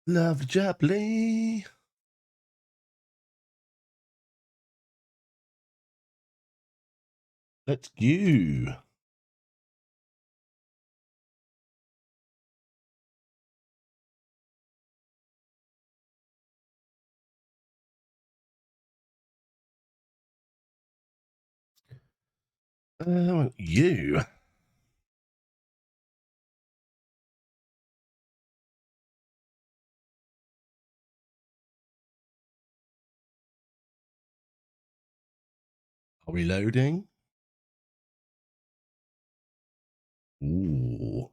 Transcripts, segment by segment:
Lovely. Let's go. You. Are we loading? Ooh.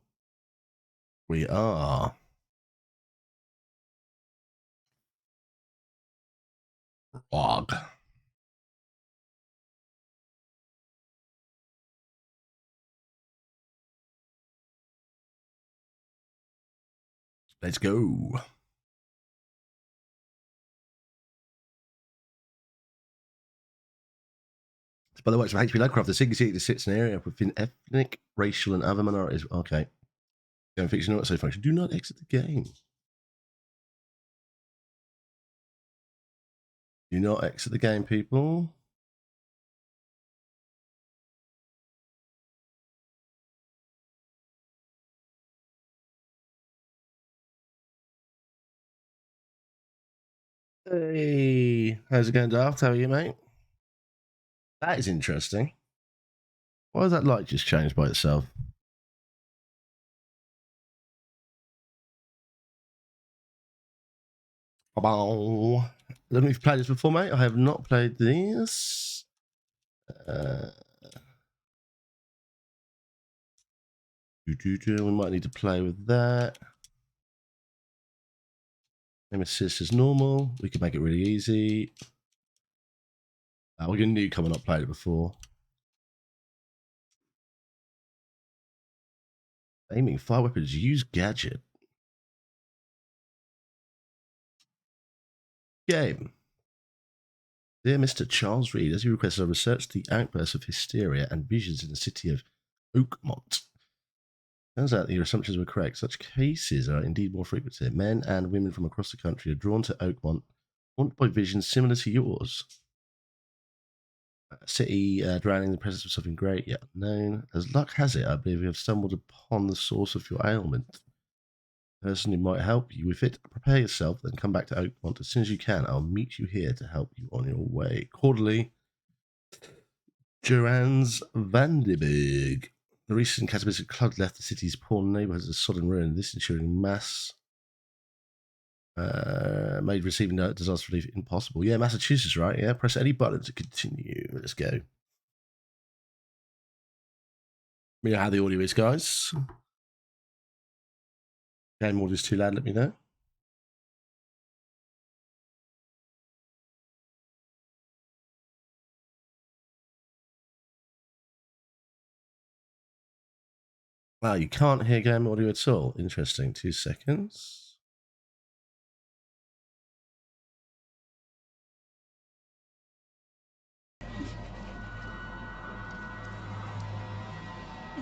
We are. Og. Let's go. By the way, it's from HP Lovecraft. The Single City sits in an area within ethnic, racial, and other minorities. Okay. Game fiction, not so function. Do not exit the game. Do not exit the game, people. Hey, how's it going, Daft? How are you, mate? That is interesting. Why has that light just changed by itself? Let me play this before, mate. I have not played this. We might need to play with that. Aim assist is normal. We can make it really easy. We're going to newcomer, not played it before. Aiming fire weapons. Use gadget. Game. Dear Mr. Charles Reed, as you requested, I researched the outbursts of hysteria and visions in the city of Oakmont. Turns out that your assumptions were correct. Such cases are indeed more frequent here. Men and women from across the country are drawn to Oakmont, haunted by visions similar to yours. City drowning in the presence of something great yet unknown. As luck has it, I believe we have stumbled upon the source of your ailment. The person who might help you with it, prepare yourself, then come back to Oakmont as soon as you can. I'll meet you here to help you on your way. Quarterly, Joannes Vandenberg. The recent cataclysmic flood left the city's poor neighborhoods a sodden ruin, this ensuring mass made receiving disaster relief impossible. Yeah, Massachusetts, right? Yeah, press any button to continue. Let's go. You know how the audio is, guys. Game audio is too loud, let me know. Wow, you can't hear game audio at all. Interesting. 2 seconds.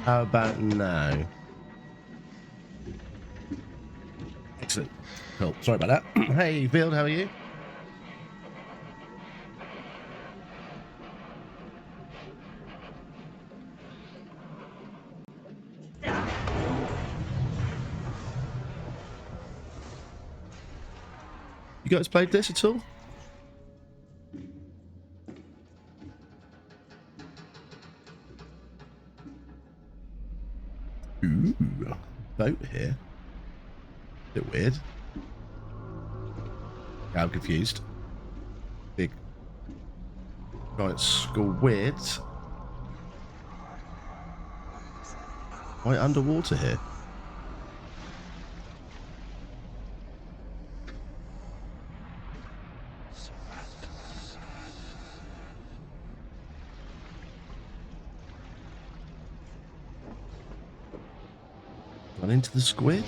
How about now? Excellent. Cool. Sorry about that. Hey, Field, how are you? You guys played this at all? Ooh, boat here. Bit weird. I'm confused. Big giant squid. Why underwater here? Run into the squid?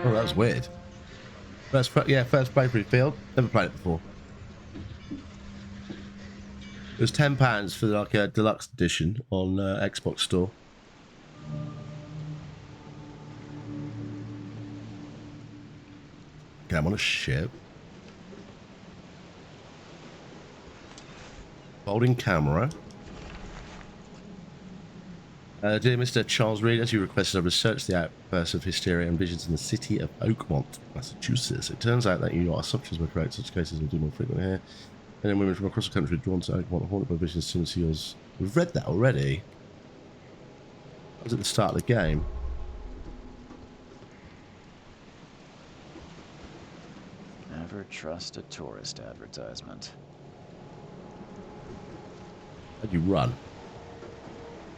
Oh, that was weird. First playthrough Field. Never played it before. It was £10 for like a deluxe edition on Xbox Store. Okay, I'm on a ship. Holding camera. Dear Mr. Charles Reed, as you requested, I researched the outburst of hysteria and visions in the city of Oakmont, Massachusetts. It turns out that your assumptions were correct. Such cases will do more frequently here. Men and women from across the country are drawn to Oakmont, haunted by visions similar to yours. We've read that already. That was at the start of the game. Never trust a tourist advertisement. How'd you run?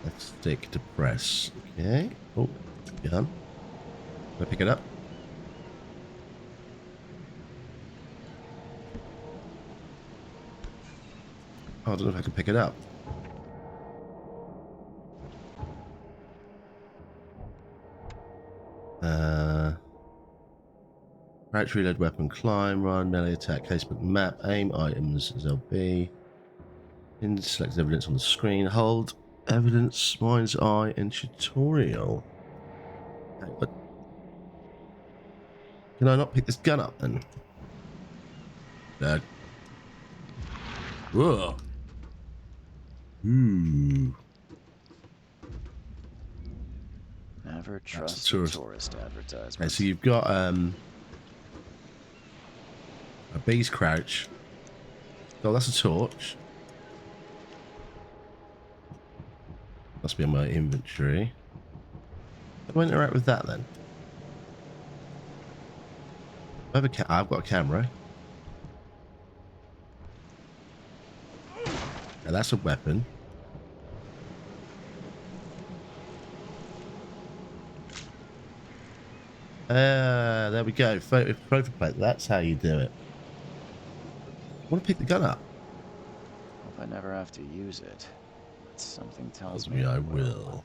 Left stick to press. Okay. Oh, gun. Can I pick it up? Oh, I don't know if I can pick it up. Crouch, reload, weapon, climb, run, melee attack, casebook, map, aim, items, ZLB. In select evidence on the screen. Hold evidence, mind's eye, and tutorial. Okay, what? Can I not pick this gun up then? Dad. Whoa. Ooh. Never trust a tourist advertisement. Okay, so you've got a bee's crouch. Oh, that's a torch. Must be in my inventory. How do I interact with that then? I've got a camera. Now that's a weapon. There we go. Photo plate. That's how you do it. I want to pick the gun up. Hope I never have to use it. Something tells me I will.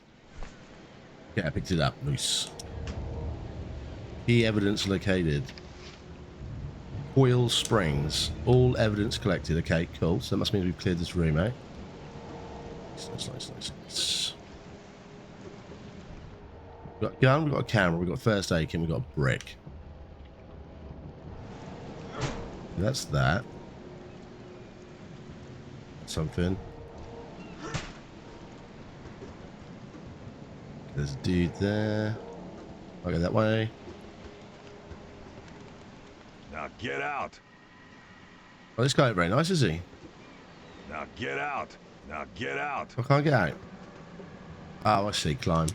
Yeah, I picked it up. Nice. Key evidence located. Coil Springs. All evidence collected. Okay, cool. So that must mean we've cleared this room out. Nice. We've got a gun, we've got a camera, we've got first aid kit, we've got a brick. That's that. Something. There's a dude there. I'll go that way. Now get out. Oh, this guy ain't very nice, is he? Now get out. Now get out. I can't get out. Oh, I see. Climb.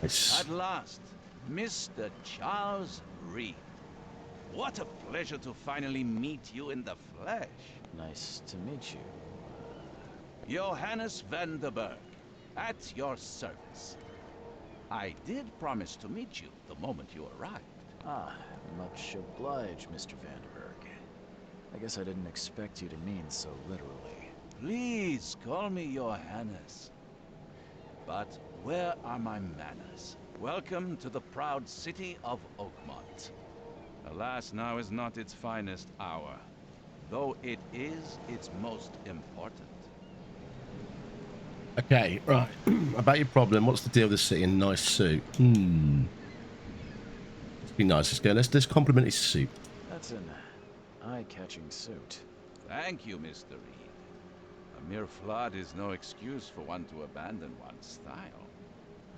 Nice. At last, Mr. Charles Reed. What a pleasure to finally meet you in the flesh. Nice to meet you. Johannes Vanderberg, at your service. I did promise to meet you the moment you arrived. Ah, much obliged, Mr. Vanderberg. I guess I didn't expect you to mean so literally. Please call me Johannes. But where are my manners? Welcome to the proud city of Oakmont. Alas, now is not its finest hour, though it is its most important. Okay, right. About your problem, what's the deal with this city in a nice suit? Let's be nice, let's go. Let's compliment his suit. That's an eye-catching suit. Thank you, Mr. Reed. A mere flood is no excuse for one to abandon one's style.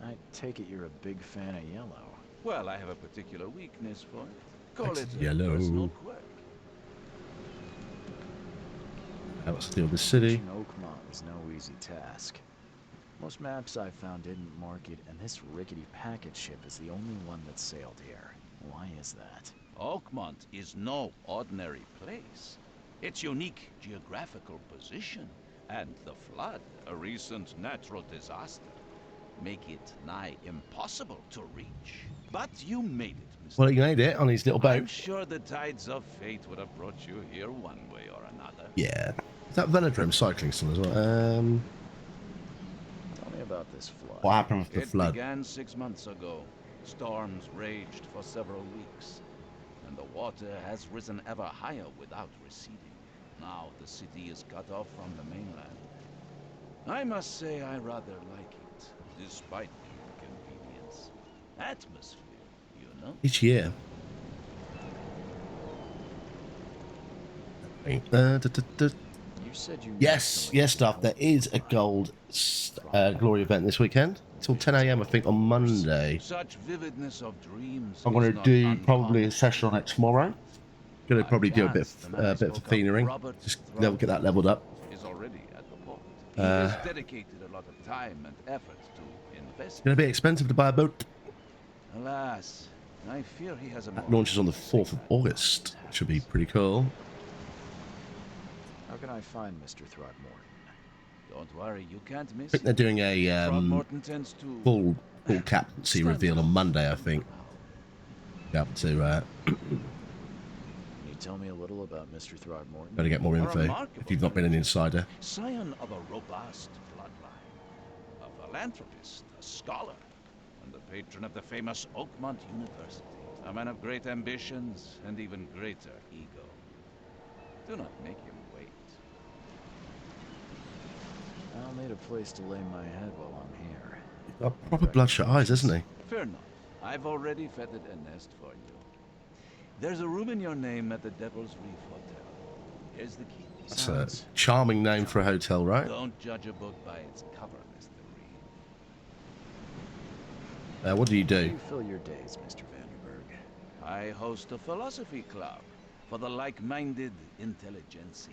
I take it you're a big fan of yellow. Well, I have a particular weakness for it. Call it yellow. A personal quirk. What's the deal with the city? Reaching Oakmont was no easy task. Most maps I found didn't mark it, and this rickety packet ship is the only one that sailed here. Why is that? Oakmont is no ordinary place. Its unique geographical position and the flood, a recent natural disaster, make it nigh impossible to reach. But you made it, Mr. Well, he made it on his little boat. I'm sure the tides of fate would have brought you here one way or another. Yeah. Is that Velodrome cycling still as well? Tell me about this flood. What happened with the flood? It began 6 months ago. Storms raged for several weeks, and the water has risen ever higher without receding. Now the city is cut off from the mainland. I must say I rather like it, despite the inconvenience. atmosphere, you know? Each year. You said you Yes, stuff. There is a gold glory event this weekend till 10 a.m. I think on Monday. Such vividness of dreams. I'm going is to not do probably a uncommon. session on it tomorrow. Going to probably do a bit Chance, the man I of spoke of, Athenaing. Robert Just get that leveled up. is already at the port. He has dedicated a lot of time and effort to invest. It's going to be expensive to buy a boat. Alas, I fear he has a That launches on the 4th of August. Should be pretty cool. How can I find Mr. Throgmorton? Don't worry, you can't miss I think they're doing a Throgmorton tends to full captaincy reveal on Monday, I think. Be able to Can you tell me a little about Mr. Throgmorton? better get more info remarkable if you've not been an insider. scion of a robust bloodline, a philanthropist, a scholar, and the patron of the famous Oakmont University. A man of great ambitions and even greater ego. Do not make him wait. I'll need a place to lay my head while I'm here. He's got proper bloodshot eyes, hasn't he? Fear not. I've already fettered a nest for you. There's a room in your name at the Devil's Reef Hotel. Here's the key. That's a charming name for a hotel, right? Don't judge a book by its cover, Mr. Reed. What do you How do? do you fill your days, Mr. Vanderberg? I host a philosophy club for the like-minded intelligentsia,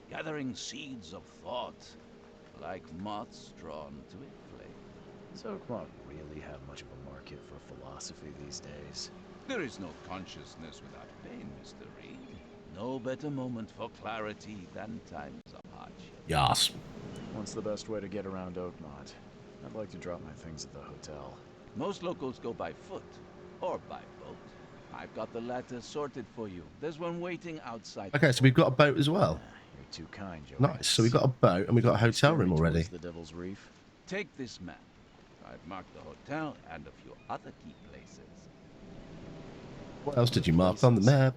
gathering seeds of thought like moths drawn to a flame. Does Oakmont really have much of a market for philosophy these days? There is no consciousness without pain, Mr. Reed. No better moment for clarity than times of hardship. Yes. What's the best way to get around Oakmont? I'd like to drop my things at the hotel. Most locals go by foot or by boat. I've got the latter sorted for you. There's one waiting outside. Okay, so we've got a boat as well. You're too kind, Joe. Nice. So we've got a boat and we've got a hotel room already. The Devil's Reef. Take this map. I've marked the hotel and a few other key places. What else did you mark on the map?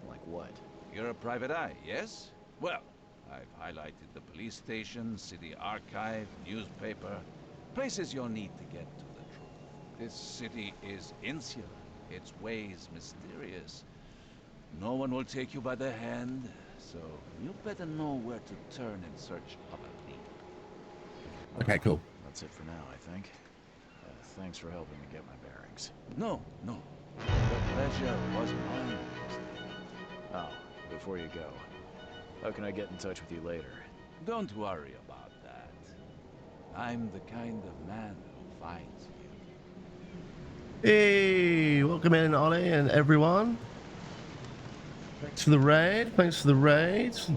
Like what? You're a private eye, yes? Well, I've highlighted the police station, city archive, newspaper, places you'll need to get to the truth. This city is insular, its ways mysterious. No one will take you by the hand, so you better know where to turn in search of a lead. Okay, cool. That's it for now, I think. Thanks for helping me get my bearings. No. The pleasure was mine. Oh, before you go, how can I get in touch with you later? Don't worry about that. I'm the kind of man who finds you. Hey, welcome in, Ollie and everyone. Thanks for the raid. Thanks for the raids.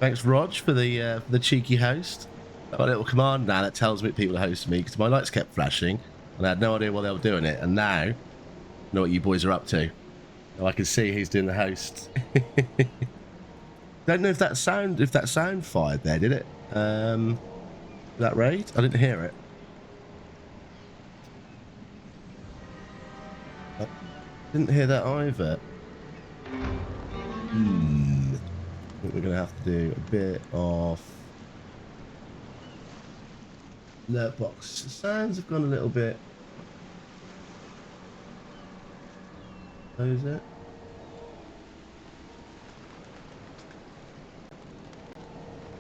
Thanks, Rog, for the cheeky host. Got a little command now that tells me people to host me because my lights kept flashing and I had no idea why they were doing it. And now, I know what you boys are up to. Now I can see who's doing the host. Don't know if that sound fired there, did it? That raid? I didn't hear it. I didn't hear that either. I think we're gonna have to do a bit of alert box. The sounds have gone a little bit. Close it.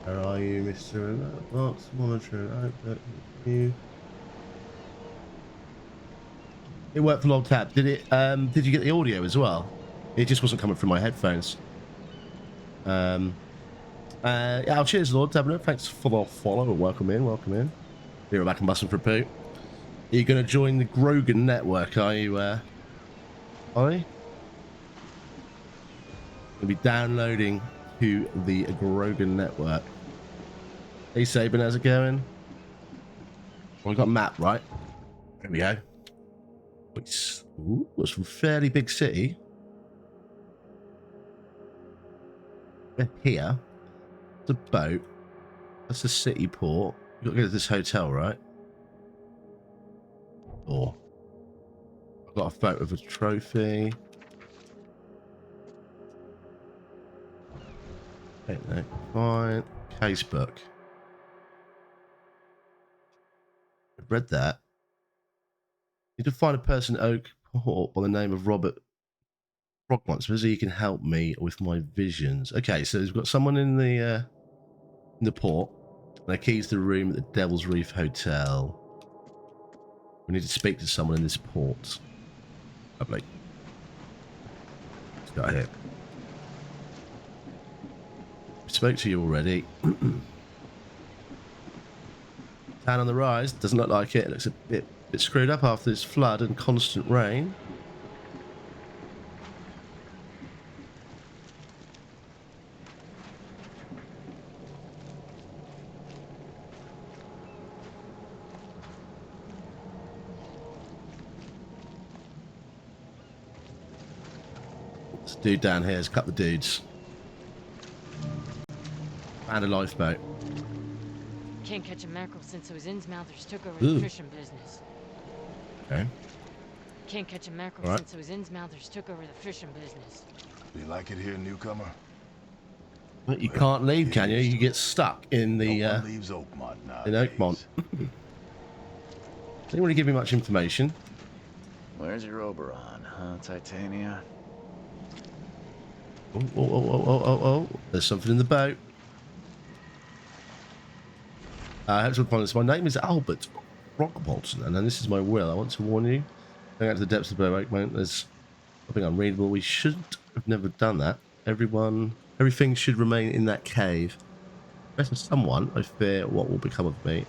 Where are you, Mr. Alert Box? Monitor output. You. It worked for LogTab. Did it? Did you get the audio as well? It just wasn't coming through my headphones. Yeah, cheers, Lord Tabner. Thanks for the follow. Welcome in. You're back and busting for a poo. Are you going to join the Grogan network? Are you, Ollie? Going to be downloading to the Grogan network. Hey, Sabin, how's it going? Well, we got a map, right? There we go. It's a fairly big city. We're here. The boat. That's the city port. You've got to go to this hotel, right? Or I've got a photo of a trophy. Okay, no, fine. Casebook. I've read that. Need to find a person in Oak Port by the name of Robert Frogmont. Suppose he can help me with my visions. Okay, so we've got someone in the port. And the keys to the room at the Devil's Reef Hotel. We need to speak to someone in this port. Lovely. Let's go here. We spoke to you already. Town on the rise. Doesn't look like it. It looks a bit screwed up after this flood and constant rain. This dude down here is a couple of dudes. And a lifeboat. Can't catch a mackerel since those Innsmouthers took over Ooh. the fishing business. Okay. Can't catch a mackerel All right. since those Innsmouthers took over the fishing business. You like it here, newcomer? But you can't leave, can you? You get stuck in the No one leaves Oakmont nowadays. in Oakmont. Didn't really give me much information. Where's your Oberon, huh, Titania? Oh. There's something in the boat. Helps upon this. My name is Albert Rockbolton, and then this is my will. I want to warn you. Going out to the depths of Oakmont, there's something unreadable. We shouldn't have never done that. Everything should remain in that cave. Unless there's someone, I fear what will become of me.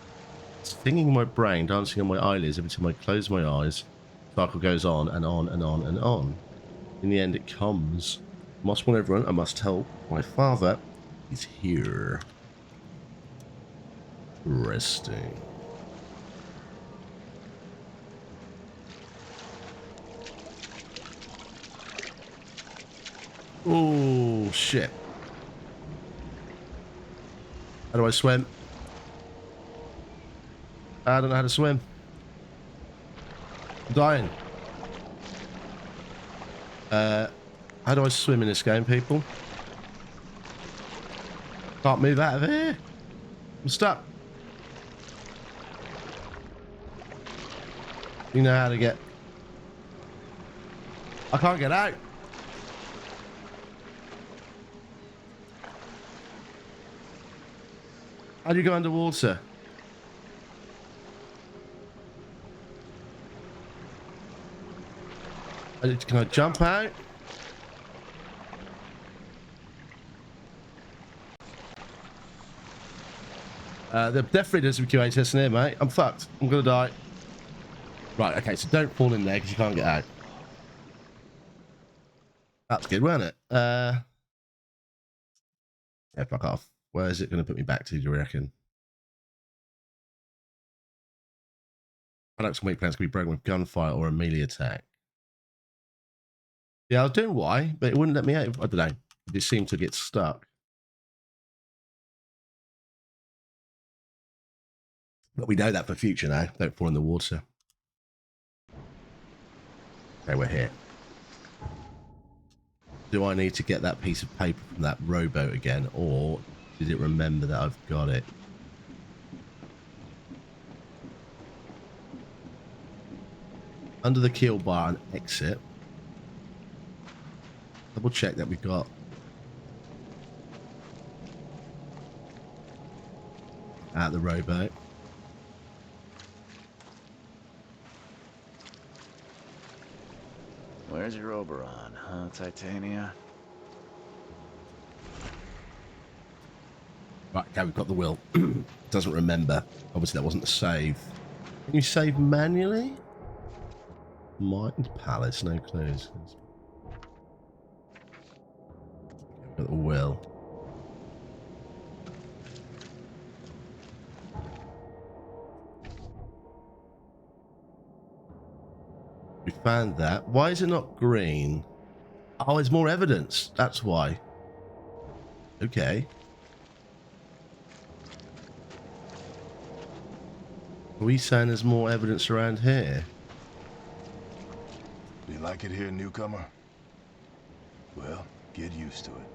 Stinging in my brain, dancing on my eyelids every time I close my eyes. The cycle goes on and on and on and on. In the end, it comes. I must warn everyone. I must help. My father is here. Resting. Oh, shit. How do I swim? I don't know how to swim. I'm dying. How do I swim in this game, people? Can't move out of here. I'm stuck. You know how to get... I can't get out. How do you go underwater? Can I jump out? There definitely does some QA testing here, mate. I'm fucked. I'm gonna die. Right, okay, so don't fall in there because you can't get out. That's good, wasn't it? Yeah, fuck off. Where is it going to put me back to, do you reckon? Products and weak plans can be broken with gunfire or a melee attack. Yeah, I was doing Y, but it wouldn't let me out. I don't know. It just seemed to get stuck. But we know that for future now. Don't fall in the water. Okay, we're here. Do I need to get that piece of paper from that rowboat again, or did it remember that I've got it? Under the keel bar and exit. Double check that we've got at the rowboat. Where's your Oberon, huh, Titania? Right, okay, we've got the will. Doesn't remember. Obviously, that wasn't a save. Can you save manually? Mind Palace, no clues. We've got the will. We found that. Why is it not green? Oh, there's more evidence. That's why. Okay. Are we saying there's more evidence around here? Do you like it here, newcomer? Well, get used to it.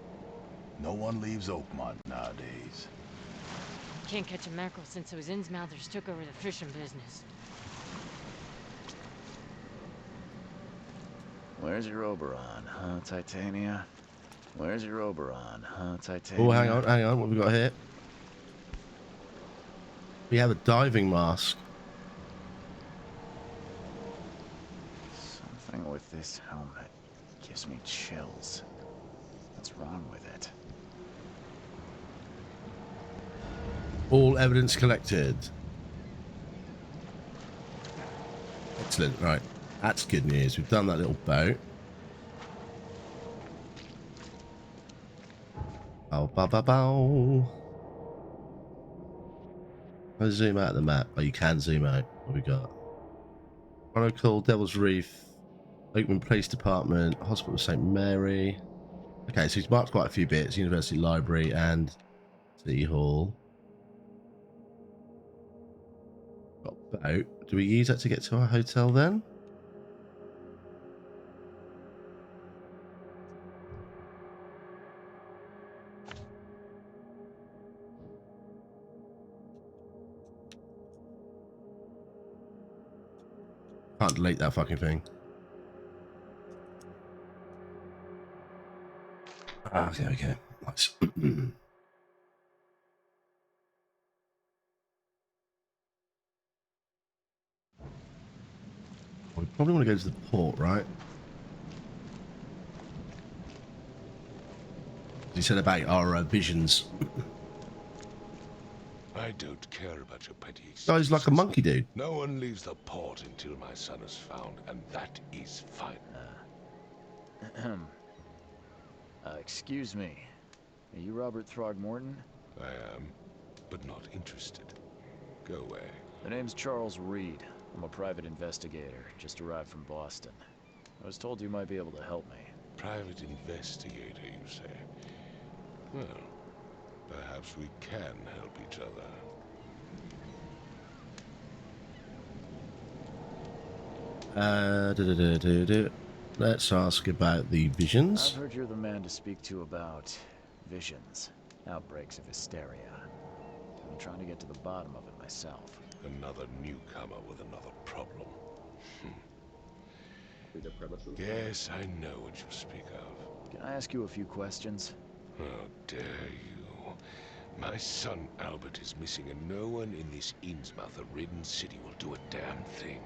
No one leaves Oakmont nowadays. Can't catch a mackerel since those Innsmouthers took over the fishing business. Where's your Oberon, huh, Titania? Where's your Oberon, huh, Titania? Oh, hang on, hang on. What have we got here? We have a diving mask. Something with this helmet gives me chills. What's wrong with it? All evidence collected. Excellent. Right. That's good news. We've done that little boat. Bow, bow, bow, bow. Let's zoom out of the map. Oh, you can zoom out. What we got? Chronicle, Devil's Reef, Oakman Police Department, Hospital of St. Mary. Okay, so he's marked quite a few bits. University Library and City Hall. Got boat. Do we use that to get to our hotel then? Can't delete that fucking thing. Ah, okay, okay. Nice. We probably want to go to the port, right? You said about our visions. I don't care about your petty Guy's like a excuses. monkey dude. No one leaves the port until my son is found, and that is fine. Excuse me. Are you Robert Throgmorton? I am, but not interested. Go away. The name's Charles Reed. I'm a private investigator, just arrived from Boston. I was told you might be able to help me. Private investigator, you say? Well, perhaps we can help each other. Let's ask about the visions. I've heard you're the man to speak to about visions, outbreaks of hysteria. I'm trying to get to the bottom of it myself. Another newcomer with another problem. Yes, I know what you speak of. Can I ask you a few questions? How dare you? My son Albert is missing, and no one in this Innsmouth-ridden city will do a damn thing.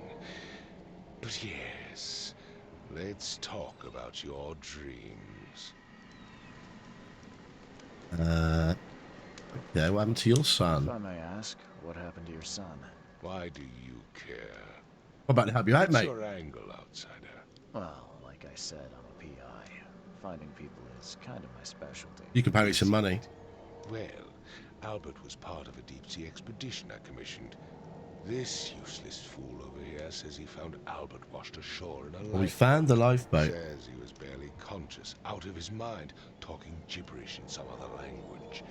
But yes, let's talk about your dreams. Okay, what happened to your If son? I may ask, what happened to your son? Why do you care? What about to help you out, What's mate? your angle, outsider? Well, like I said, I'm a PI. Finding people is kind of my specialty. You can pay me some money. Well, Albert was part of a deep-sea expedition I commissioned. This useless fool over here says he found Albert washed ashore in a Well, we lifeboat. found the lifeboat. Says he was barely conscious, out of his mind, talking gibberish in some other language.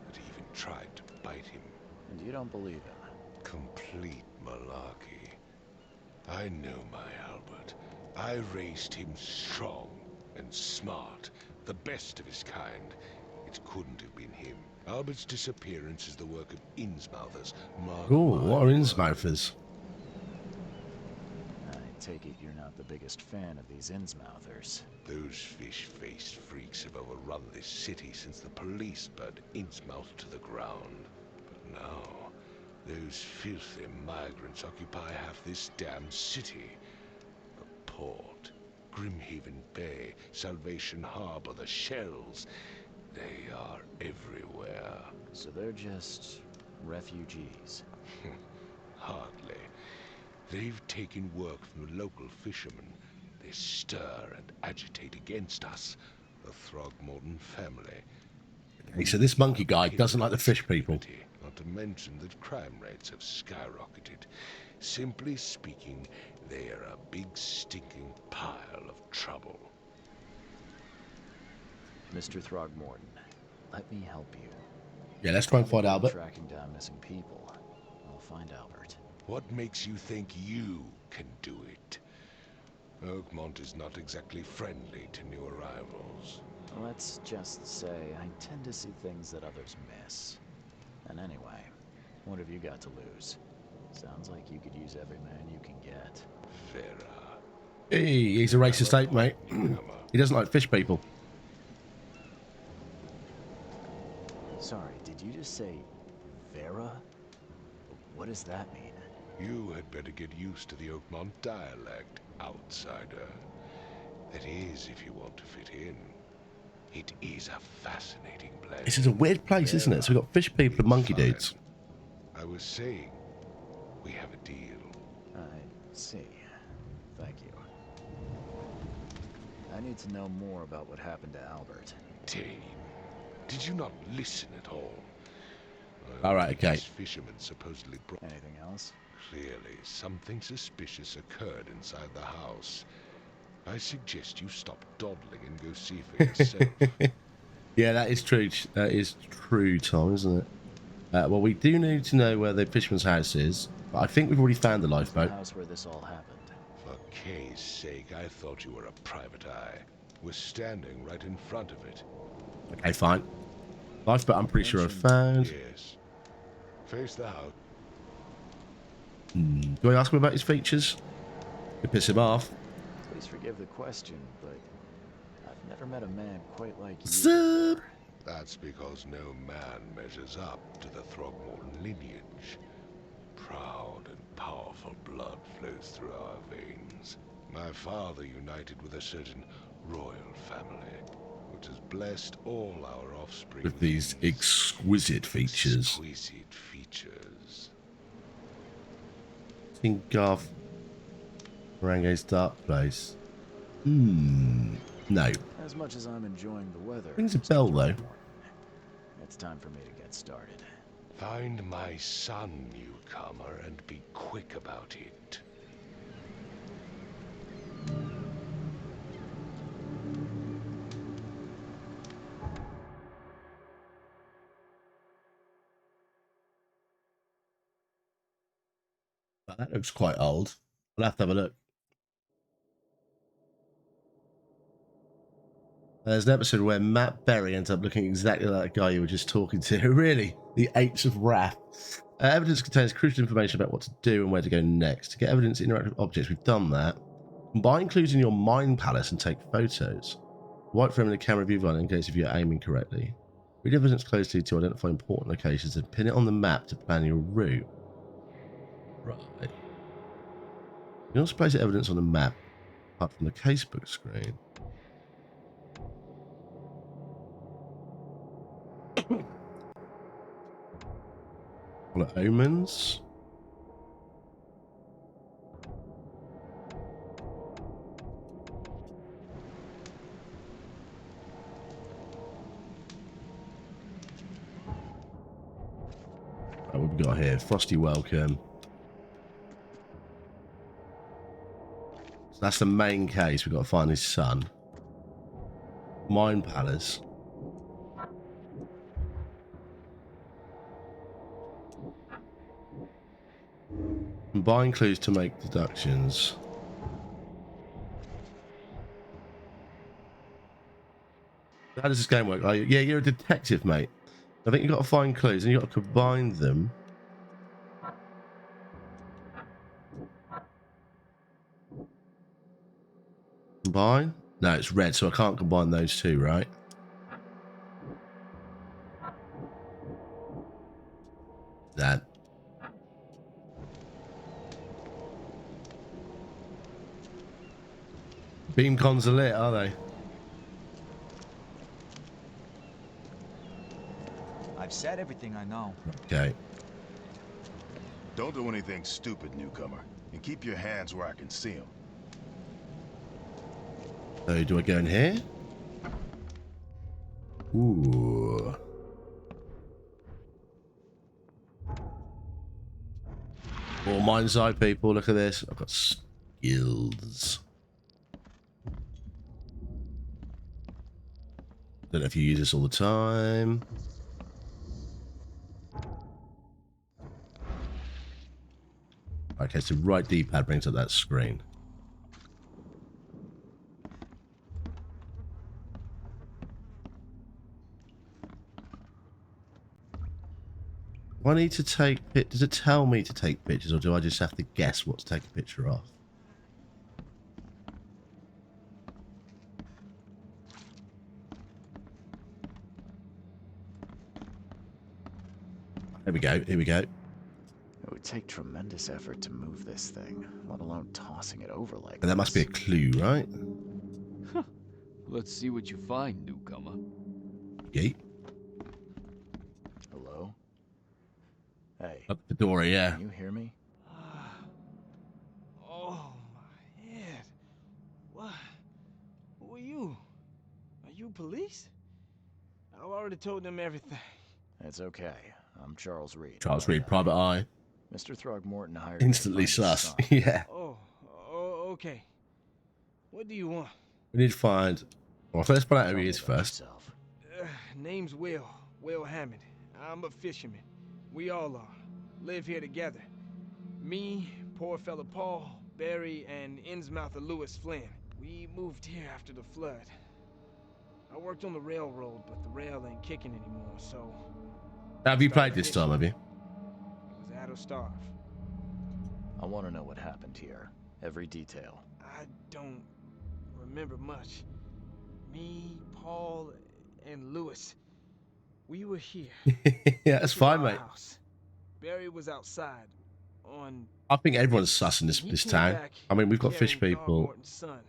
That he even tried to bite him. And you don't believe him? Complete malarkey. I know my Albert. I raised him strong and smart, the best of his kind. It couldn't have been him. Albert's disappearance is the work of Innsmouthers. Mark Oh, my what are word. Innsmouthers? I take it you're not the biggest fan of these Innsmouthers. Those fish-faced freaks have overrun this city since the police burned Innsmouth to the ground. But now, those filthy migrants occupy half this damn city. The port, Grimhaven Bay, Salvation Harbor, the shells. They are everywhere. So they're just refugees. Hardly. They've taken work from the local fishermen. They stir and agitate against us, the Throgmorton family. Okay, so this monkey guy doesn't like the fish people. Not to mention that crime rates have skyrocketed. Simply speaking, they are a big stinking pile of trouble. Mr. Throgmorton, let me help you. Yeah, let's try and find Albert. Tracking down missing people. I'll find Albert. What makes you think you can do it? Oakmont is not exactly friendly to new arrivals. Let's just say I tend to see things that others miss. And anyway, what have you got to lose? Sounds like you could use every man you can get. Farah, Hey, he's a racist ape, mate. He doesn't like fish people. Sorry, did you just say Vera? What does that mean? You had better get used to the Oakmont dialect, outsider. That is, if you want to fit in. It is a fascinating place. This is a weird place, isn't it? So we've got fish people and monkey dudes. I was saying, we have a deal. I see. Thank you. I need to know more about what happened to Albert. Dane, did you not listen at all? All right, okay. This fisherman supposedly brought... Anything else? Clearly, something suspicious occurred inside the house. I suggest you stop dawdling and go see for yourself. Yeah, that is true. That is true, Tom, isn't it? Well, we do need to know where the fisherman's house is, but I think we've already found the lifeboat. The house where this all happened. For Kay's sake, I thought you were a private eye. We're standing right in front of it. Okay, fine. Lifeboat, I'm pretty sure I've found. Yes. Face the house. Do I ask him about his features? Could piss him off. Please forgive the question, but I've never met a man quite like you. Sup? That's because no man measures up to the Throgmorton lineage. Proud and powerful blood flows through our veins. My father united with a certain royal family, which has blessed all our offspring With these exquisite features. Exquisite features. Tinkoff. Marange's dark place. No. As much as I'm enjoying the weather, Rings a bell, though. it's time for me to get started. Find my son, newcomer, and be quick about it. Well, that looks quite old. I'll have to have a look. There's an episode where Matt Berry ends up looking exactly like the guy you were just talking to. Really? The Apes of Wrath. Evidence contains crucial information about what to do and where to go next. To get evidence interactive objects, we've done that. Combine clues in your mind palace and take photos. White frame in the camera viewfinder in case if you're aiming correctly. Read evidence closely to identify important locations and pin it on the map to plan your route. Right. You can also place evidence on the map, apart from the casebook screen. Follow omens. What have we got here? Frosty Welcome. So that's the main case. We've got to find his son. Mind Palace. Combine clues to make deductions. How does this game work? Yeah, you're a detective, mate. I think you've got to find clues and you've got to combine them. Combine? No, it's red, so I can't combine those two, right? That. Beam cons are lit, are they? I've said everything I know. Okay. Don't do anything stupid, newcomer. And keep your hands where I can see them. So do I go in here? Ooh. More mind's eye, people. Look at this. I've got skills. Don't know if you use this all the time. Okay, so right D-pad brings up that screen. Do I need to take does it tell me to take pictures, or do I just have to guess what to take a picture of? There we go. Here we go. It would take tremendous effort to move this thing, let alone tossing it over like And that must be a this. clue, right? Let's see what you find, newcomer. Gate. Hello? Hey, Up the door, yeah. can you hear me? Oh, my head. What? Who are you? Are you police? I've already told them everything. It's okay. I'm Charles Reed. Charles Reed, private eye. Mr. Throgmorton hired me to Instantly find his sus. son. Yeah. Oh, okay. What do you want? We need to find. Well, first find out who Tell he me is about first. yourself. Name's Will Hammond. I'm a fisherman. We all are. Live here together. Me, poor fella Paul, Barry, and Innsmouther Lewis Flynn. We moved here after the flood. I worked on the railroad, but the rail ain't kicking anymore, so Have you played this time, have you? it was out of starve. I want to know what happened here. Every detail. I don't remember much. Me, Paul, and Lewis, we were here. Yeah, that's This was fine, our mate. house. Barry was outside on. I think everyone's sus in He this came town. back I mean, we've got fish carrying people Throgmorton's son.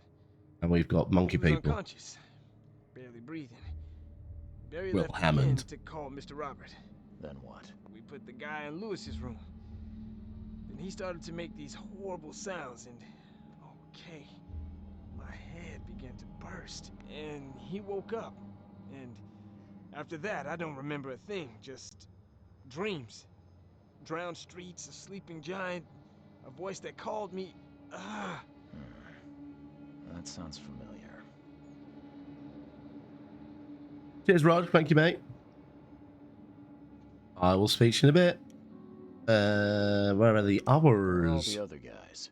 and we've got monkey He was people. unconscious, barely breathing. Barry Will left Hammond. again to call Mr. Robert. Then what? We put the guy in Lewis's room. Then he started to make these horrible sounds, and okay, my head began to burst, and he woke up. And after that, I don't remember a thing, just dreams. Drowned streets, a sleeping giant, a voice that called me. That sounds familiar. Cheers, Rod. Thank you, mate. I will speak to you in a bit. Where are the Where are all others? the other guys?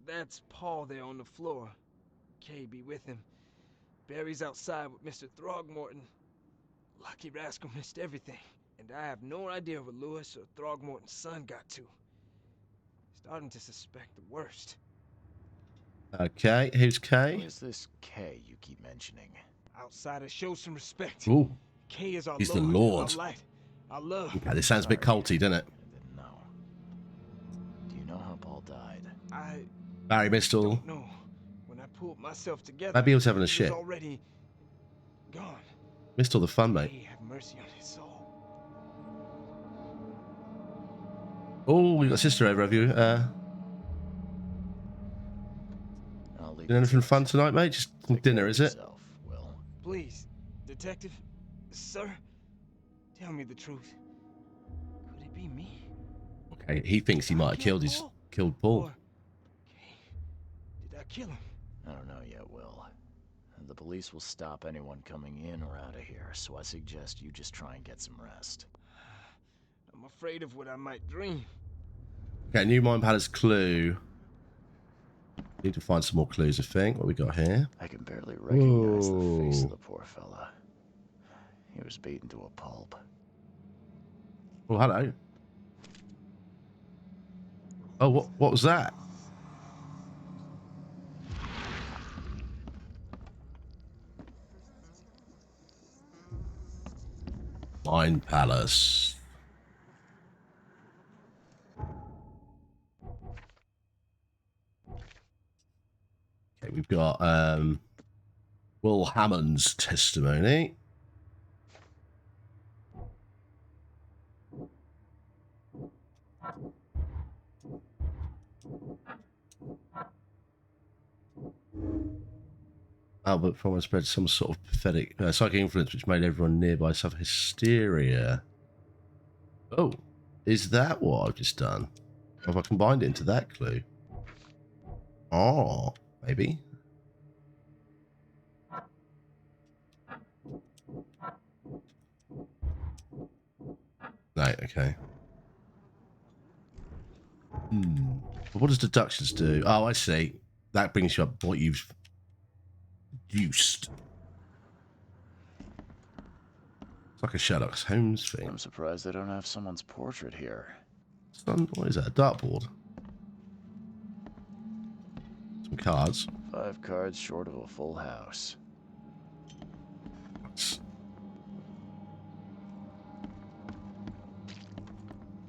That's Paul there on the floor. Kay be with him. Barry's outside with Mr. Throgmorton. Lucky rascal missed everything. And I have no idea where Lewis or Throgmorton's son got to. Starting to suspect the worst. Okay, who's Who Kay? is this K you keep mentioning? Outsider, show some respect. Ooh, Kay is our he's the Lord, Lord. our light, our love. okay, this sounds a bit culty, doesn't it? I didn't know. Do you know how Paul died? I Barry Mistle. don't know. When I pulled myself together, Maybe he was having a he shit. was already gone. Mistle the fun, mate. May have mercy on his soul. Oh, we got a sister over, have you? I'll leave Doing this anything up fun to you. tonight, mate? Just Take dinner, care of is it? yourself, Will. Please, detective, sir, tell me the truth. Could it be me? Okay, he thinks he might have killed Paul. Or, did I kill him? I don't know yet, Will. The police will stop anyone coming in or out of here, so I suggest you just try and get some rest. I'm afraid of what I might dream. Okay, new Mind Palace clue. Need to find some more clues, I think. What we got here? I can barely recognize the face Whoa. of the poor fella. He was beaten to a pulp. Oh, hello. Oh, what was that? Mind Palace. Okay, we've got Will Hammond's testimony. Albert Froment spread some sort of pathetic psychic influence which made everyone nearby suffer hysteria. Oh, is that what I've just done? Have I combined it into that clue? Oh, maybe. Right, okay. But what does deductions do? Oh, I see. That brings you up what you've deduced. It's like a Sherlock Holmes thing. I'm surprised they don't have someone's portrait here. What is that? A dartboard? Some cards. 5 cards short of a full house.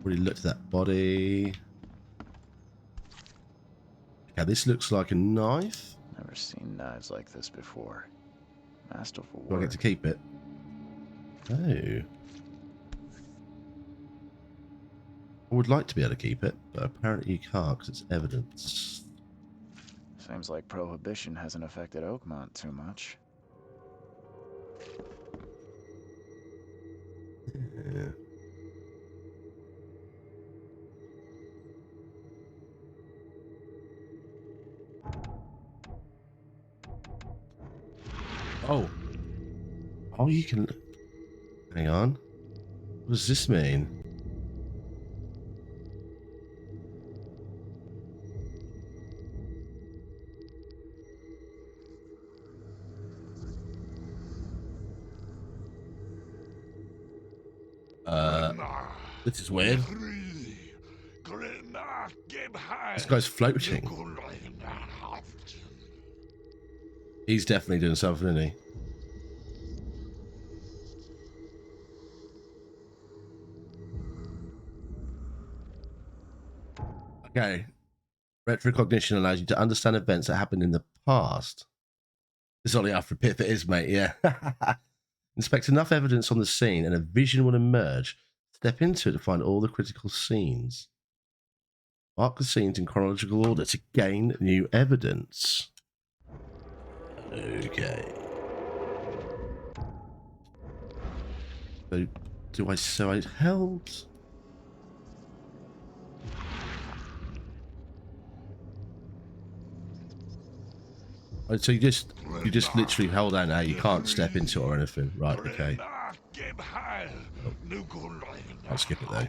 already looked at that body. Okay, this looks like a knife. Never seen knives like this before. Masterful Do I work. get to keep it? Oh. I would like to be able to keep it, but apparently you can't because it's evidence. Seems like Prohibition hasn't affected Oakmont too much. Yeah. Oh. Oh, you can... Hang on. What does this mean? This is weird. This guy's floating. He's definitely doing something, isn't he? Okay. Retrocognition allows you to understand events that happened in the past. It's only after a pip it is, mate, yeah. Inspect enough evidence on the scene and a vision will emerge. Step into it to find all the critical scenes. Mark the scenes in chronological order to gain new evidence. Okay. So I held... Oh, so you just literally held down now. You can't step into it or anything. Right, okay. Oh. I'll skip it though.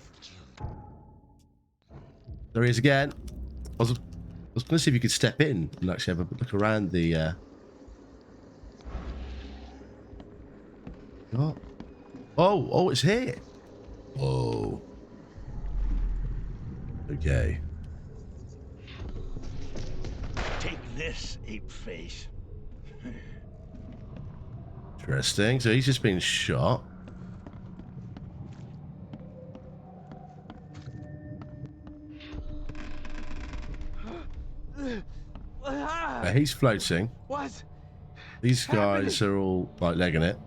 There he is again. I was going to see if you could step in and actually have a look around the... Oh. Oh, it's here. Oh. Okay. Take this, ape face. Interesting. So he's just been shot. He's floating. What? These guys are all like legging it.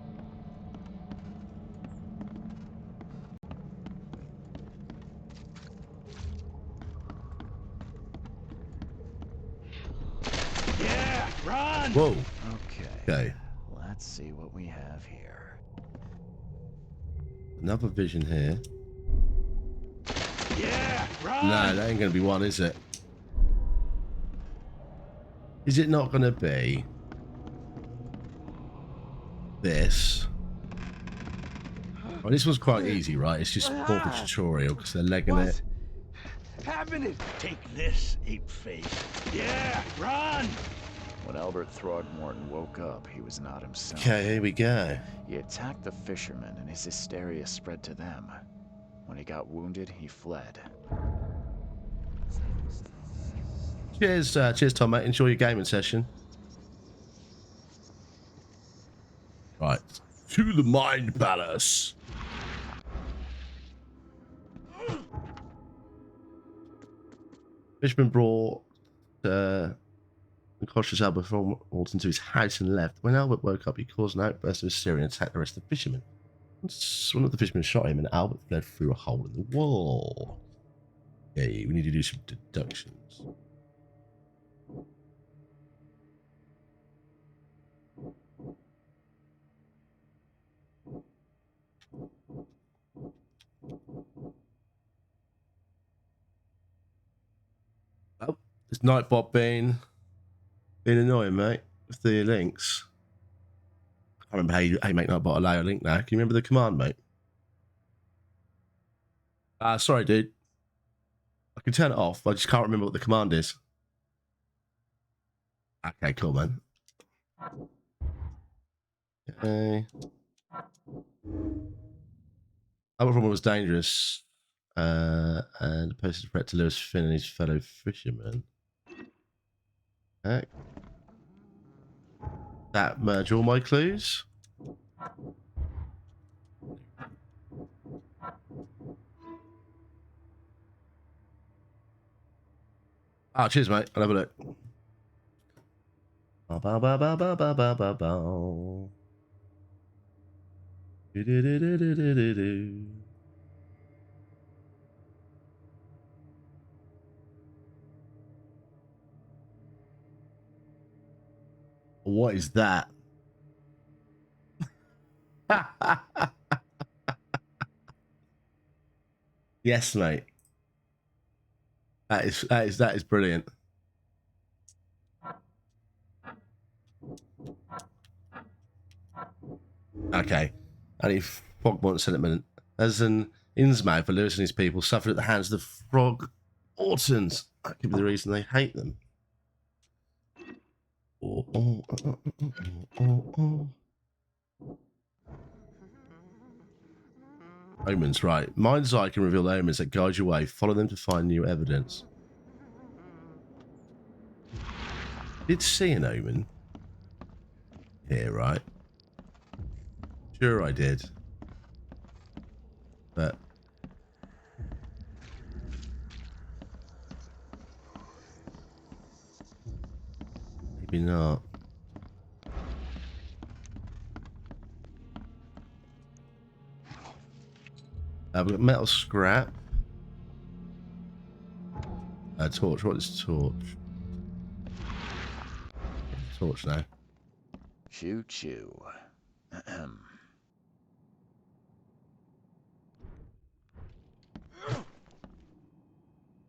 Yeah, run! Whoa. Okay. Let's see what we have here. Another vision here. Yeah, run! No, that ain't going to be one, is it? Is it not going to be this? Well, this was quite easy, right? It's just more of a tutorial because they're legging it. Happening? Take this, ape face. Yeah, run! When Albert Throgmorton woke up, he was not himself. Okay, here we go. He attacked the fishermen and his hysteria spread to them. When he got wounded, he fled. Cheers, cheers, Tom, mate. Enjoy your gaming session. Right, to the Mind Palace. Fishman brought unconscious Albert Throckmorton to his house and left. When Albert woke up, he caused an outburst of hysteria and attacked the rest of the fishermen. One of the fishermen shot him, and Albert fled through a hole in the wall. Okay, we need to do some deductions. Oh, it's Nightbot being annoying, mate, with the links. I can't remember how you make Nightbot allow a link now. Can you remember the command, mate? Sorry, dude. I can turn it off, but I just can't remember what the command is. Okay, cool, man. Okay. Albert Throckmorton was dangerous and posed a threat to Lewis Finn and his fellow fishermen. Okay. That merge all my clues. Ah, cheers, mate. I'll have a look. Bow, bow, bow, bow, bow, bow, bow, bow, bow. Do-do-do-do-do-do-do. What is that? Yes, mate. That is brilliant. Okay. Only Frogmont sentiment. As an Innsmouth for Lewis and his people suffered at the hands of the Frog Ortons. That could be the reason they hate them. Omens, right. Mind's Eye can reveal omens that guide your way. Follow them to find new evidence. Did see an omen here, right? Sure I did. But maybe not. We've got metal scrap. Torch. What is torch? Torch now. Choo choo.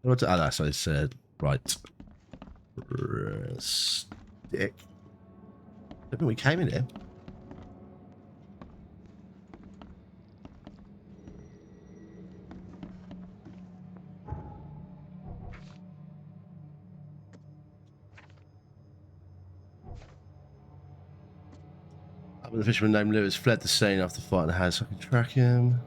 What? Ah, that's what I said. Right. Stick. I think we came in here. The fisherman named Lewis fled the scene after fighting the house. I can track him.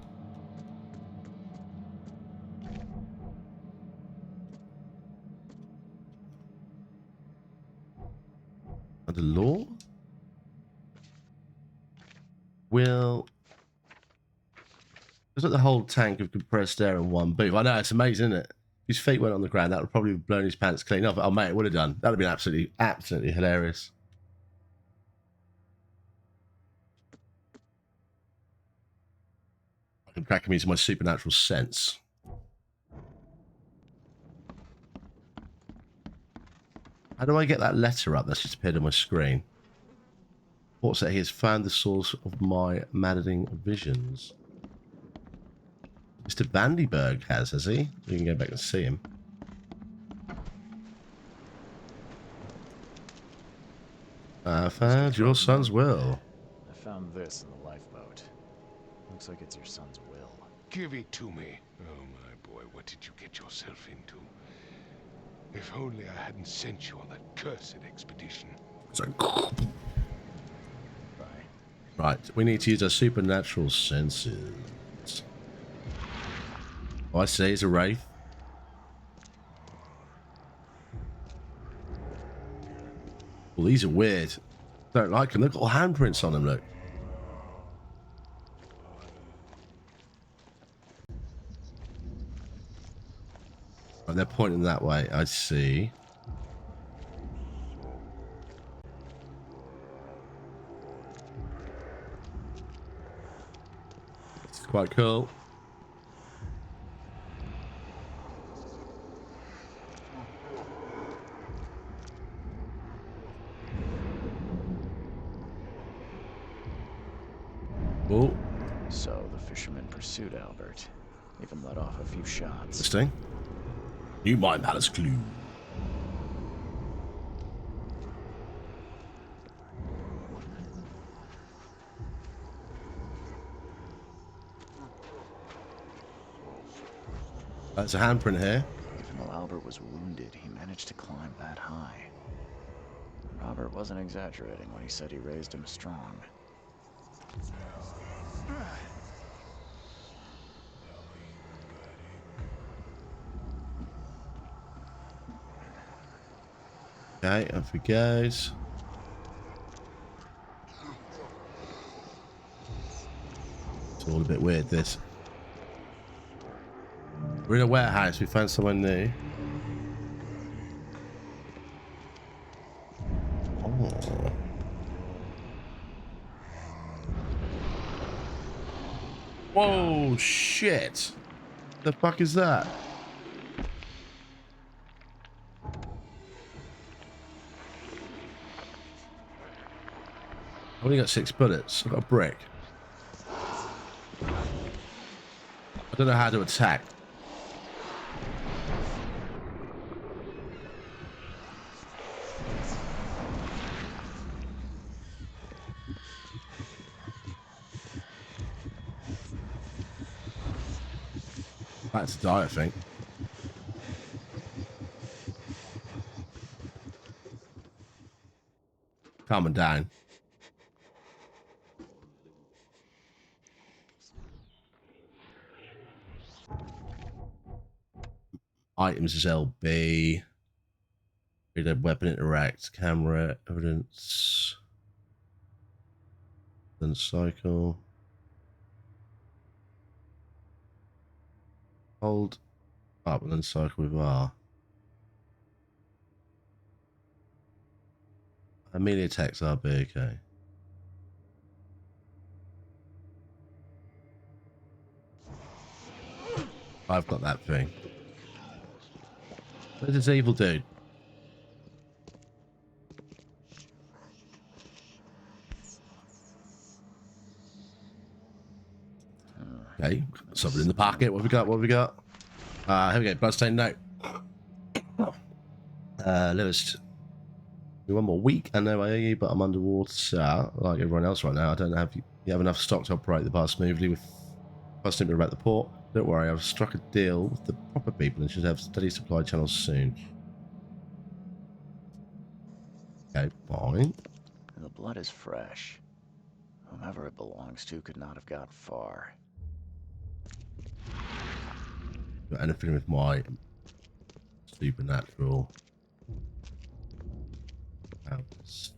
Under law? Will. There's like the whole tank of compressed air in one booth. I know, it's amazing, isn't it? His feet went on the ground. That would probably have blown his pants clean off. Oh, mate, it would have done. That would have been absolutely hilarious. I can track him using my supernatural sense. How do I get that letter up that's just appeared on my screen? What's that? He has found the source of my maddening visions. Mr. Vandenberg has he? We can go back and see him. I found your son's will. I found this in the lifeboat. Looks like it's your son's will. Give it to me. Oh, my boy, what did you get yourself into? If only I hadn't sent you on that cursed expedition. Right, we need to use our supernatural senses. Oh, I see, it's a wraith. Well, these are weird. Don't like them. They've got all handprints on them, look. Oh, they're pointing that way, I see. It's quite cool. Oh. So the fisherman pursued Albert. Even let off a few shots. Interesting. You might have a clue. That's a handprint here. Even though Albert was wounded, he managed to climb that high. Robert wasn't exaggerating when he said he raised him strong. Okay, off he goes. It's all a bit weird, this. We're in a warehouse. We found someone new. Whoa, shit. The fuck is that? I've only got 6 bullets. I've got a brick. I don't know how to attack. About to die, I think. Calming down. Items is LB. Reload weapon, interact, camera, evidence. Then cycle. Hold up and then cycle with R. Melee attacks RB, okay. I've got that thing. Where's this evil dude? Okay, something in the pocket. What have we got? What have we got? Here we go. Bloodstained note. Lewis, one more week. I know I owe you, but I'm underwater like everyone else right now. I don't know if you have enough stock to operate the bar smoothly with questioning about the port. Don't worry, I've struck a deal with the proper people and should have steady supply channels soon. Okay, fine. The blood is fresh. Whomever it belongs to could not have got far. Got anything with my supernatural powers?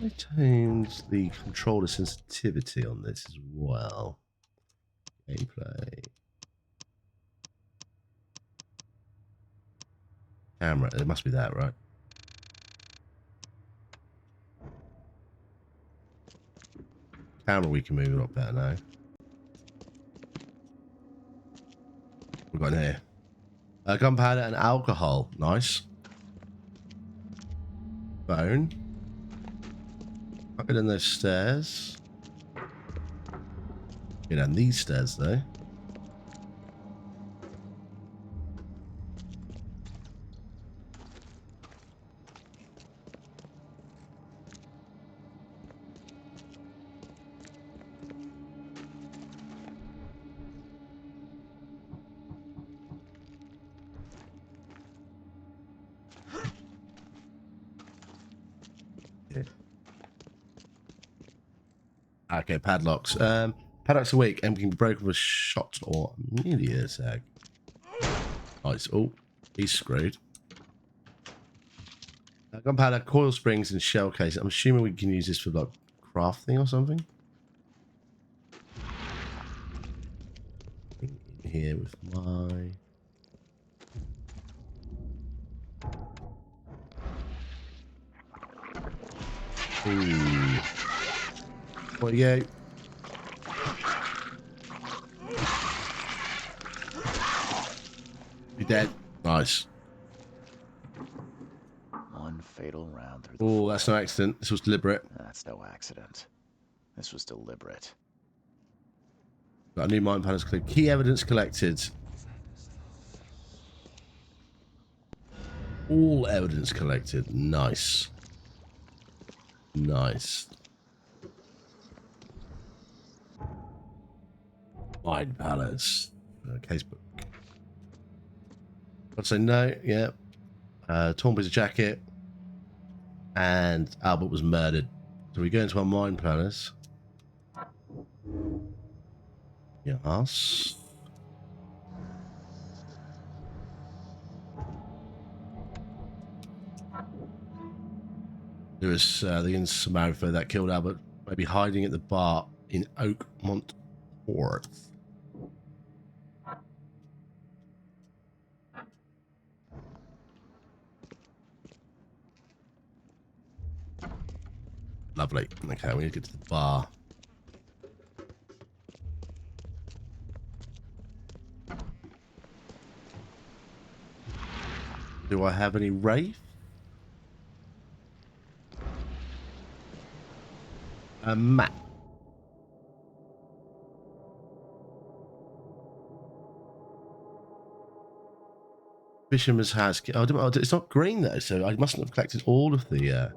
I changed the controller sensitivity on this as well. Gameplay. Camera. It must be that, right? Camera we can move a lot better now. We've got in here. Gunpowder and alcohol. Nice. Phone. Can't get in those stairs. Get down these stairs though. Okay, padlocks. Padlocks are weak and can be broken with a shot or melee attack. Nice. Oh, he's screwed. Gunpowder, coil springs, and shell case. I'm assuming we can use this for like crafting or something. In here with my. Ooh. What do you go? You're dead. Nice. One fatal round through the Oh, that's no accident. This was deliberate. That's no accident. This was deliberate. Got a new mine panels clip. Key evidence collected. All evidence collected. Nice. Nice. Mine palace. Casebook. I'd say no. Yeah. Torn piece of jacket. And Albert was murdered. So we go into our mine palace. Yes. There was the Samantha that killed Albert, maybe hiding at the bar in Oakmont Port. Lovely. Okay, we need to get to the bar. Do I have any Wraith? A map. Fisherman's house. Oh, it's not green though, so I mustn't have collected all of the.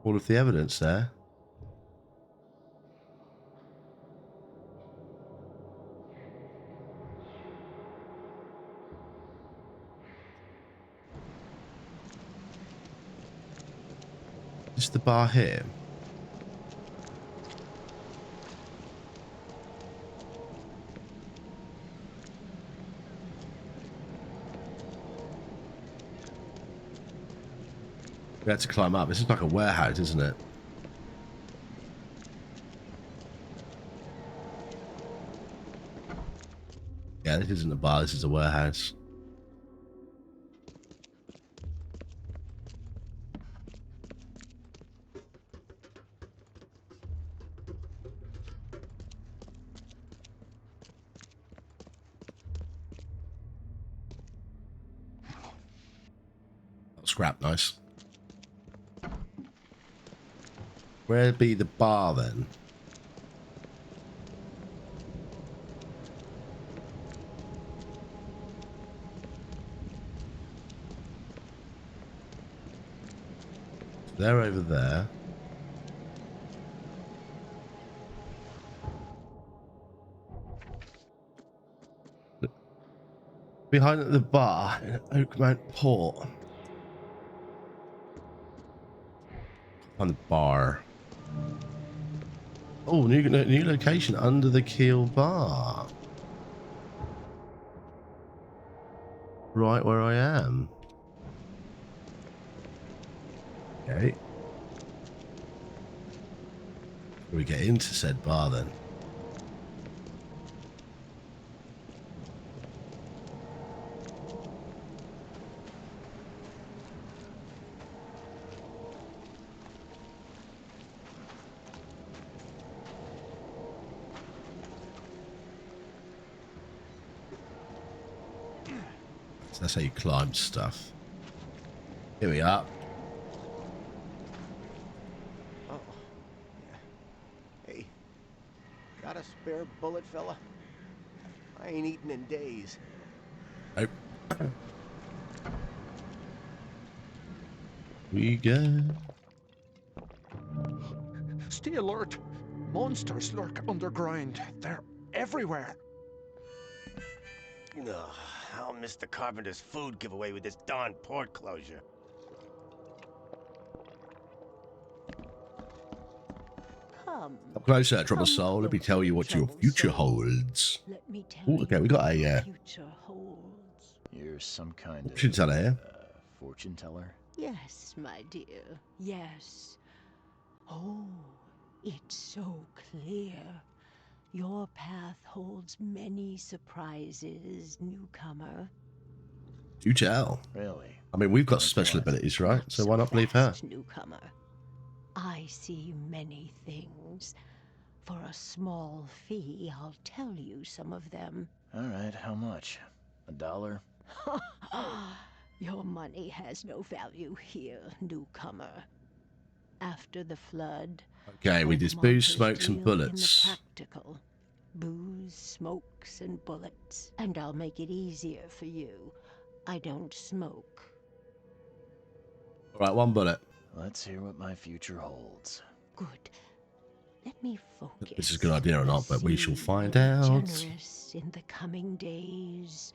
All of the evidence there. Is the bar here? We had to climb up. This is like a warehouse, isn't it? Yeah, this isn't a bar. This is a warehouse. Scrap, nice. Where'd be the bar then? They're over there. Behind the bar in Oakmont Port. On the bar. Oh, new location under the Keel Bar. Right where I am. Okay. We get into said bar then. So that's how you climb stuff. Here we are. Oh. Yeah. Hey. Got a spare bullet, fella? I ain't eaten in days. Nope. We go. Stay alert. Monsters lurk underground. They're everywhere. Ugh, I'll miss the carpenter's food giveaway with this darn port closure. Come. Up closer, Trouble Soul. Let me tell you what your future holds. Let me tell Oh, okay, we got a future holds. You're some kind fortune teller here. Fortune teller? Yes, my dear. Yes. Oh, it's so clear. Your path holds many surprises, newcomer. Do tell. Really? I mean, we've got special abilities, right? So why not believe her? Newcomer. I see many things. For a small fee, I'll tell you some of them. All right, how much? $1? Your money has no value here, newcomer. After the flood, Okay, we just booze, smokes, and bullets. Practical. Booze, smokes, and bullets. And I'll make it easier for you. I don't smoke. All right, one bullet. Let's hear what my future holds. Good. Let me focus. This is a good idea or not, but we shall find out. Generous in the coming days.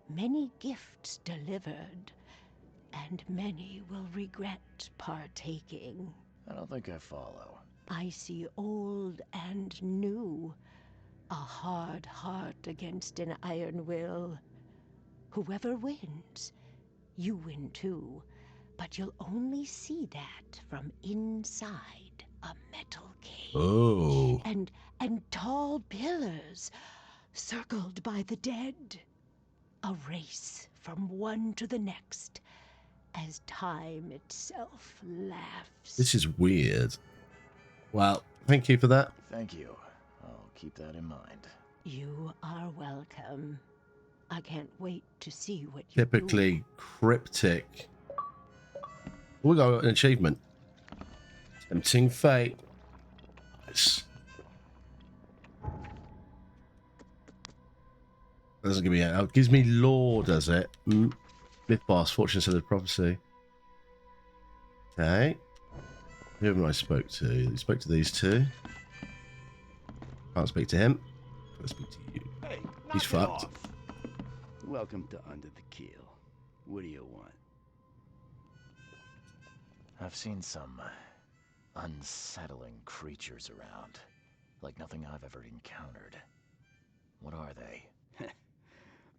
Many gifts delivered, and many will regret partaking. I don't think I follow. I see old and new. A hard heart against an iron will. Whoever wins, you win too. But you'll only see that from inside a metal cage. Oh. And tall pillars, circled by the dead. A race from one to the next, as time itself laughs. This is weird. Well, thank you for that. Thank you. I'll keep that in mind. You are welcome. I can't wait to see what you Typically cryptic. We got an achievement. Tempting fate. Nice. Doesn't give me it. It gives me lore, does it? Myth boss, fortune teller, prophecy. Okay. Who have I spoke to? I spoke to these two. Can't speak to him. Can't speak to you. Hey, he's fucked. Welcome to Under the Keel. What do you want? I've seen some unsettling creatures around, like nothing I've ever encountered. What are they?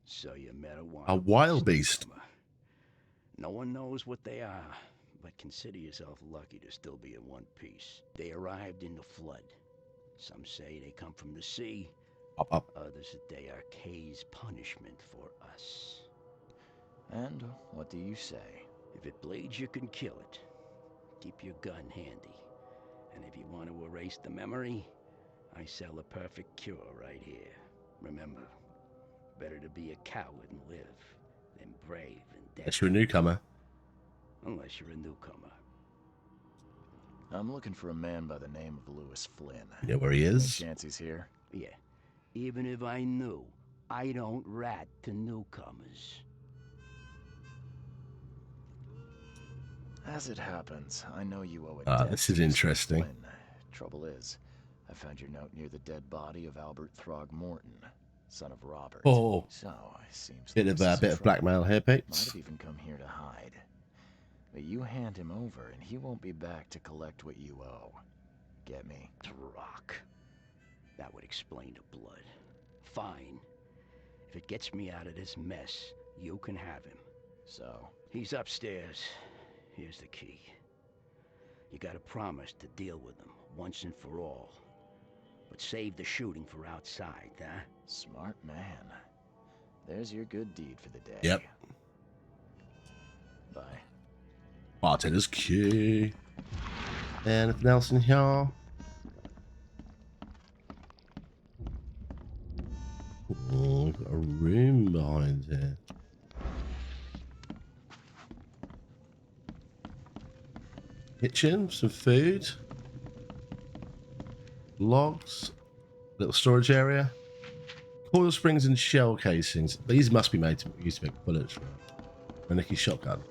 So you met a wild beast. No one knows what they are, but consider yourself lucky to still be in one piece. They arrived in the flood. Some say they come from the sea. Others that they are Kay's punishment for us. And what do you say? If it bleeds, you can kill it. Keep your gun handy. And if you want to erase the memory, I sell a perfect cure right here. Remember, better to be a coward and live than brave and dead. Unless you're a newcomer. Unless you're a newcomer. I'm looking for a man by the name of Lewis Flynn. You know where he is? Any chance he's here? Yeah. Even if I knew, I don't rat to newcomers. As it happens, I know you owe a debt This is to Mr. interesting. Flynn. Trouble is, I found your note near the dead body of Albert Throgmorton, son of Robert. Oh. So, it seems Bit of blackmail here, might Pates. have even come here to hide. But you hand him over, and he won't be back to collect what you owe. Get me? Rock. That would explain the blood. Fine. If it gets me out of this mess, you can have him. So? He's upstairs. Here's the key. You gotta promise to deal with him once and for all. But save the shooting for outside, huh? Smart man. There's your good deed for the day. Yep. Bye. Bartender's key. Anything else in here? Oh, we've got a room behind here. Kitchen, some food. Logs. Little storage area. Coil springs and shell casings. These must be made to use to make bullets for a Nicky shotgun.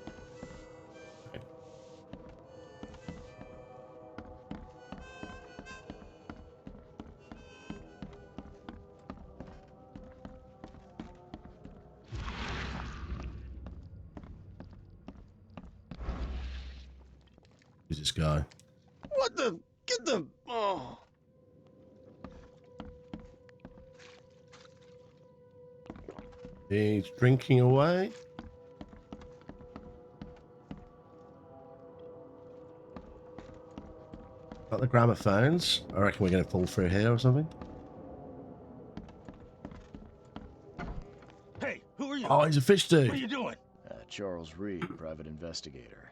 Who's this guy? What the? Get the. Oh. He's drinking away. Got the gramophones. I reckon we're going to fall through here or something. Hey, who are you? Oh, he's a fish dude. What are you doing? Charles Reed, private investigator.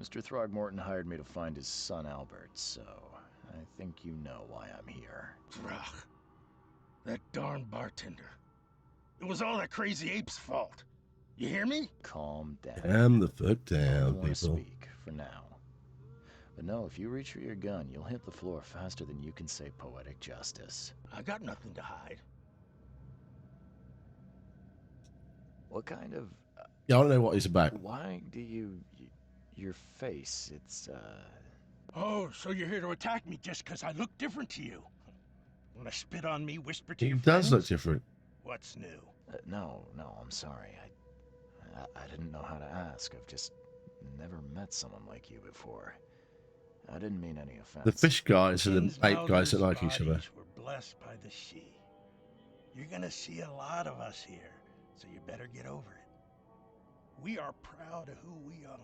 Mr. Throgmorton hired me to find his son Albert, so I think you know why I'm here. Throg. That darn bartender. It was all that crazy ape's fault. You hear me? Calm down. Calm the fuck down, I don't want to people. speak for now. But no, if you reach for your gun, you'll hit the floor faster than you can say poetic justice. I got nothing to hide. What kind of... Yeah, I don't know what he's about. Why do you... Your face, it's, Oh, so you're here to attack me just because I look different to you? Want to spit on me, whisper to He your does friends? look different. What's new? No, I'm sorry. I didn't know how to ask. I've just never met someone like you before. I didn't mean any offense. The fish guys and the ape guys that like each other. We're blessed by the sea. You're gonna see a lot of us here, so you better get over it. We are proud of who we are.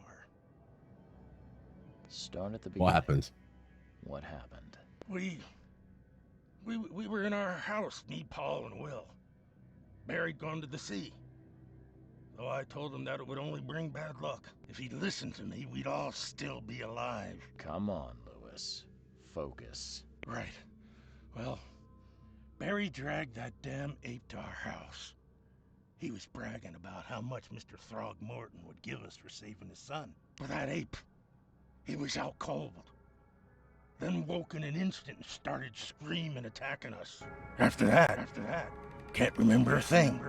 Start at the beginning. What happened? What happened? We were in our house, me, Paul, and Will. Barry'd gone to the sea. So I told him that it would only bring bad luck. If he'd listened to me, we'd all still be alive. Come on, Lewis. Focus. Right. Well, Barry dragged that damn ape to our house. He was bragging about how much Mr. Throgmorton would give us for saving his son. But that ape, he was out cold. Then woke in an instant and started screaming, attacking us. After that, can't remember a thing.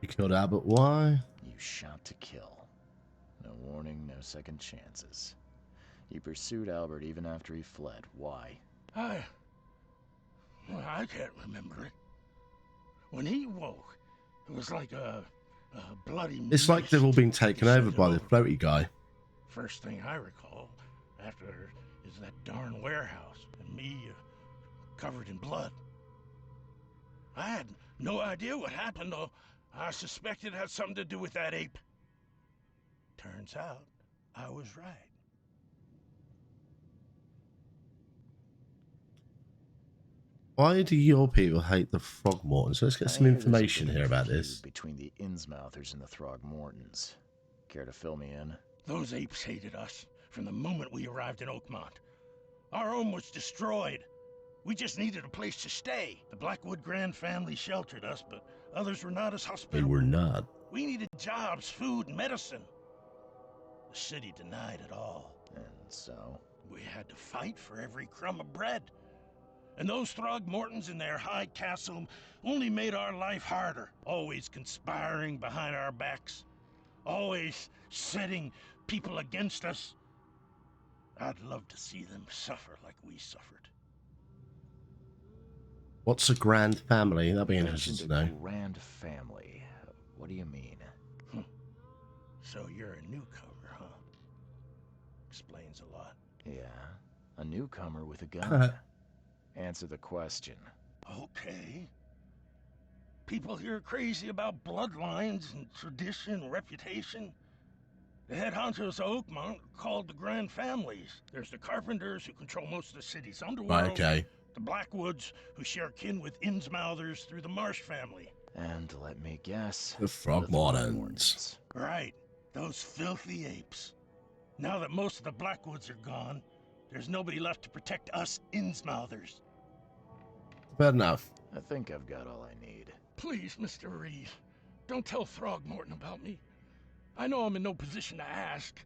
You killed Albert. Why? You shot to kill. No warning, no second chances. You pursued Albert even after he fled. Why? I can't remember it. When he woke, it was like a bloody It's like they've all been taken over by the floaty guy. First thing I recall after is that darn warehouse and me covered in blood. I had no idea what happened, though. I suspected it had something to do with that ape. Turns out I was right. Why do your people hate the Throgmortons? So let's get some information here about this. Between the Innsmouthers and the Throgmortons. Care to fill me in? Those apes hated us from the moment we arrived in Oakmont. Our home was destroyed. We just needed a place to stay. The Blackwood Grand family sheltered us, but others were not as hospitable. They were not. We needed jobs, food, and medicine. The city denied it all. And so? We had to fight for every crumb of bread. And those Throgmortons in their high castle only made our life harder. Always conspiring behind our backs. Always setting people against us. I'd love to see them suffer like we suffered. What's a grand family? That'd be interesting to know. Grand family. What do you mean? So you're a newcomer, huh? Explains a lot. Yeah, a newcomer with a gun. Answer the question. Okay. People here are crazy about bloodlines and tradition and reputation. The head honchos of Oakmont are called the Grand Families. There's the Carpenters, who control most of the city's underworld. Okay. The Blackwoods, who share kin with Innsmouthers through the Marsh family. And let me guess. The Throgmortons. Right. Those filthy apes. Now that most of the Blackwoods are gone, there's nobody left to protect us Innsmouthers. Fair enough. I think I've got all I need. Please, Mr. Reed, don't tell Throgmorton about me. I know I'm in no position to ask.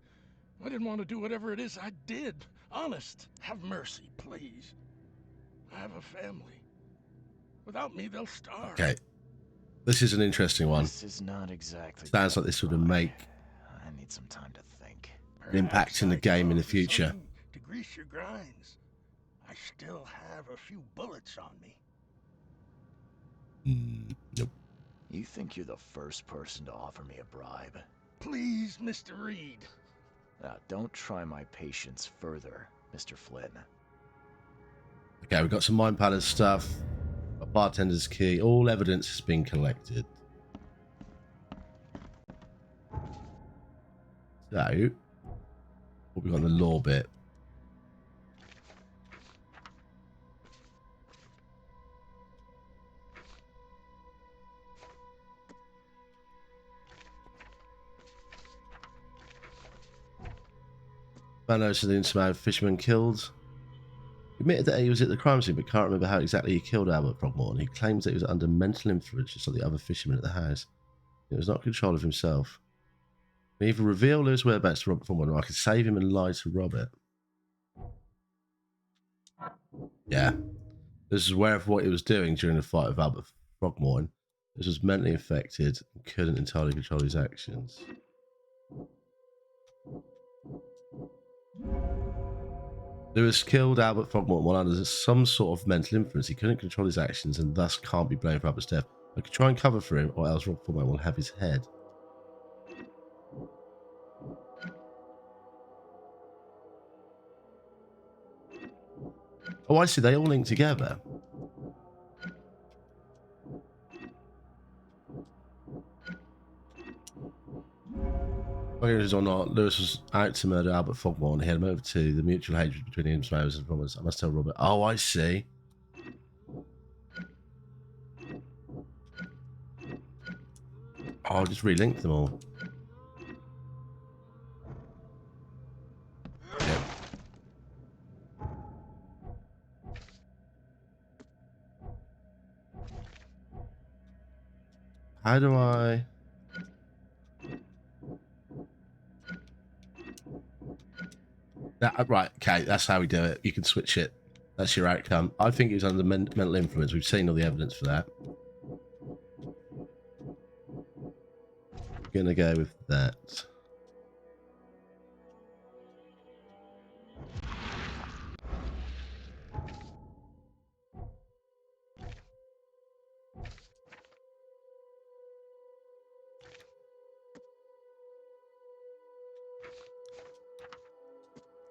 I didn't want to do whatever it is I did. Honest, have mercy, please. I have a family. Without me, they'll starve. Okay. This is an interesting one. This is not exactly. Sounds like this would make I need some time to think. an impact in the game in the future. To grease your grinds. I still have a few bullets on me. Nope. You think you're the first person to offer me a bribe? Please, Mr. Reed. Don't try my patience further, Mr. Flynn. Okay, we've got some Mind Palace stuff. A bartender's key. All evidence has been collected. So, what we got in the law bit? Manos of the Innsmouth fisherman killed. He admitted that he was at the crime scene but can't remember how exactly he killed Albert Throgmorton. He claims that he was under mental influence just like the other fishermen at the house. He was not in control of himself. He either reveal Lewis' whereabouts to Robert Throgmorton or I could save him and lie to Robert. Yeah. This is aware of what he was doing during the fight with Albert Throgmorton. This was mentally affected and couldn't entirely control his actions. Lewis killed Albert Throgmorton while under some sort of mental influence. He couldn't control his actions and thus can't be blamed for Albert's death. I could try and cover for him, or else Robert Throgmorton will have his head. Oh, I see. They all link together. Whether it is or not, Lewis was out to murder Albert Throgmorton. He had him over to the mutual hatred between the Innsmouthers and Throgmortons. I must tell Robert. Oh, I see. Oh, I'll just relink them all. How do I... Right, okay, that's how we do it. You can switch it. That's your outcome. I think he was under mental influence. We've seen all the evidence for that. Gonna go with that.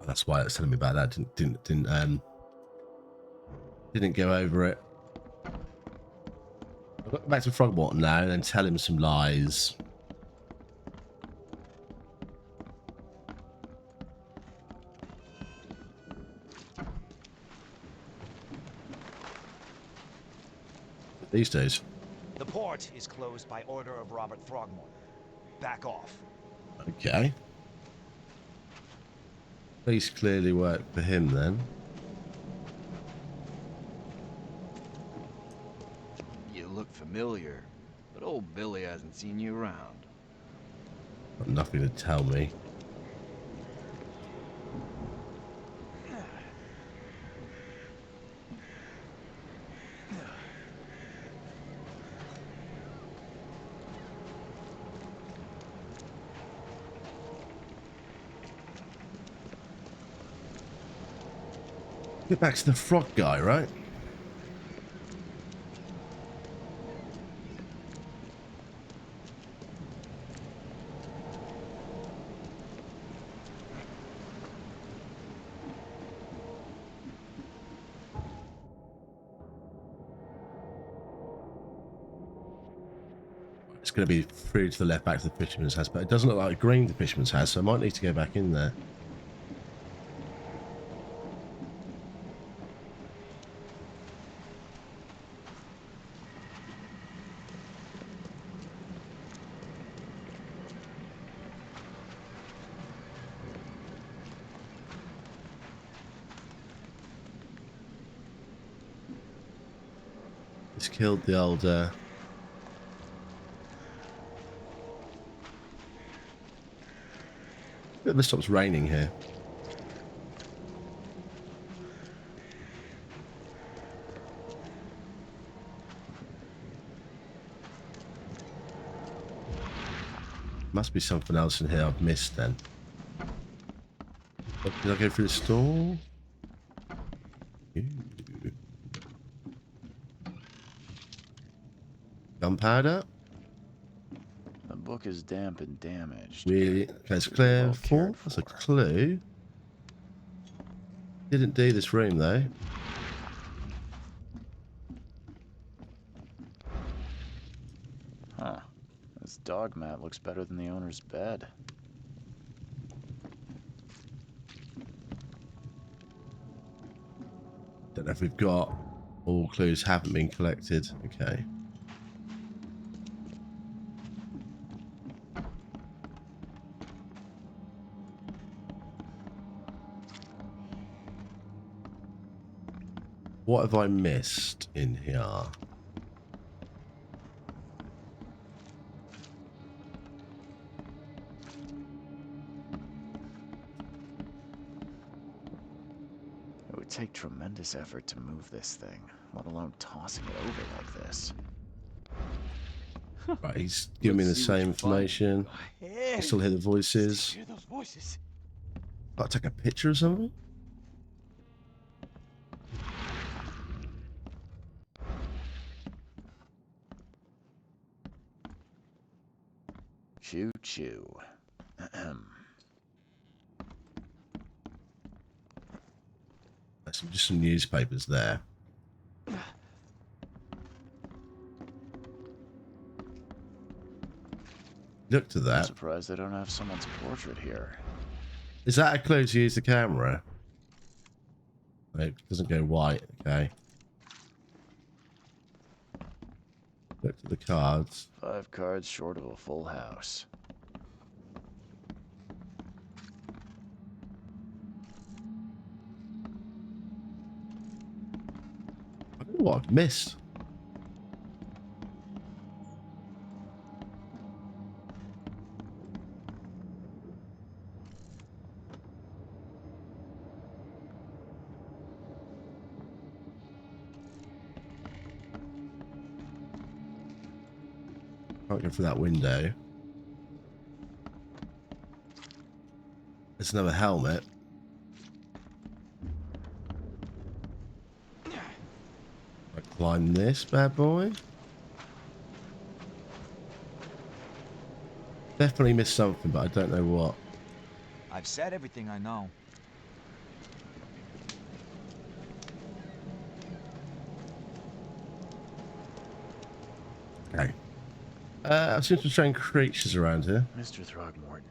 That's why it's telling me about that. Didn't go over it. I'll go back to Frogmorton now and then tell him some lies. These days. The port is closed by order of Robert Throgmorton. Back off. Okay. Police clearly worked for him then. You look familiar, but old Billy hasn't seen you around. Got nothing to tell me. Get back to the frog guy, right? It's going to be through to the left back to the fisherman's house, but it doesn't look like green the fisherman's house, so I might need to go back in there. He's killed the old... It stops raining here. Must be something else in here I've missed then. Oh, did I go through the store? Ooh. Gunpowder? The book is damp and damaged. Really? Okay, it's clear. Four. That's a clue. Didn't do this room though. Huh. This dog mat looks better than the owner's bed. Don't know if we've got all clues haven't been collected. Okay. What have I missed in here? It would take tremendous effort to move this thing, let alone tossing it over like this. Right, he's giving me the same information. I still hear the voices. Hear those voices? I'll take a picture or something. Choo choo. Just some newspapers there. Look to that. I'm surprised they don't have someone's portrait here. Is that a clue to use the camera? No, it doesn't go white. Okay. Look to the cards. 5 cards short of a full house. I don't know what I've missed. Can't go through that window. There's another helmet. I climb this bad boy. Definitely missed something, but I don't know what. I've said everything I know. Okay. I've seen some strange creatures around here. Mr. Throgmorton,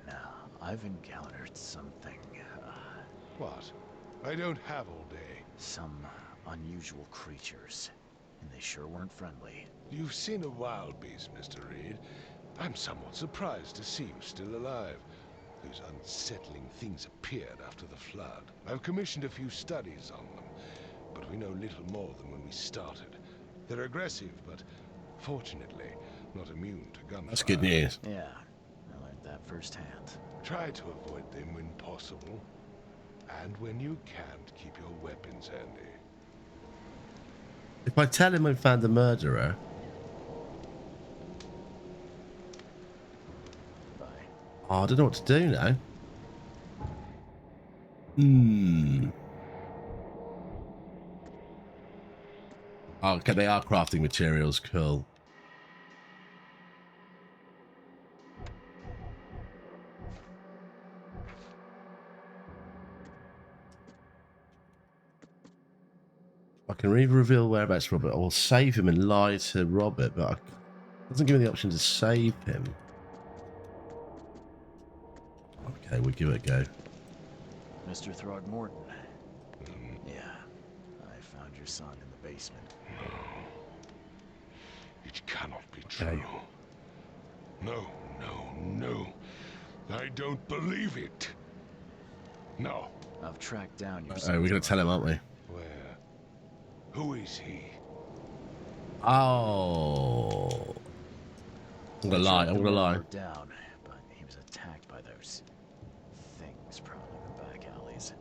I've encountered something. What? I don't have all day. Some unusual creatures. And they sure weren't friendly. You've seen a wild beast, Mr. Reed. I'm somewhat surprised to see you still alive. Those unsettling things appeared after the flood. I've commissioned a few studies on them, but we know little more than when we started. They're aggressive, but fortunately not immune to gunfire. That's good news. Yeah, I learned that firsthand. Try to avoid them when possible. And when you can't, keep your weapons handy. If I tell him I found the murderer... Bye. Oh, I don't know what to do now. Hmm. Oh, okay, they are crafting materials. Cool. I can either reveal whereabouts Robert or save him and lie to Robert, but it doesn't give me the option to save him. Okay, we'll give it a go. Mr. Throgmorton. Yeah, I found your son in the basement. It cannot be true. No, no, no. I don't believe it. No. I've tracked down your Oh, son. we're going to tell him, aren't we? Where? Who is he? Oh. I'm going to lie. I'm going to lie. Down, but he was attacked by those things prowling the back alleys.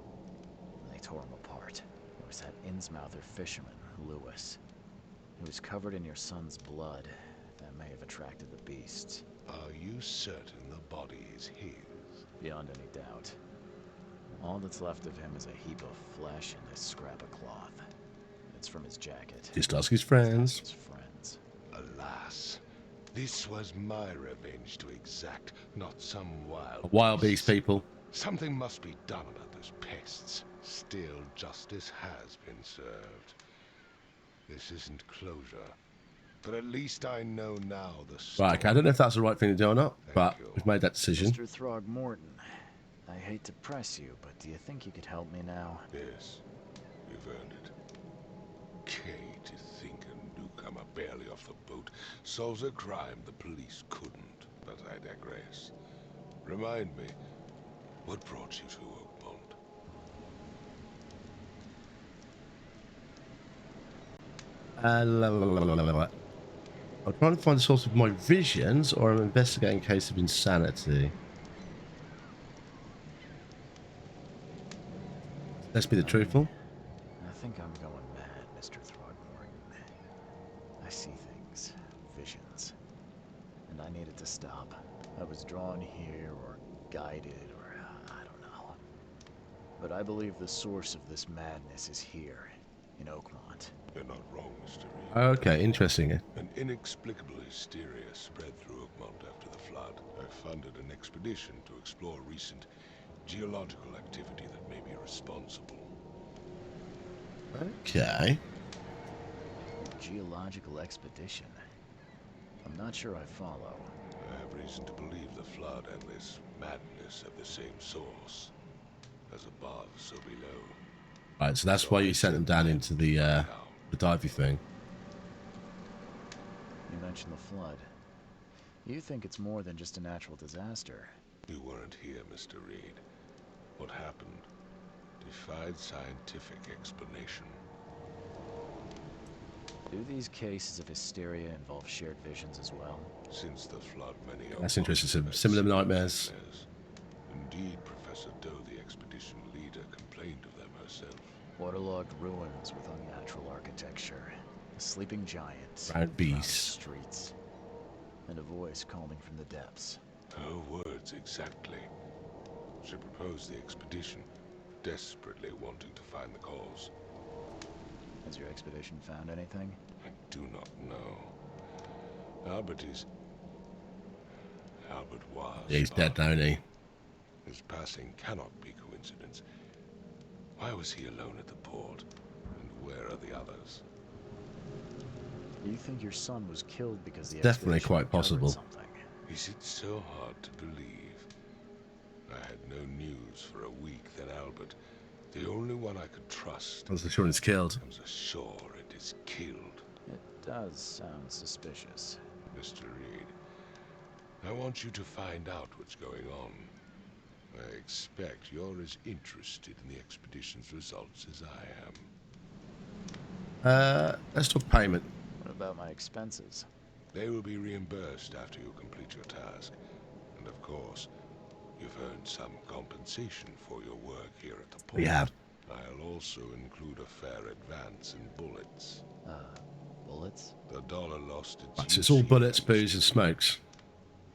They tore him apart. It was that Innsmouther fisherman, Lewis. He was covered in your son's blood. That may have attracted the beasts. Are you certain the body is his? Beyond any doubt. All that's left of him is a heap of flesh and this scrap of cloth. It's from his jacket. Just ask his friends. His friends. Alas, this was my revenge to exact, not some Wild beast people. Something must be done about those pests. Still, justice has been served. This isn't closure, but at least I know now the story. Right, okay, I don't know if that's the right thing to do or not, but we've made that decision. Mr. Throgmorton, I hate to press you, but do you think you could help me now? Yes, you've earned it. Kay, to think a newcomer barely off the boat solves a crime the police couldn't, but I digress. Remind me, what brought you to Oakmont? I'm trying to find the source of my visions, or I'm investigating a case of insanity. Let's be the truthful. I think I'm going mad, Mr. Throgmorton. I see things, visions, and I needed to stop. I was drawn here, or guided, or I don't know. But I believe the source of this madness is here, in Oakmont. You're not wrong, Mr. Reed. Okay, interesting. An inexplicable hysteria spread through Oakmont after the flood. I funded an expedition to explore recent geological activity that may be responsible. Okay. Geological expedition? I'm not sure I follow. I have reason to believe the flood and this madness have the same source. As above, so below. Right, so that's why you sent them down into the divey thing. You mentioned the flood. You think it's more than just a natural disaster. You weren't here, Mr. Reed. What happened defied scientific explanation. Do these cases of hysteria involve shared visions as well? Since the flood, many That's interesting. Some similar nightmares. Indeed, Professor Doe, the expedition leader, complained of them herself. Waterlogged ruins with unnatural architecture. A sleeping giant. Round beasts. Streets. and a voice calling from the depths. Her words exactly. She proposed the expedition, desperately wanting to find the cause. Has your expedition found anything? I do not know. Albert was. Yeah, he's dead now, isn't he? His passing cannot be coincidence. Why was he alone at the port? And where are the others? You think your son was killed because the Definitely expedition quite uncovered possible. something? Is it so hard to believe? I had no news for a week, then Albert, the only one I could trust, Was the children's killed? comes ashore and is killed. It does sound suspicious. Mr. Reed, I want you to find out what's going on. I expect you're as interested in the expedition's results as I am. Let's talk payment. What about my expenses? They will be reimbursed after you complete your task. And of course, you've earned some compensation for your work here at the port. We have. I'll also include a fair advance in bullets. Bullets? The dollar lost its Right, so it's all bullets, booze, and smokes.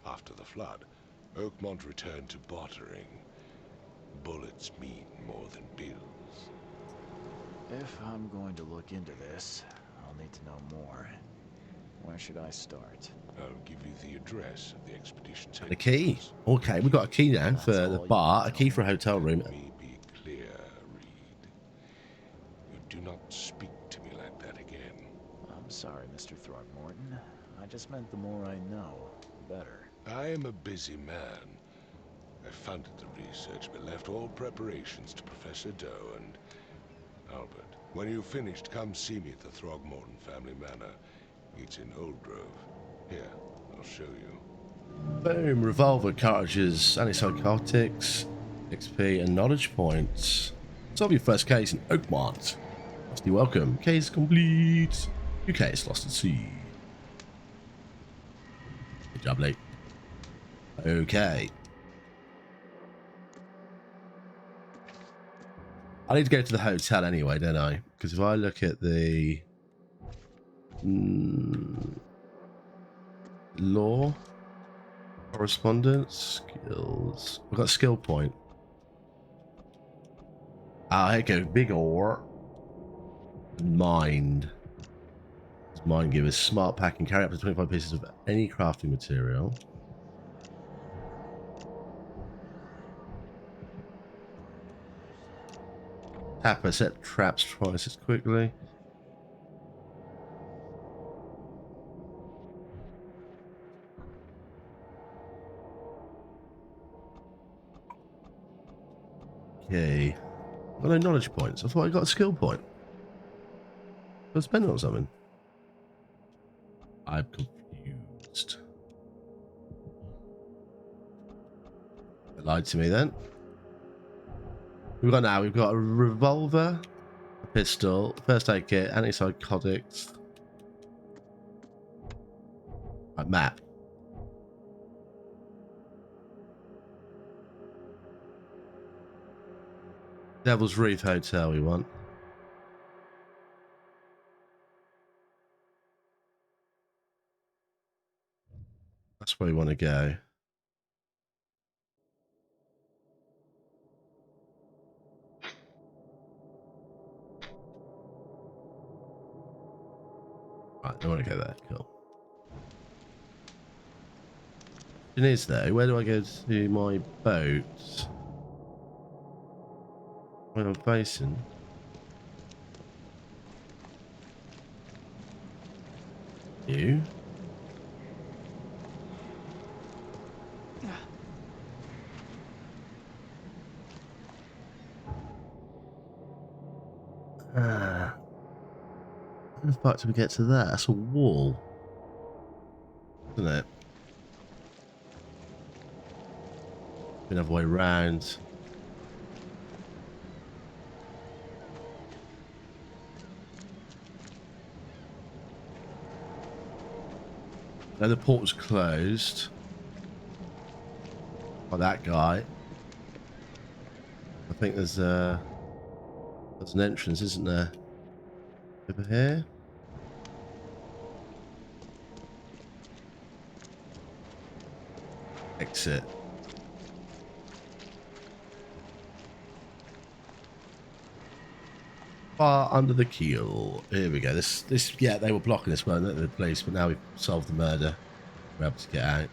After the flood, Oakmont returned to bartering. Bullets mean more than bills. If I'm going to look into this, I'll need to know more. Where should I start? I'll give you the address of the expedition's The key. Okay, we've got a key now for the bar, a key for a hotel room. Let me be clear, Reed. You do not speak to me like that again. I'm sorry, Mr. Throgmorton. I just meant the more I know, the better. I am a busy man. I funded the research, but left all preparations to Professor Doe and Albert. When you've finished, come see me at the Throgmorton family manor. It's in Old Grove. Here, I'll show you. Boom, revolver cartridges, antipsychotics, XP, and knowledge points. Solve your first case in Oakmont. Must be welcome. Case complete. Your case lost at sea. Good job, Lee. Okay. I need to go to the hotel anyway, don't I? Because if I look at the law, correspondence, skills. We've got a skill point. Ah, here goes big ore. Mind. Mind givers. Smart pack can carry up to 25 pieces of any crafting material. Tapper set traps twice as quickly. Okay. Got no knowledge points. I thought I got a skill point. Did I spend it on something? I'm confused. They lied to me then. We've got now, we've got a revolver, a pistol, first aid kit, antipsychotics. Right, map. Devil's Reef Hotel we want. That's where we want to go. Right, I want to go there. Cool. It is though. Where do I go to my boat? Where I'm facing. You. How the fuck do we get to that? That's a wall. Isn't it? Another way round. Now the port was closed by that guy. I think there's an entrance, isn't there? Over here. Exit. Far under the keel. Here we go. This, yeah, they were blocking us, weren't they, the police, but now we've solved the murder. We're able to get out.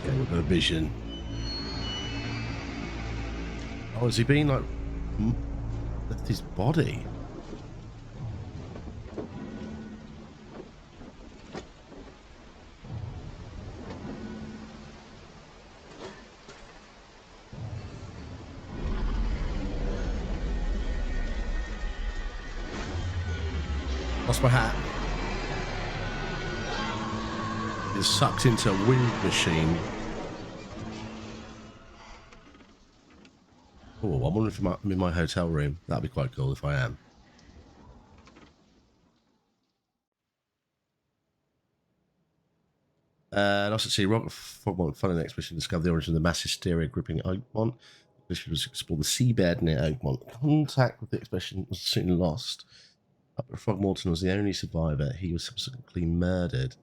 Okay, we've got a vision. Oh, has he been like left his body? Lost my hat. It's sucked into a wind machine. Oh, I wonder if I'm in my hotel room. That'd be quite cool if I am. And also see Robert Frogmont following the expedition discovered the origin of the mass hysteria gripping Oakmont. The expedition was to explore the seabed near Oakmont. Contact with the expedition was soon lost. Frogmorton was the only survivor. He was subsequently murdered.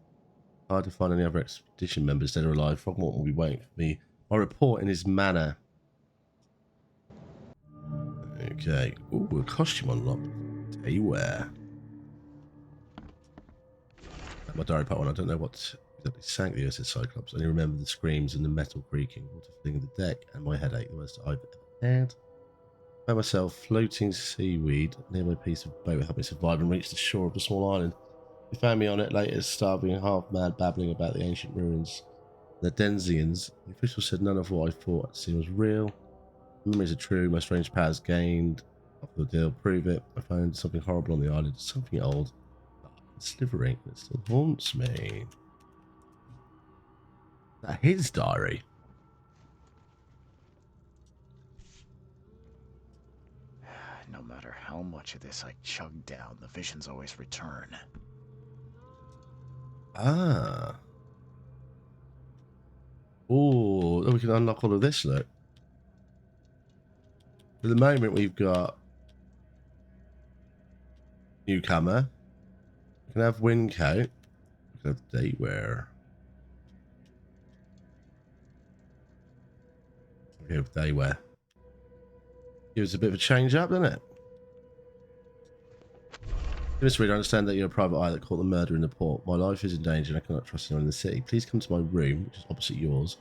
Hard to find any other expedition members dead or alive. Frogmorton will be waiting for me. I'll report in his manner. Okay. Ooh, a costume unlocked. Day wear. My diary part one. I don't know what exactly sank the USS Cyclops. I only remember the screams and the metal creaking, water filling the deck, and my headache, the worst I've ever had. I found myself floating seaweed near my piece of boat, helped me survive and reach the shore of the small island. He found me on it later, starving and half mad, babbling about the ancient ruins. The Denzians. The official said none of what I thought I'd seen was real. Memories are true. My strange powers gained. After the deal, prove it. I found something horrible on the island. Something old. Slivering. It still haunts me. Is that his diary? No matter how much of this I chug down, the visions always return. Ah. Oh, we can unlock all of this, look. For the moment, we've got newcomer. We can have windcoat. We can have daywear. We have daywear. Gives a bit of a change up, doesn't it? Mr. Reed, I understand that you're a private eye that caught the murder in the port. My life is in danger and I cannot trust anyone in the city. Please come to my room, which is opposite yours.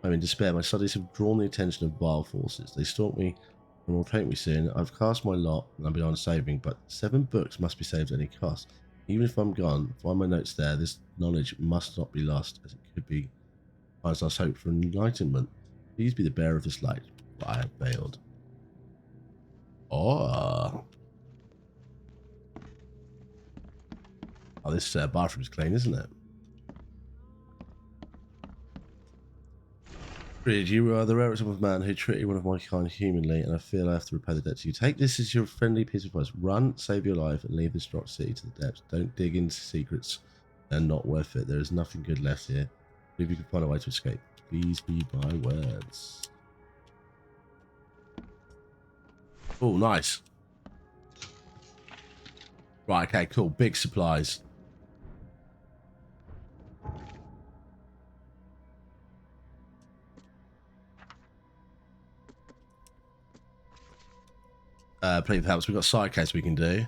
I'm in despair. My studies have drawn the attention of vile forces. They stalk me and will take me soon. I've cast my lot and I'm beyond saving, but 7 books must be saved at any cost. Even if I'm gone, find my notes there. This knowledge must not be lost, as it could be as last hope for enlightenment. Please be the bearer of this light, for I have failed. Oh, this bathroom's clean, isn't it? Reed, you are the rarest of man who treated one of my kind humanly, and I feel I have to repay the debt to you. Take this as your friendly piece of advice. Run, save your life, and leave this rock city to the depths. Don't dig into secrets. They're not worth it. There is nothing good left here. If you can find a way to escape, please heed my words. Oh, nice. Right, okay, cool. Big supplies. Plenty of helps. We've got side case we can do.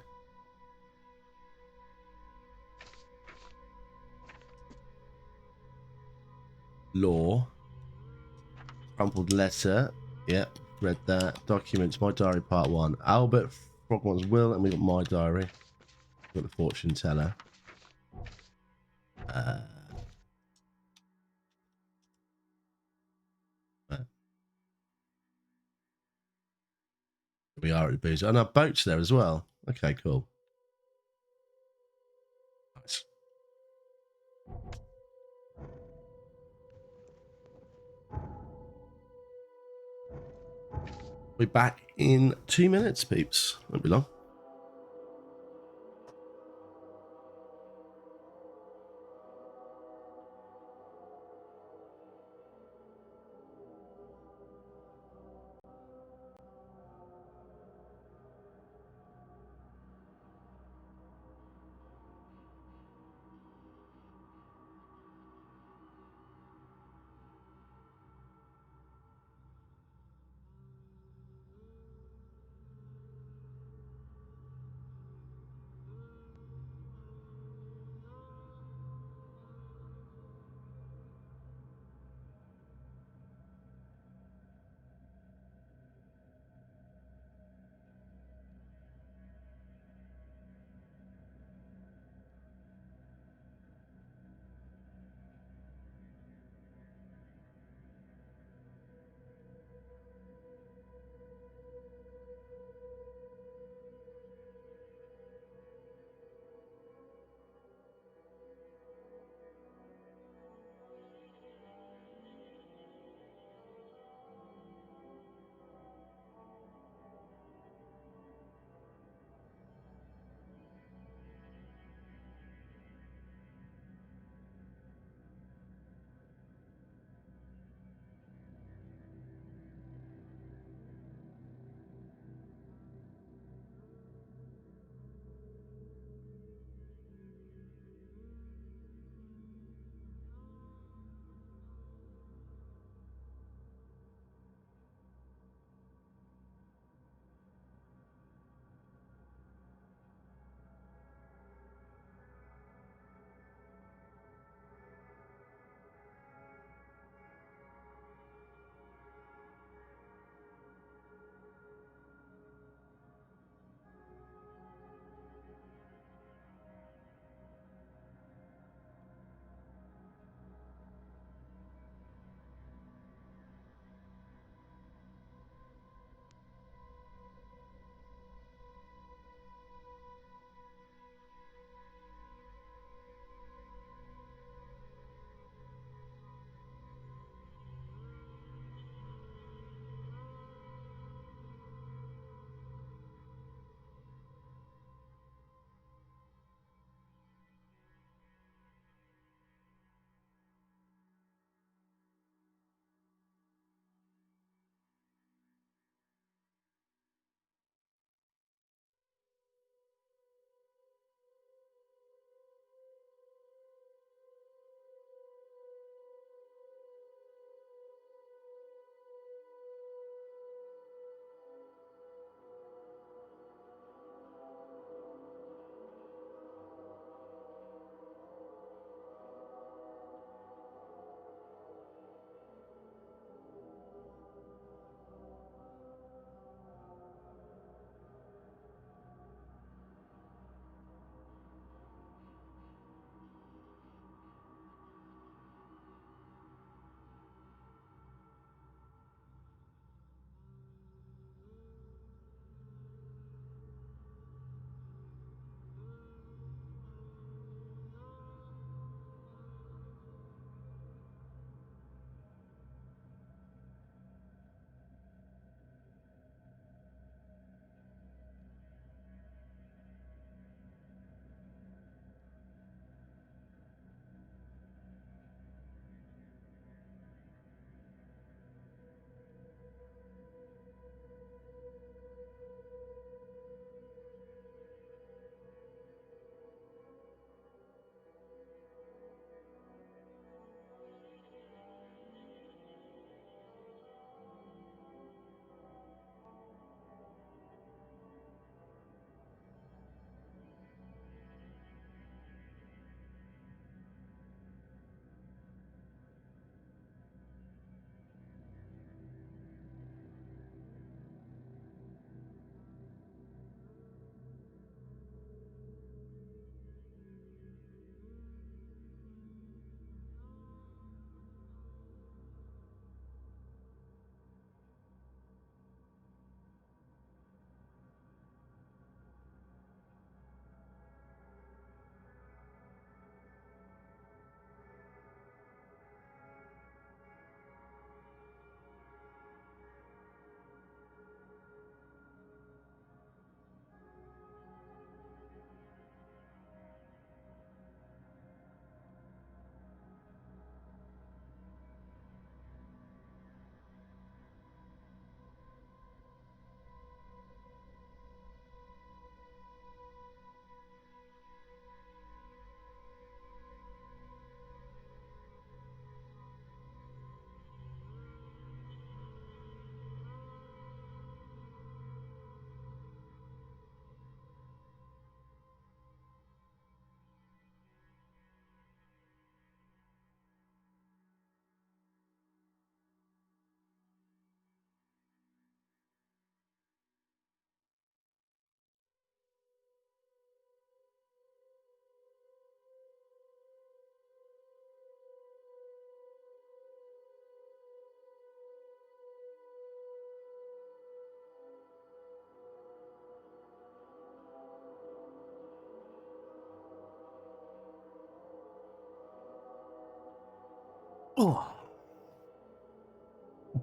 Law. Crumpled letter. Yep, read that. Documents. My diary part 1. Albert Frogmont's will, and we've got my diary. We've got the fortune teller. We are at the boozer. And our boat's there as well. Okay, cool. Nice. We're back in 2 minutes, peeps. Won't be long.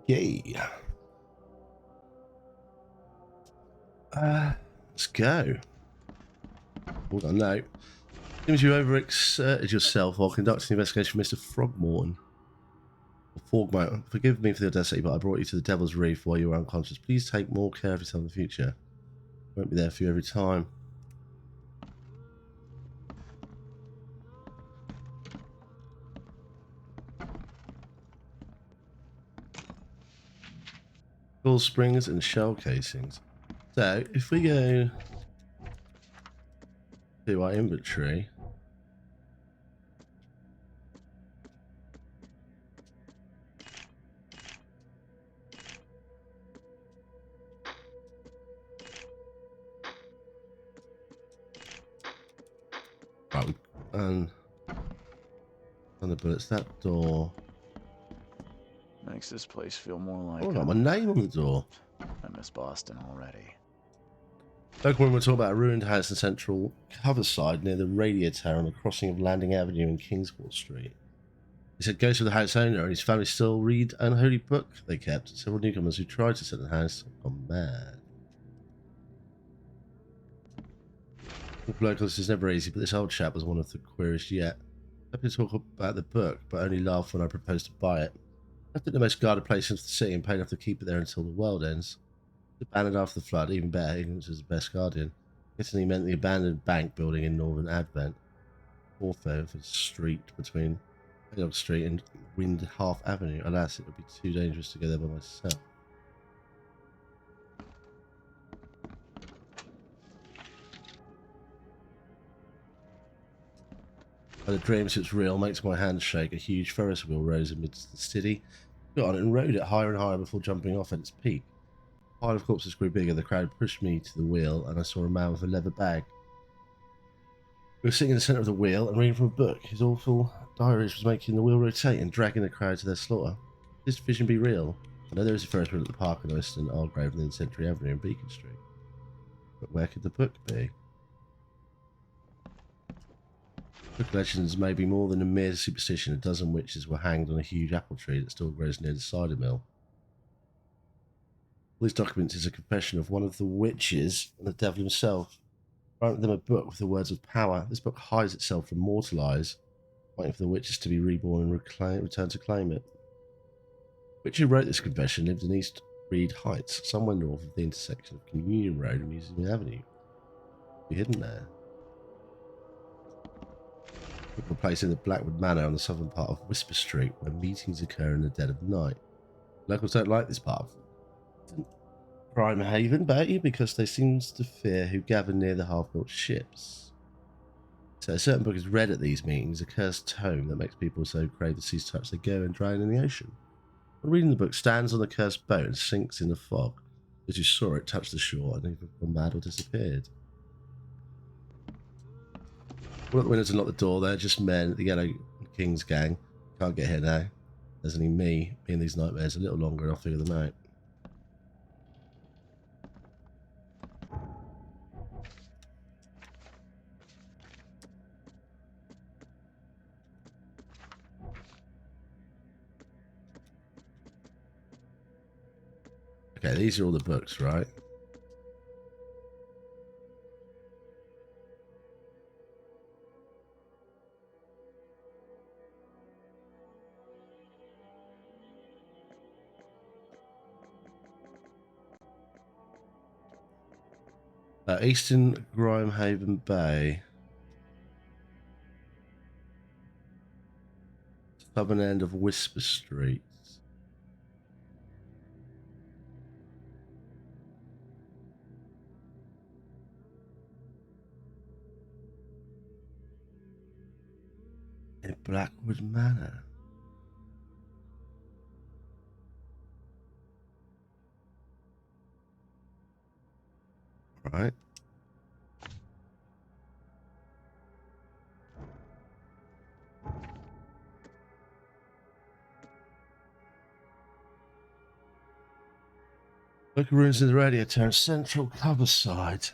Okay. Let's go. Hold on, no. Seems you overexerted yourself while conducting an investigation for Mr. Throgmorton. Frogmorton. Forgive me for the audacity, but I brought you to the Devil's Reef while you were unconscious. Please take more care of yourself in the future. I won't be there for you every time. Cool springs and shell casings. So, if we go to our inventory, and on the bullets, that door. Makes this place feel more like. Oh, I got my name on the door. I miss Boston already. Back when we were talking about a ruined house in central Coverside near the radio tower on the crossing of Landing Avenue and Kingsport Street. He said ghosts of the house owner and his family still read an unholy book they kept. Several newcomers who tried to set the house have gone mad. With locals is never easy, but this old chap was one of the queerest yet. Happy to talk about the book, but only laughed when I proposed to buy it. Left it in the most guarded place in the city and paid enough to keep it there until the world ends. Abandoned after the flood, even better, ignorance is the best guardian. Guessing he meant the abandoned bank building in Northern Advent. Ortho for the street between Haydock Street and Wind Half Avenue. Alas, it would be too dangerous to go there by myself. By the dreams it's real makes my hands shake. A huge Ferris wheel rose amidst the city. Got on it and rode it higher and higher before jumping off at its peak. The pile of corpses grew bigger. The crowd pushed me to the wheel, and I saw a man with a leather bag. We were sitting in the centre of the wheel and reading from a book. His awful diaries was making the wheel rotate and dragging the crowd to their slaughter. Could this vision be real? I know there is a Ferris wheel at the park on Western Aldgrave and then Century Avenue and Beacon Street. But where could the book be? Book legends may be more than a mere superstition. A dozen witches were hanged on a huge apple tree that still grows near the cider mill. All these documents is a confession of one of the witches and the devil himself. Granted them a book with the words of power. This book hides itself from mortal eyes, waiting for the witches to be reborn and return to claim it. The witch who wrote this confession lived in East Reed Heights, somewhere north of the intersection of Communion Road and Museum Avenue. Be hidden there. Book were placed in the Blackwood Manor on the southern part of Whisper Street, where meetings occur in the dead of night. Locals don't like this part of Crime Haven, bet you, because they seem to fear who gather near the half-built ships. So a certain book is read at these meetings, a cursed tome that makes people so crave the seas touch they go and drown in the ocean. When reading the book, stands on the cursed boat and sinks in the fog. As you saw it touch the shore and either gone mad or disappeared. Look at the windows and lock the door. They're just men, the Yellow King's gang. Can't get here now. There's only me in these nightmares a little longer and I'll figure them out. Okay, these are all the books, right? Eastern Grimehaven Bay. Southern end of Whisper Street. In Blackwood Manor. Right. Local ruins in the radio tower, central Coverside.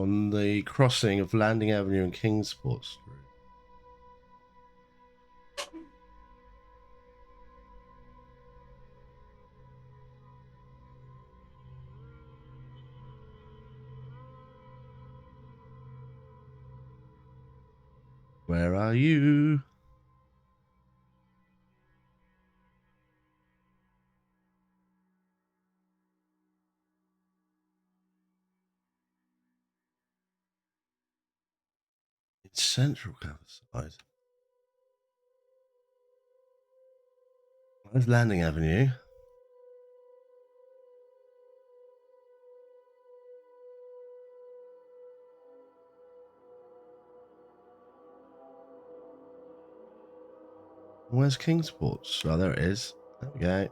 On the crossing of Landing Avenue and Kingsport Street. Where are you? It's Central Campsite. Where's Landing Avenue? Where's Kingsport? Oh, there it is. There we go.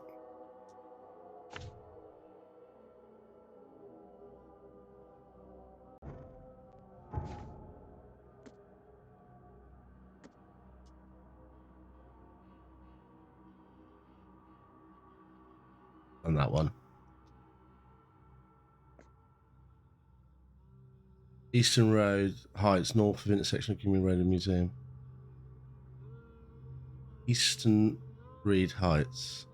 On that one. Eastern Road Heights, north of intersection of Community Road and Museum. Eastern Reed Heights.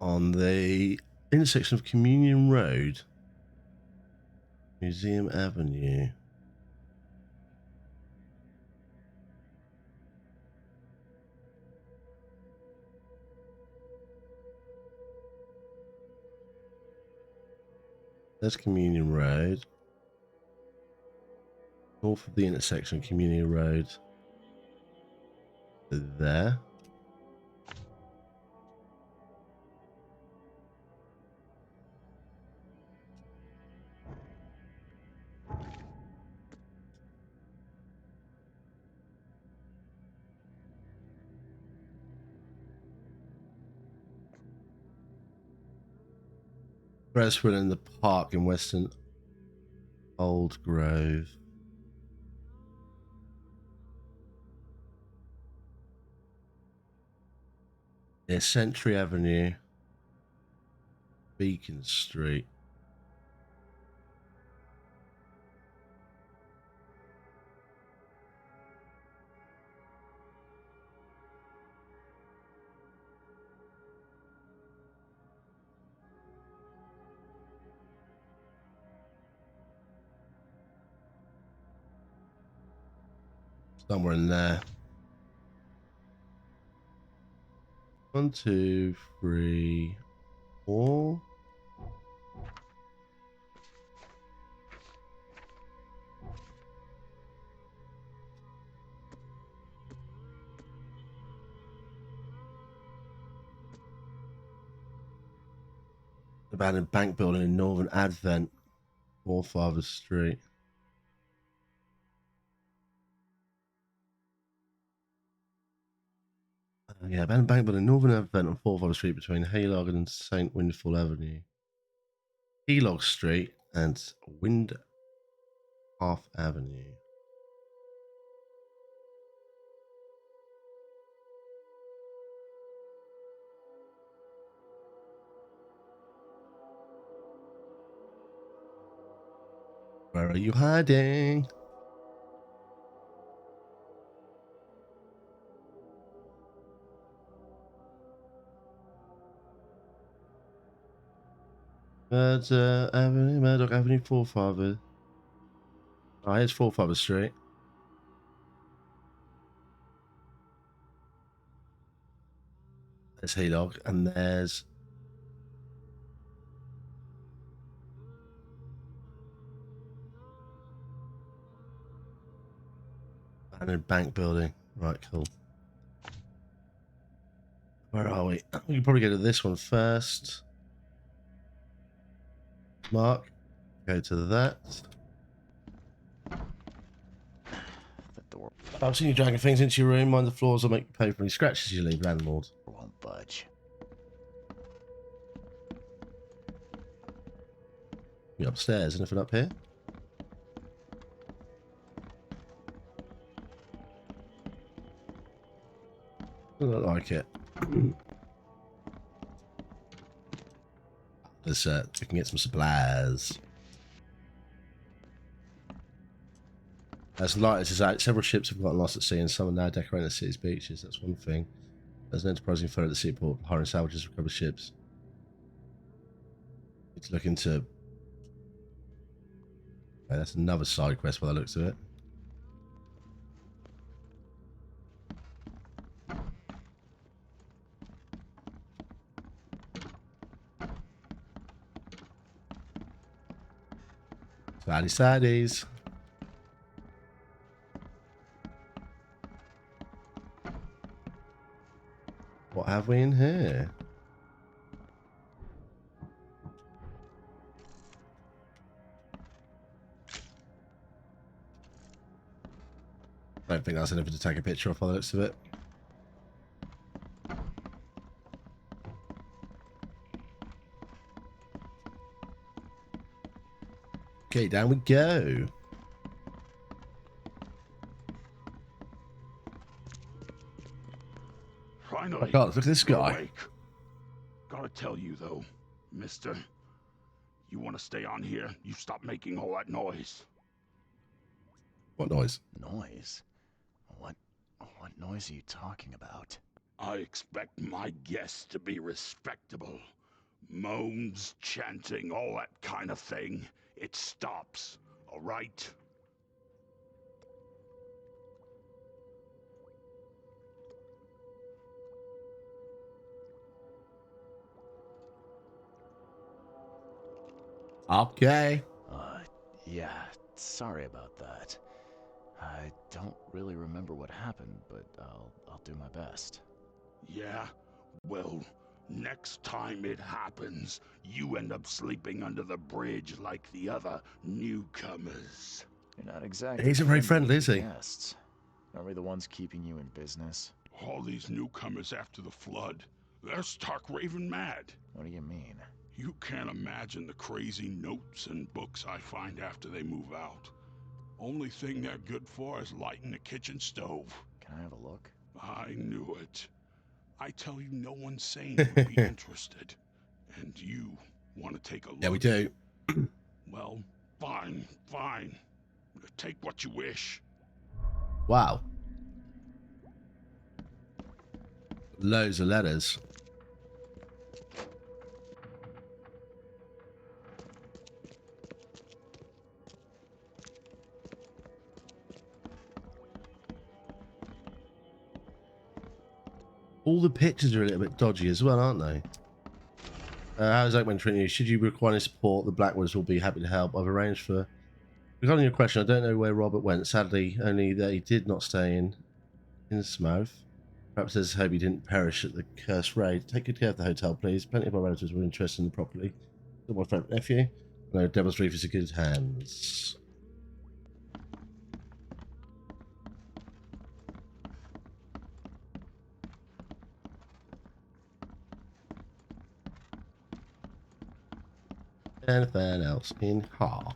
On the intersection of Communion Road, Museum Avenue. There's Communion Road. North of the intersection of Communion Road. There. Creswell in the Park in Western Old Grove. Near Century Avenue. Beacon Street. Somewhere in there. 1, 2, 3, 4. Abandoned bank building in Northern Advent, Forefathers Street. Yeah, abandoned bank building in Northern Advent on Forefathers Street between Haylog and St. Windfall Avenue. Haylog Street and Windhalf Avenue. Where are you hiding? Avenue, Murdoch Avenue, Forefathers. Oh, here's Forefathers Street. There's Haylog, and there's abandoned bank building. Right, cool. Where are we? We can probably go to this one first. Mark, go to that. I've seen you dragging things into your room. Mind the floors will make you pay for any scratches you leave, landlord. Won't budge. You upstairs? Anything up here? Doesn't look like it. Let's we can get some supplies. As light as is out, several ships have gotten lost at sea and some are now decorating the city's beaches. That's one thing. There's an enterprising fellow at the seaport, hiring salvages to recover ships. It's looking to... Okay, that's another side quest by the looks of it. Saddies. What have we in here? I don't think that's anything to take a picture of by the looks of it. Okay, down we go. Finally, I can't look at this guy. awake. Gotta tell you though, mister, you want to stay on here, you stop making all that noise. What noise? Noise? What noise are you talking about? I expect my guests to be respectable. Moans, chanting, all that kind of thing. It stops, all right? Okay. Yeah, sorry about that. I don't really remember what happened, but I'll do my best. Yeah? Well, next time it happens, you end up sleeping under the bridge like the other newcomers. You're not exactly... He isn't very friendly, is he? Guests. Aren't we the ones keeping you in business? All these newcomers after the flood, they're stark raving mad. What do you mean? You can't imagine the crazy notes and books I find after they move out. Only thing they're good for is lighting the kitchen stove. Can I have a look? I knew it. I tell you, no one sane would be interested. And you want to take a look? Yeah, we do. Well, fine. Take what you wish. Wow. Loads of letters. All the pictures are a little bit dodgy as well, aren't they? How's Oakman treating you? Should you require any support, the Blackwoods will be happy to help. I've arranged for... Regarding your question, I don't know where Robert went. Sadly, only that he did not stay in Innsmouth. Perhaps there's hope he didn't perish at the cursed raid. Take good care of the hotel, please. Plenty of my relatives were interested in the property. So my friend nephew. I know Devil's Reef is in good hands. Anything else in Ha?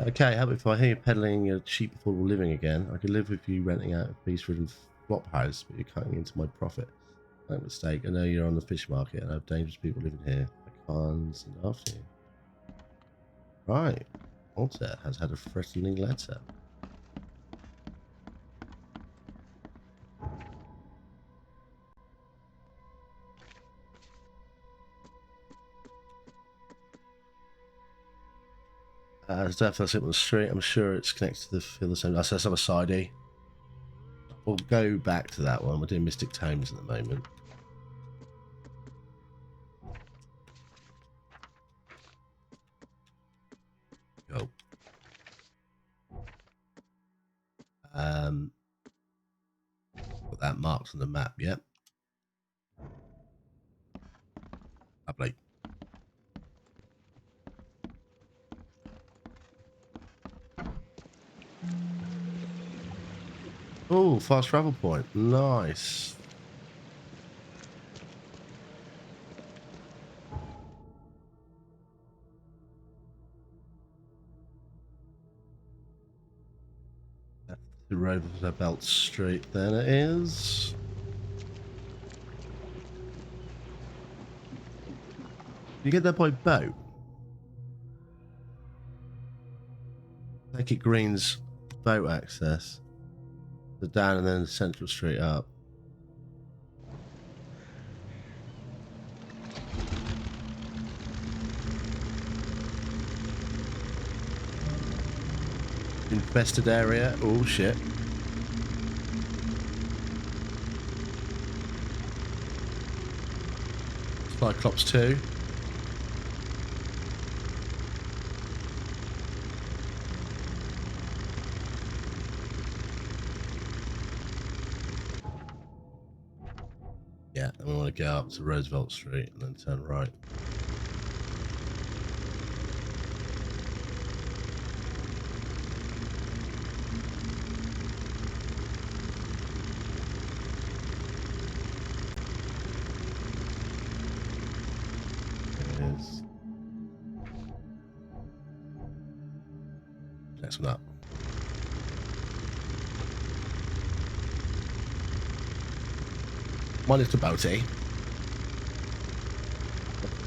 Okay, how about if I hear you peddling a cheap, affordable living again? I could live with you renting out a beast-ridden flop house, but you're cutting into my profit. No mistake. I know you're on the fish market and I have dangerous people living here. I can't send after you. Right. Alter has had a threatening letter. There's definitely something on the street. I'm sure it's connected to the same. That's a side E. We'll go back to that one. We're doing Mystic Tomes at the moment. Go. Got that marked on the map. Yep. Lovely. Oh, fast travel point. Nice. The Roosevelt Street, then it is. You get there by boat. Take it Green's boat access. The down and then Central Street up. Infested area. Oh shit. Cyclops 2. Yeah, and we want to go up to Roosevelt Street and then turn right. Next one up. My little boaty.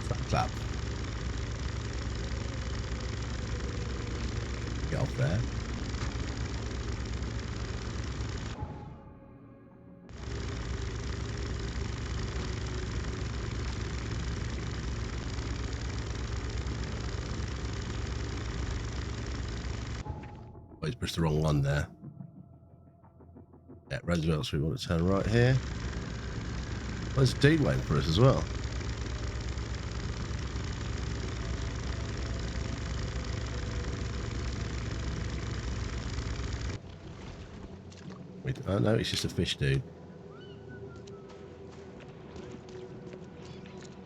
Clap, clap. Get off there. Oh, he's pushed the wrong one there. Yeah, Roosevelt Street, we want to turn right here. Oh, there's Dean waiting for us as well. Oh no, it's just a fish dude.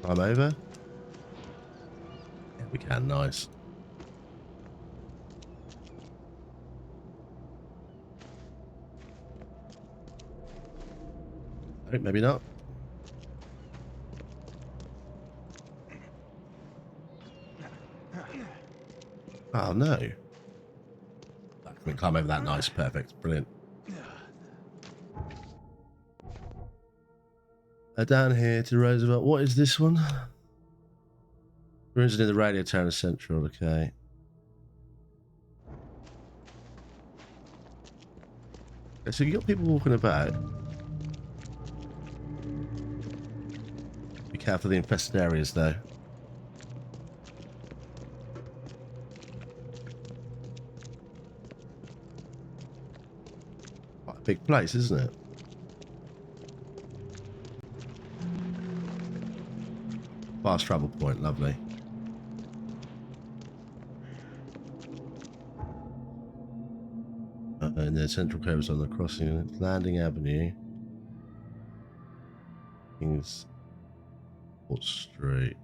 Climb over. Yeah, we can, nice. Oh, maybe not. Oh no. I can climb over that, nice, perfect, brilliant. Down here to Roosevelt. What is this one? Ruins near the radio tower of Central, okay. Okay, so you got people walking about. Be careful of the infested areas though. Quite a big place, isn't it? Fast travel point, lovely. And then Central Coast on the crossing, Landing Avenue. Kings Port Street,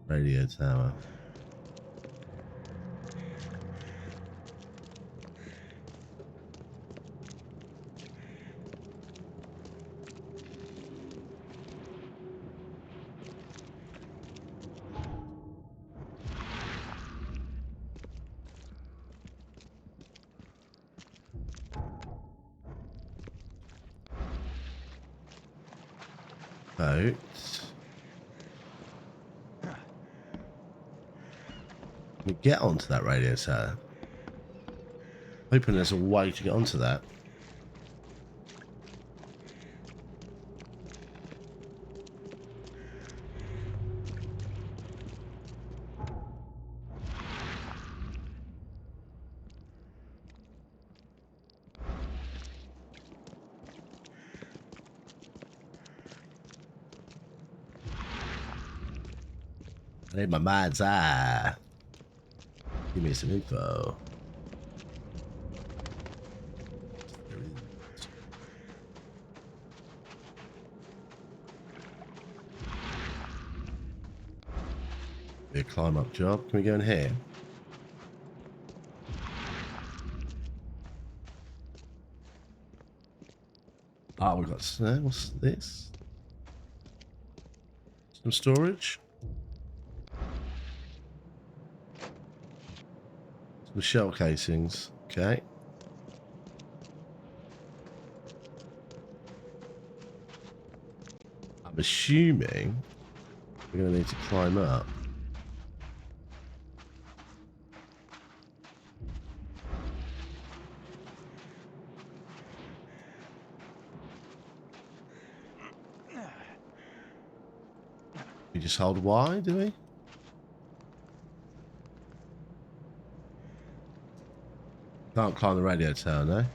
Radio Tower. Boat. We get onto that radio tower. Hoping there's a way to get onto that. I need my mind's eye. Give me some info. Be a climb up job. Can we go in here? Oh, we've got snow. What's this? Some storage. Some shell casings. Okay. I'm assuming we're going to need to climb up. We just hold Y, do we? Can't climb the radio tower, no?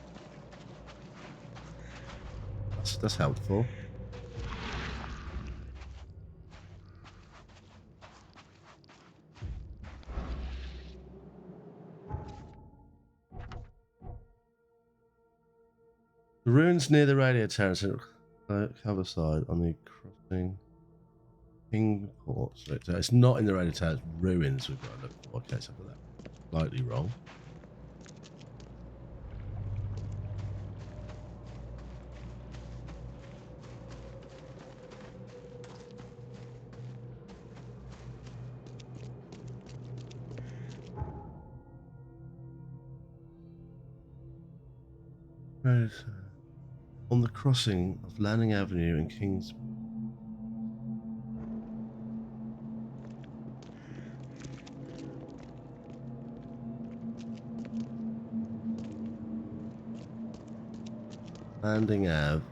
That's helpful. The ruins near the radio tower cover side on the crossing Kingport. So it's not in the radio tower, it's ruins we've got to look for. Okay, so I got that slightly wrong. On the crossing of Landing Avenue and King's. Landing Ave.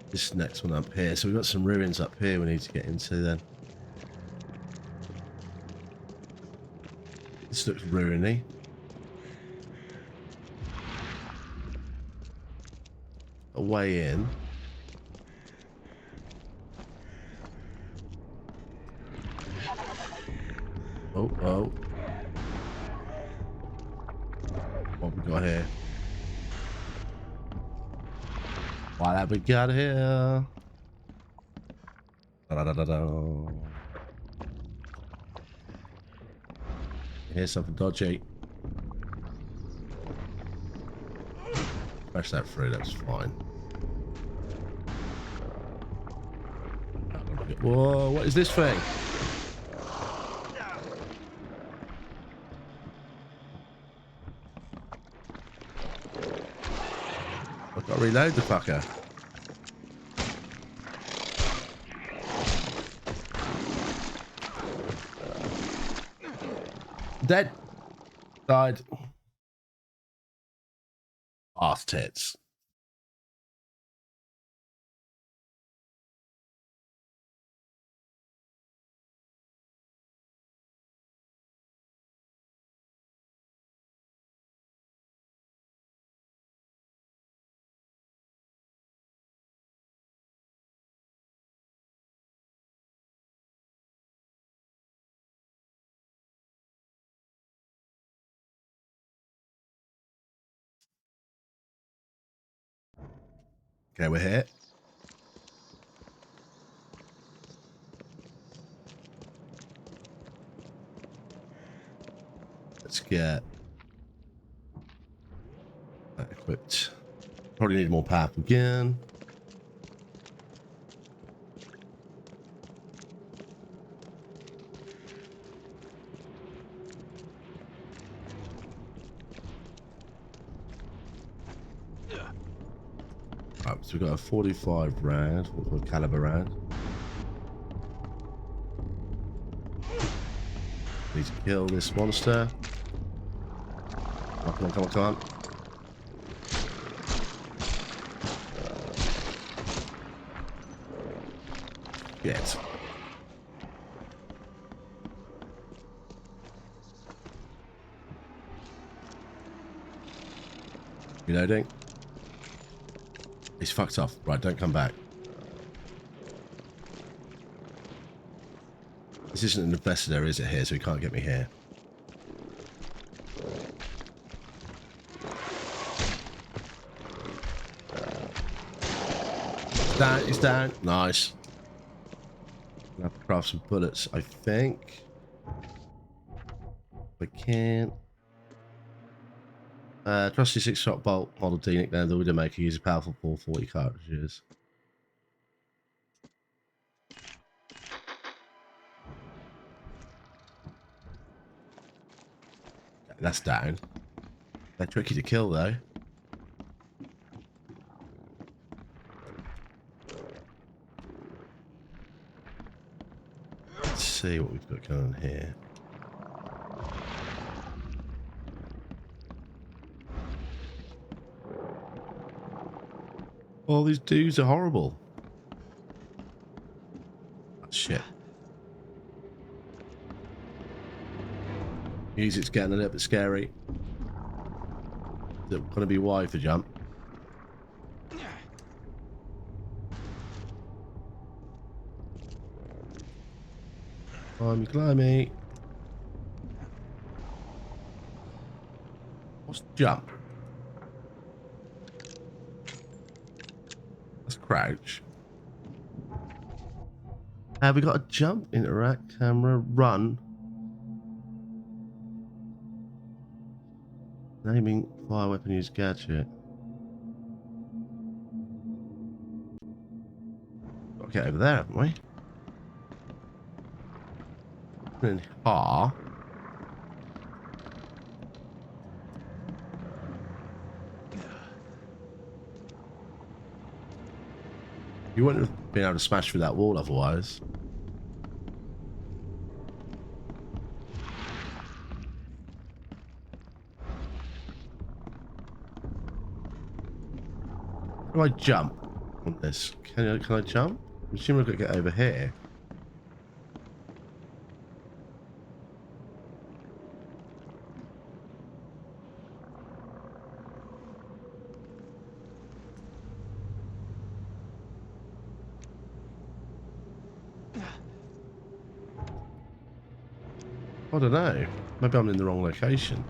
This next one up here. So we've got some ruins up here we need to get into then. This looks ruiny. A way in. Oh, oh. What we got here? What have we got here? Da, da, da, da, da. Here's something dodgy. Smash that through, that's fine. Whoa, what is this thing? I've got to reload the fucker. Dead. Died. Ass tits. Okay, we're here. Let's get that equipped. Probably need more power again. Right, so we've got a 45 round, 45 caliber round. Need to kill this monster. Come on, come on, come on. Get. Reloading. He's fucked off. Right, don't come back. This isn't an invested area, is it here? So he can't get me here. Down, he's down. Nice. I have to craft some bullets, I think. If I can. Trusty 6-shot bolt, Model D, nickname the Widowmaker, uses powerful 440 cartridges. Okay, that's down. They're tricky to kill, though. Let's see what we've got going on here. All these dudes are horrible. Music's getting a little bit scary. Is it going to be wide for jump? Climby. What's jump? That's crouch. Have we got a jump, interact, camera, run? Naming, fire weapon, use gadget. Got to get over there, haven't we? And ha. You wouldn't have been able to smash through that wall otherwise. How do I jump on this? Can I jump? I'm assuming I've got to get over here. I don't know. Maybe I'm in the wrong location.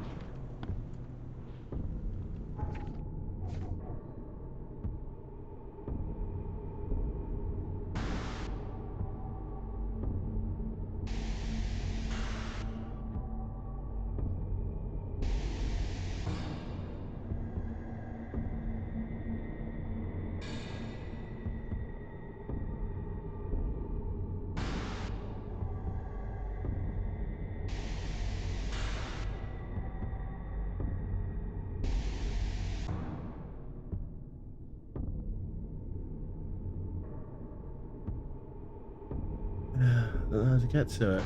I don't know how to get to it.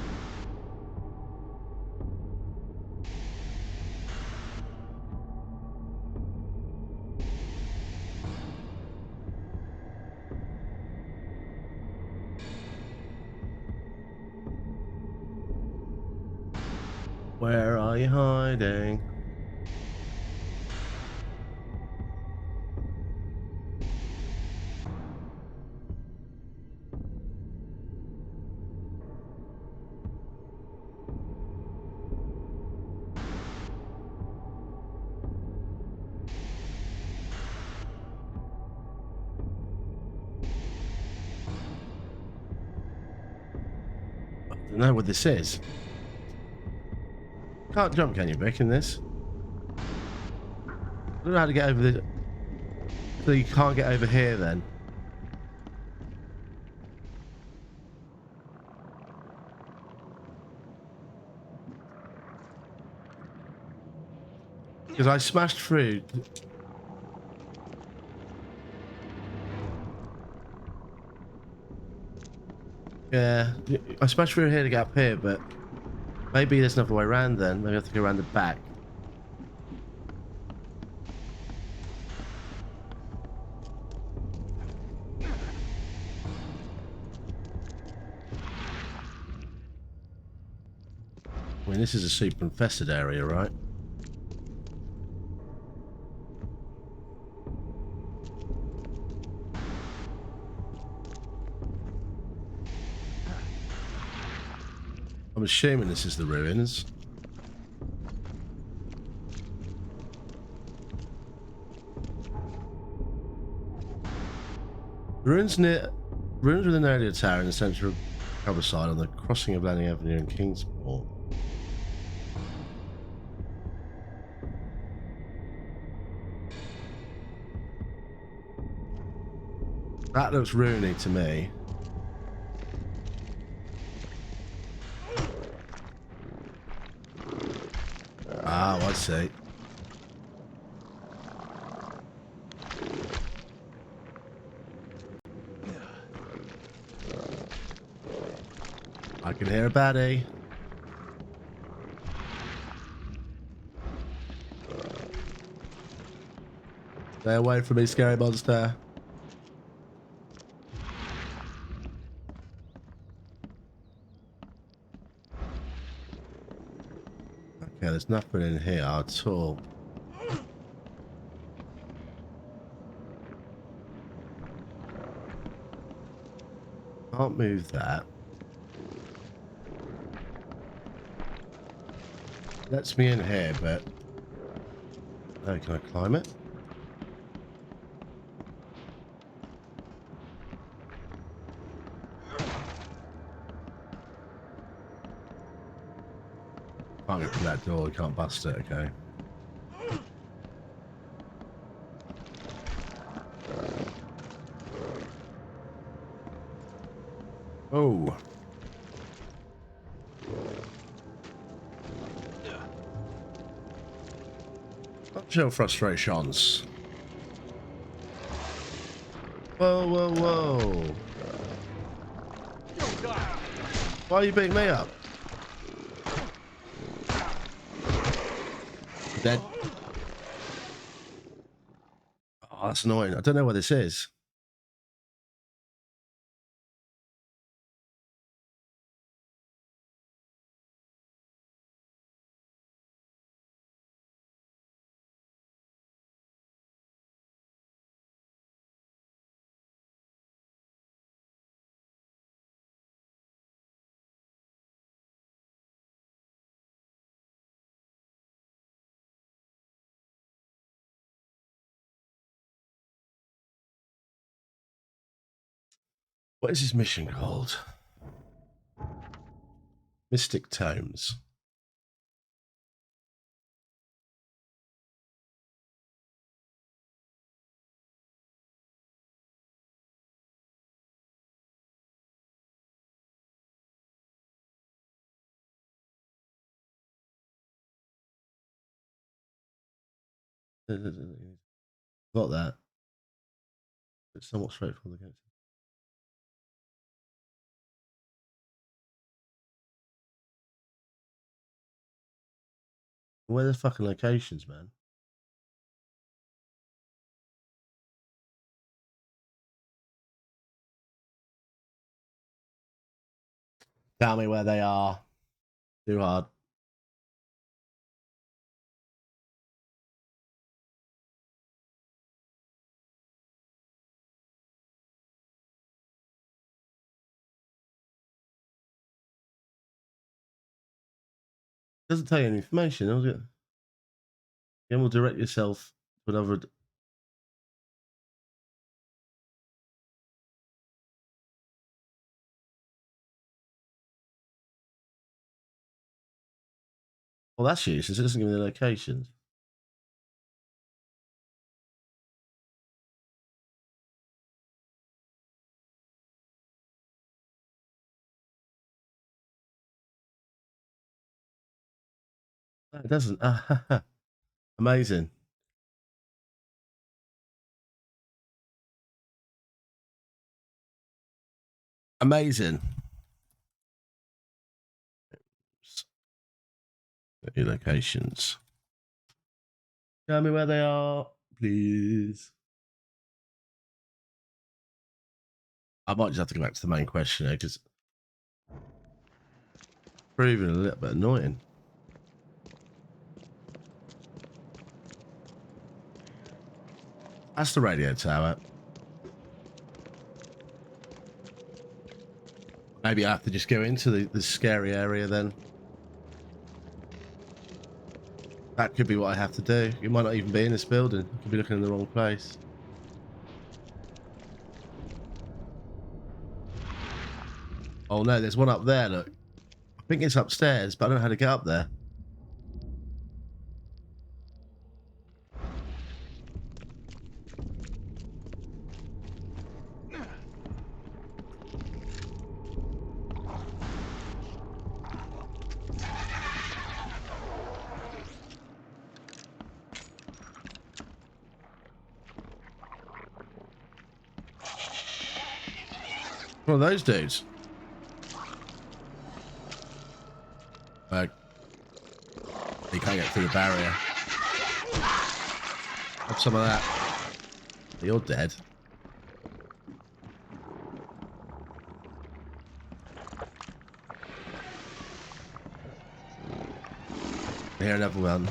Where are you hiding? I don't know what this is. Can't jump, can you, Vic, in this? I don't know how to get over this. So you can't get over here then? Because I smashed through. Yeah, I smashed through here to get up here, but maybe there's another way around then. Maybe I have to go around the back. I mean, this is a super infested area, right? I'm assuming this is the ruins. Ruins with an earlier tower in the centre of Coverside on the crossing of Lanning Avenue and Kingsport. That looks ruiny to me. Ah, I see. I can hear a baddie. Stay away from me, scary monster. There's nothing in here at all. Can't move that. Lets me in here, but... Oh, can I climb it? Can't get through that door, you can't bust it, okay. Oh. Not your frustrations. Whoa, whoa, whoa. Why are you beating me up? Dead. Oh, that's annoying. I don't know where this is. What is this mission called? Mystic Tomes. Got that. It's somewhat straightforward against it. Where are the fucking locations, man? Tell me where they are. Too hard. Doesn't tell you any information, does it? Then we'll direct yourself to another. Well, that's useless. It doesn't give me the locations. No, it doesn't. Amazing. Amazing. Your locations. Tell me where they are, please. I might just have to go back to the main question here because proving a little bit annoying. That's the radio tower. Maybe I have to just go into the scary area then. That could be what I have to do. You might not even be in this building. I could be looking in the wrong place. Oh no, there's one up there, look. I think it's upstairs, but I don't know how to get up there. One of those dudes. You can't get through the barrier. Have some of that. You're dead. Here, another one.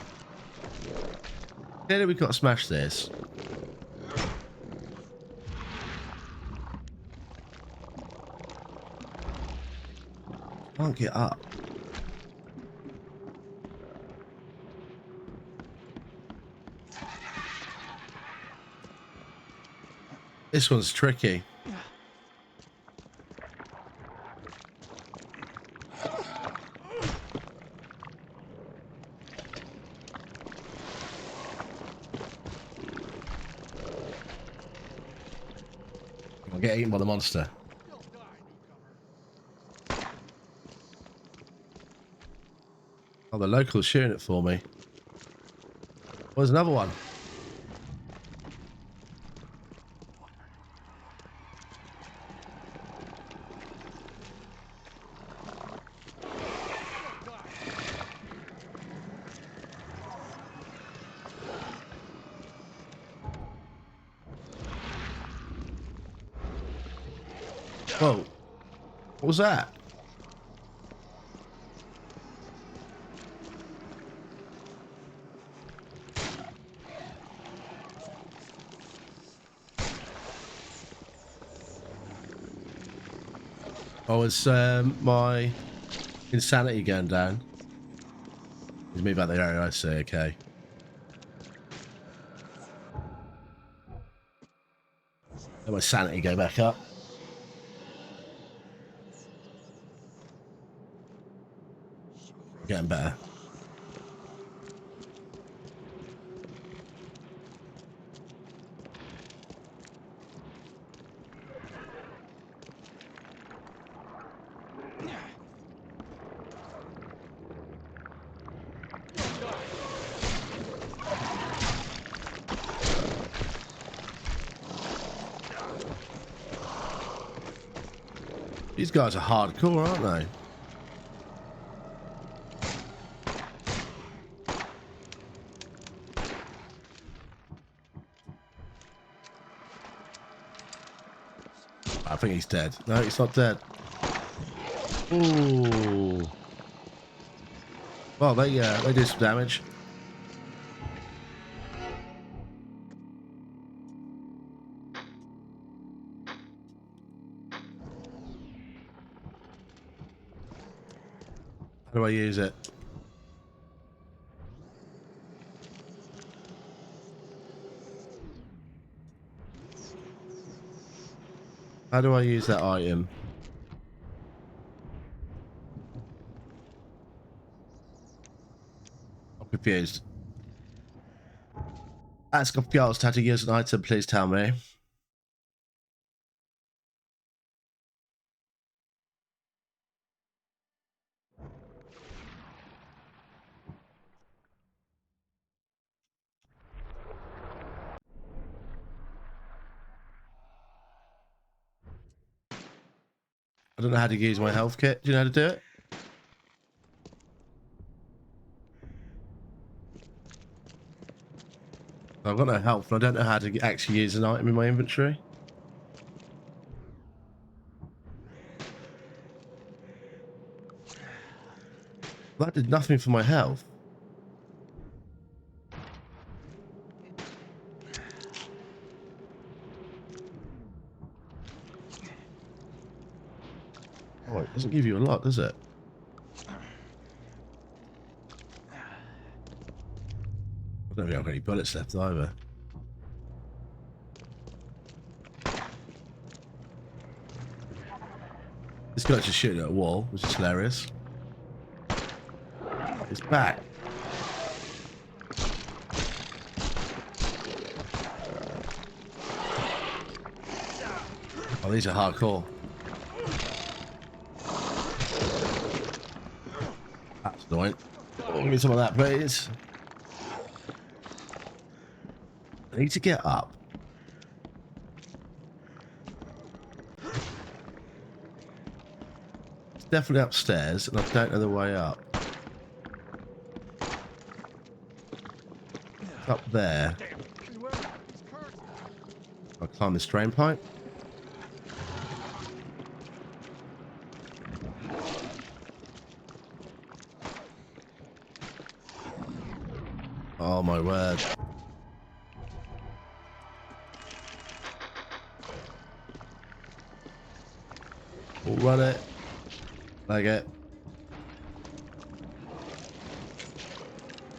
Clearly, we've got to smash this. Can't get up. This one's tricky. I'll get eaten by the monster. Oh, the local's shooting it for me. There's another one. Whoa. What was that? Oh, it's my insanity going down. It's me back the area, I say, okay. Let my sanity go back up. Getting better. These guys are hardcore, aren't they? I think he's dead. No, he's not dead. Ooh. Well, they do some damage. How do I use it? How do I use that item? I'm confused. Ask confused how to use an item, please tell me. I don't know how to use my health kit. Do you know how to do it? I've got no health, and I don't know how to actually use an item in my inventory. That did nothing for my health. Oh, it doesn't give you a lot, does it? I don't think I've got any bullets left either. This guy's just shooting at a wall, which is hilarious. It's back. Oh, these are hardcore. That's annoying. Oh, give me some of that, please. I need to get up. It's definitely upstairs, and I don't know the way up. It's up there. I'll climb this drain pipe. Oh my word. We'll run it. Like it.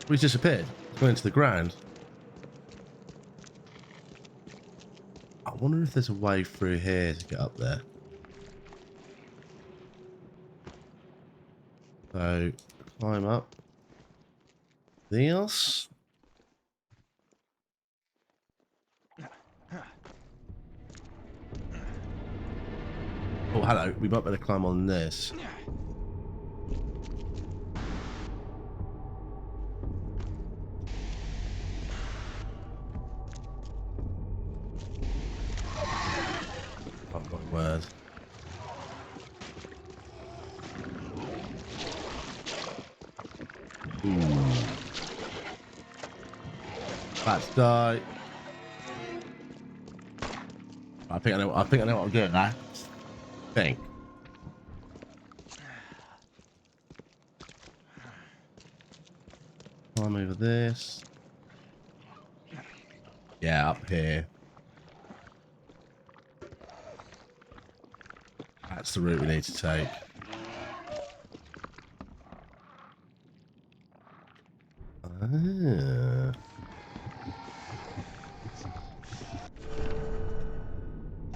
He's disappeared. He's gone into the ground. I wonder if there's a way through here to get up there. So, climb up. Anything else? Oh, hello. We might better climb on this. Oh my word. Let's die. I think I know what I'm doing now. Think. Climb over this. Yeah, up here. That's the route we need to take. Ah.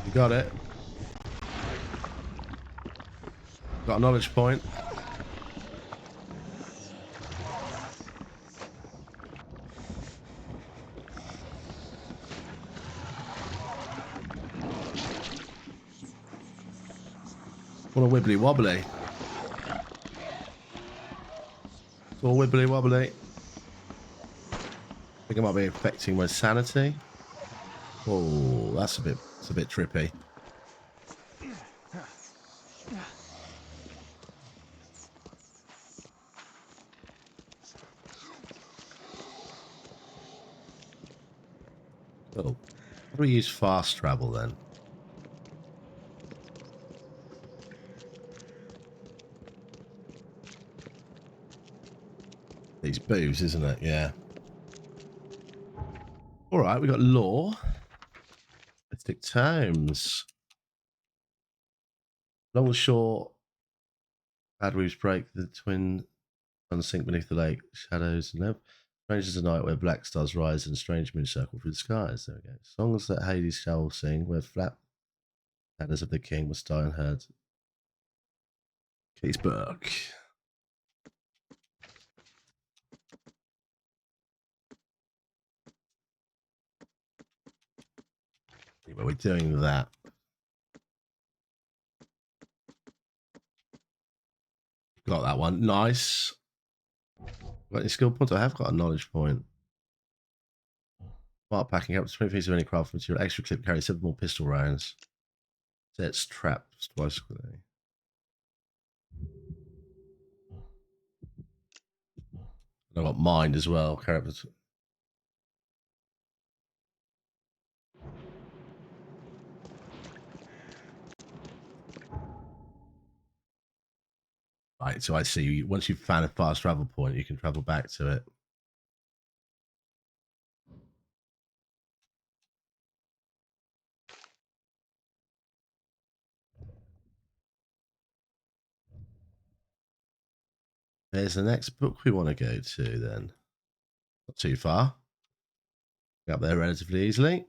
You got it. Got a knowledge point. What a wibbly wobbly. It's all wibbly wobbly. I think it might be affecting my sanity. Oh, that's a bit trippy. Oh, how do we use fast travel then? These booths, isn't it? Yeah. All right, we got law. Mystic Tomes. Long and short. Bad waves break the twin suns sink beneath the lake. Shadows and love. Strange as a night where black stars rise and strange moons circle through the skies. There we go. Songs that Hades shall sing, where flat shadows of the king must die unheard. Keysburg. Anyway, we're doing that. Got that one. Nice. Got any skill points? I have got a knowledge point. Smart packing up to 20 pieces of any craft material. Extra clip carry 7 more pistol rounds. Sets traps twice quickly. I got mind as well. Carry up to... Right, so I see. Once you've found a fast travel point, you can travel back to it. There's the next book we want to go to then. Not too far. Get up there relatively easily.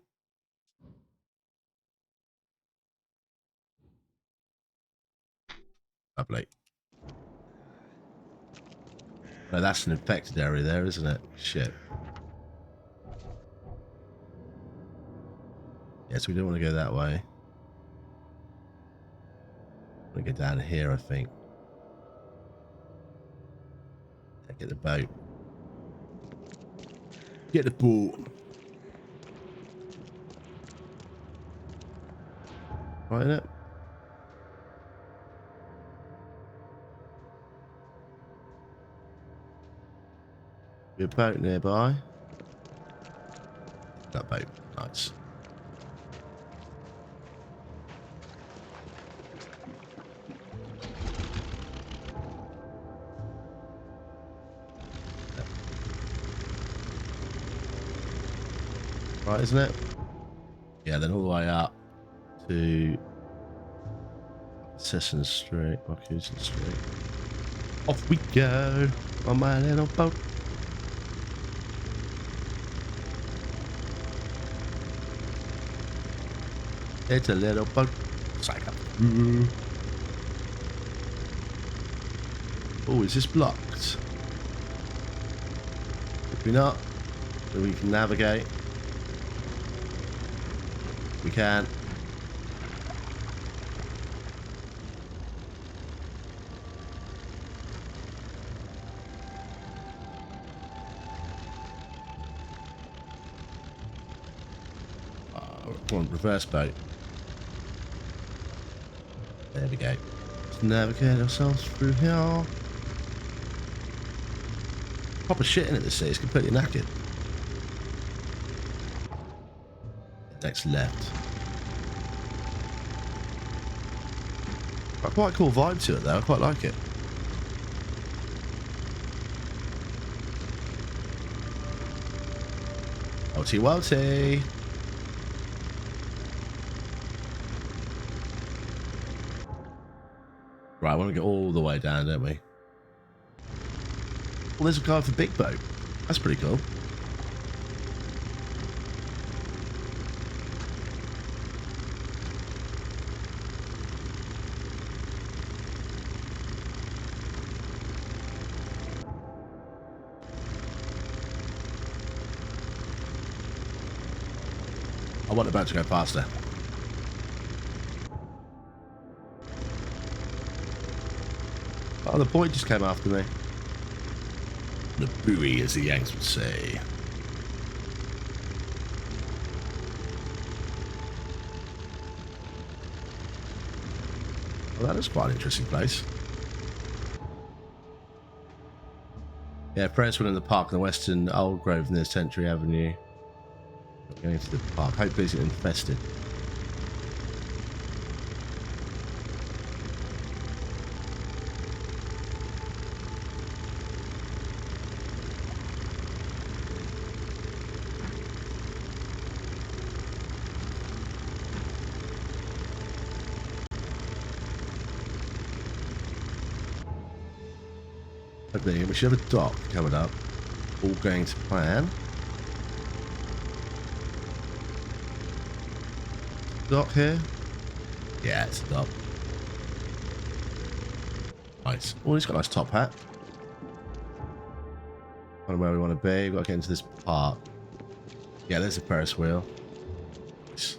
Lovely. No, that's an infected area there, isn't it? Shit. Yes, we don't want to go that way. We go down here, I think. Yeah, get the boat. Get the boat. Right in it. Be a boat nearby. That boat. Nice. Right, isn't it? Yeah, then all the way up to Sesson Street, Marcuson Street. Off we go on my little boat. It's a little boat. Psycho. Oh, is this blocked? If we're not, then we can navigate. We can. Come on, reverse boat. There we go. Let's navigate ourselves through here. Proper shit in it this sea, it's completely knackered. Next left. Got quite a cool vibe to it though, I quite like it. Walty walty. Right, I want to get all the way down, don't we? Well, there's a guy with a big boat. That's pretty cool. I want the boat to go faster. Oh, the boy just came after me. The buoy, as the Yanks would say. Well, that is quite an interesting place. Yeah, Ferris went in the park in the western Old Grove near Century Avenue. Going to the park. Hopefully it's infested. Okay, we should have a dock coming up. All going to plan. Dock here? Yeah, it's a dock. Nice. Oh, he's got a nice top hat. I don't know where we want to be. We've got to get into this park. Yeah, there's a Ferris wheel. Nice.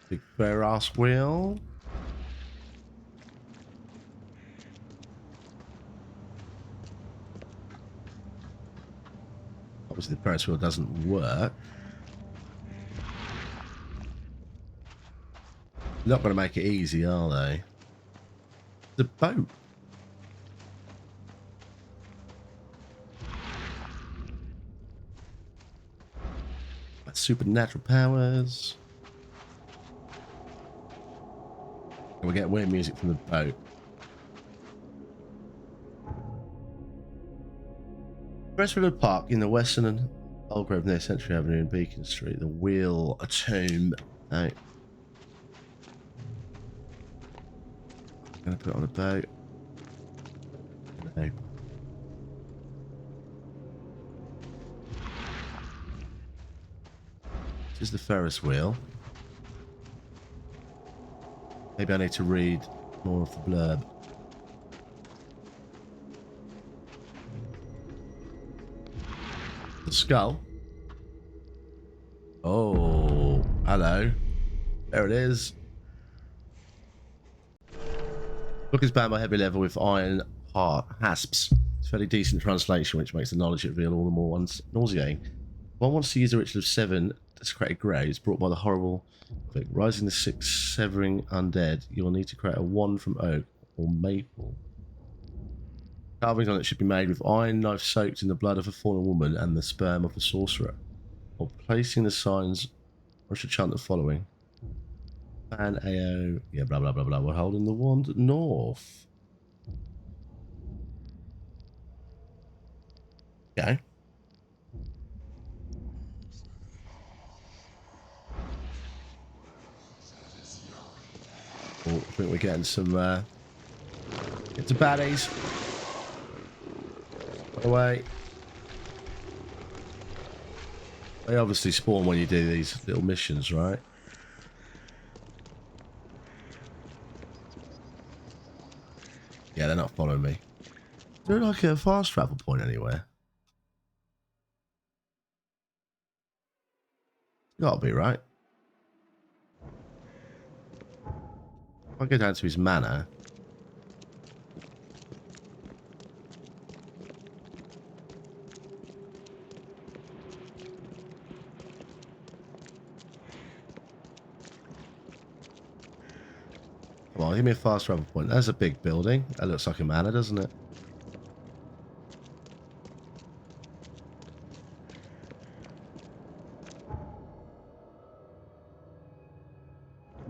Big Ferris wheel. Obviously the Ferris wheel doesn't work. Not going to make it easy, are they? The boat. Supernatural powers. We get weird music from the boat. Westwood Park in the Western and Old Grove near Century Avenue and Beacon Street. The Wheel, a tomb. Out. I'm gonna put it on the boat. No. This is the Ferris wheel. Maybe I need to read more of the blurb. The skull. Oh, hello. There it is. Book is bound by heavy leather with iron hasps. It's a fairly decent translation, which makes the knowledge it reveal all the more nauseating. One wants to use a ritual of 7 desecrated graves brought by the horrible rising the 6 severing undead. You will need to create a wand from oak or maple. Carvings on it should be made with iron knife soaked in the blood of a fallen woman and the sperm of a sorcerer. While placing the signs I should chant the following. Fan AO. Yeah, blah, blah, blah, blah. We're holding the wand north. Okay. Oh, I think we're getting some, get to baddies. Away. They obviously spawn when you do these little missions, right? Yeah, they're not following me. Is there like a fast travel point anywhere? Gotta be, right? If I go down to his manor. Come on, give me a fast travel point. There's a big building. That looks like a manor, doesn't it?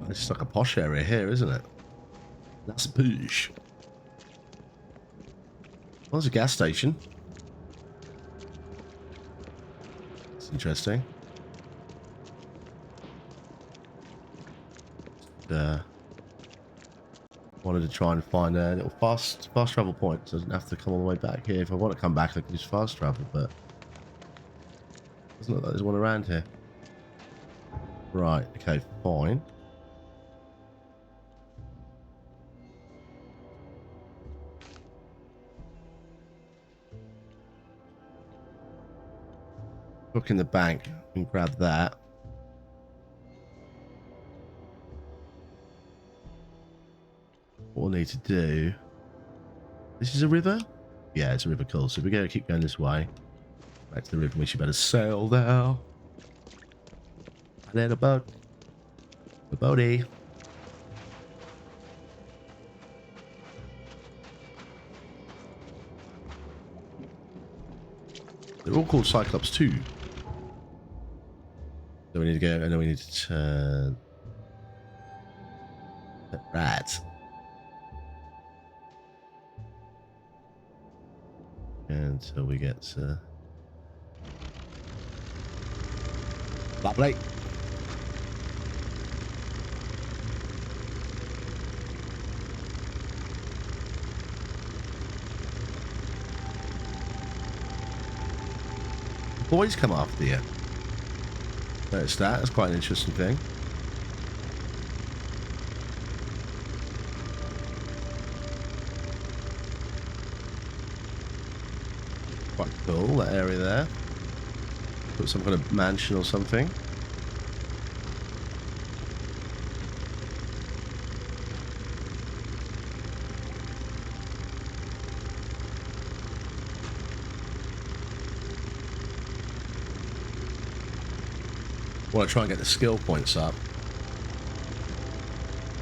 It's just like a posh area here, isn't it? That's posh. Well, there's a gas station. It's interesting. Wanted to try and find a little fast travel point, so I didn't have to come all the way back here. If I want to come back, I can use fast travel, but doesn't look like there's one around here. Right, okay, fine. Look in the bank and grab that. What we'll need to do. This is a river? Yeah, it's a river, cool. So we're going to keep going this way. Back to the river, we should better sail there. And then a boat. A boaty. They're all called Cyclops 2. So we need to go, and then we need to turn. Right. Until we get to. Lovely. Boys come after you. Notice that. That's quite an interesting thing. Quite cool, that area there. Put some kind of mansion or something. Want to try and get the skill points up.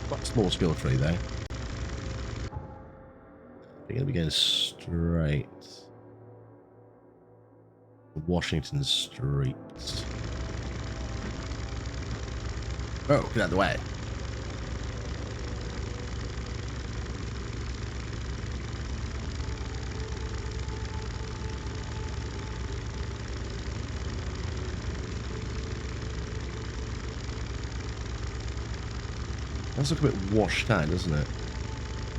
Quite a small skill tree though. We're going to be going straight. Washington Street. Oh, get out of the way. That's look a bit washed out, doesn't it?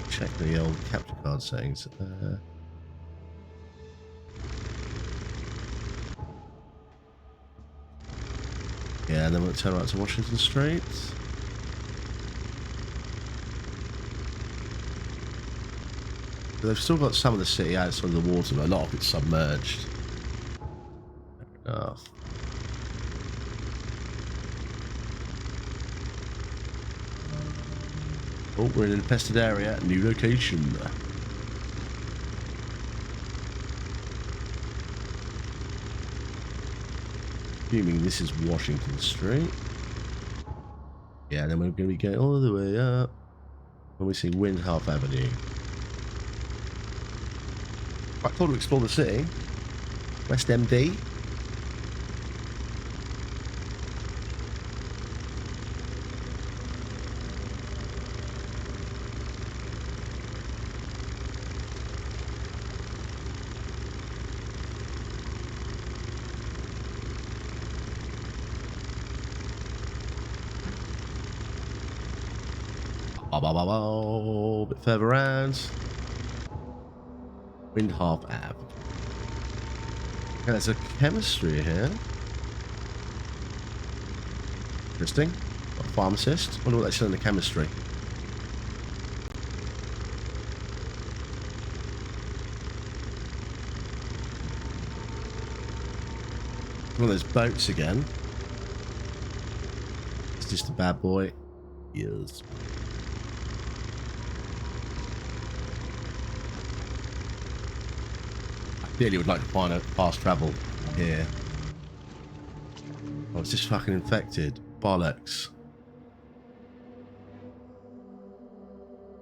Check the old capture card settings. Yeah, and then we'll turn right to Washington Street. They've still got some of the city outside of the water, but a lot of it's submerged. Fair enough. Oh, we're in an infested area. New location. Assuming this is Washington Street. Yeah, then we're going to be going all the way up. When we see Windhalf Avenue. Quite cool to explore the city. West MD. A bit further around. Windharp Ave. Okay, there's a chemistry here. Interesting. Got a pharmacist. Wonder what they said in the chemistry. One of those boats again. It's just a bad boy. Yes. I really would like to find a fast travel here. Oh, it's just fucking infected. Bollocks.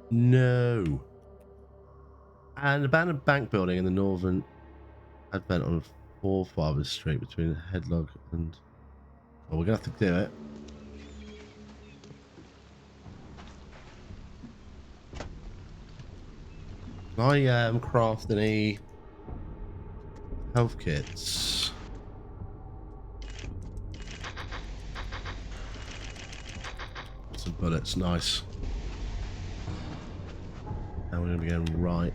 No. An abandoned bank building in the northern Advent on Forefathers Street between Headlog and... Oh, we're gonna have to do it. Can I craft any health kits? Some bullets, nice. And we're gonna be going right.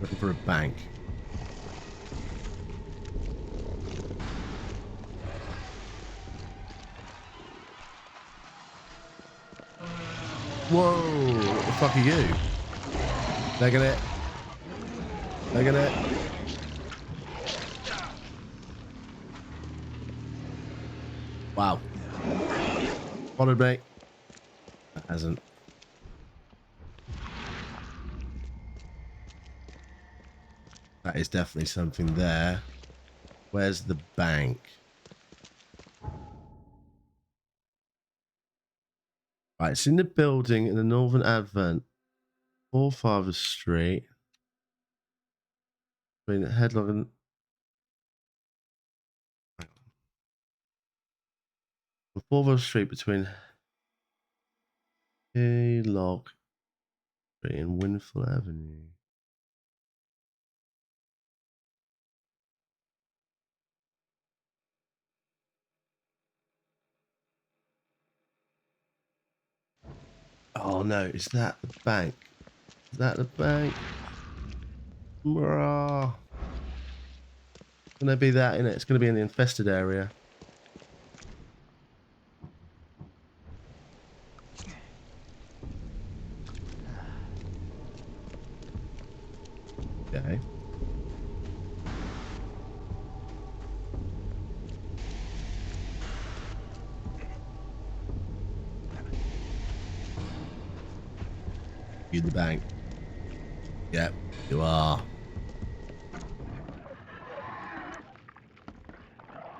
Looking for a bank. Whoa, what the fuck are you? Taking it. Taking it. Wow. Followed me. That hasn't. That is definitely something there. Where's the bank? Right, it's in the building in the Northern Advent. Forefathers Street. Between Headlog and... Forefathers Street between Headlog Street and Windfall Avenue. Oh no, is that the bank? Is that the bank? Bruh. It's gonna be that, innit? It's gonna be in the infested area. Okay. You the bank. Yep, you are.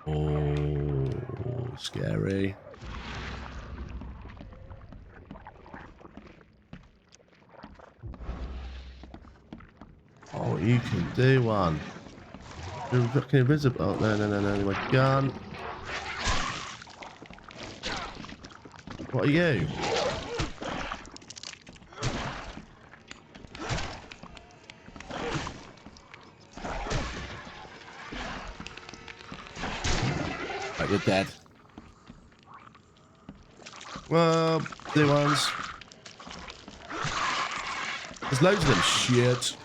Oh, scary. Oh, you can do one. You're fucking invisible. Oh, no, my gun. What are you? Right, you're dead. Well, do ones. There's loads of them. Shit.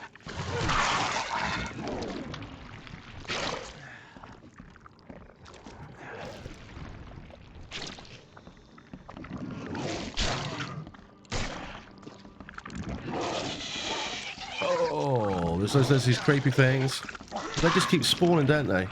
Oh, there's these creepy things. They just keep spawning, don't they?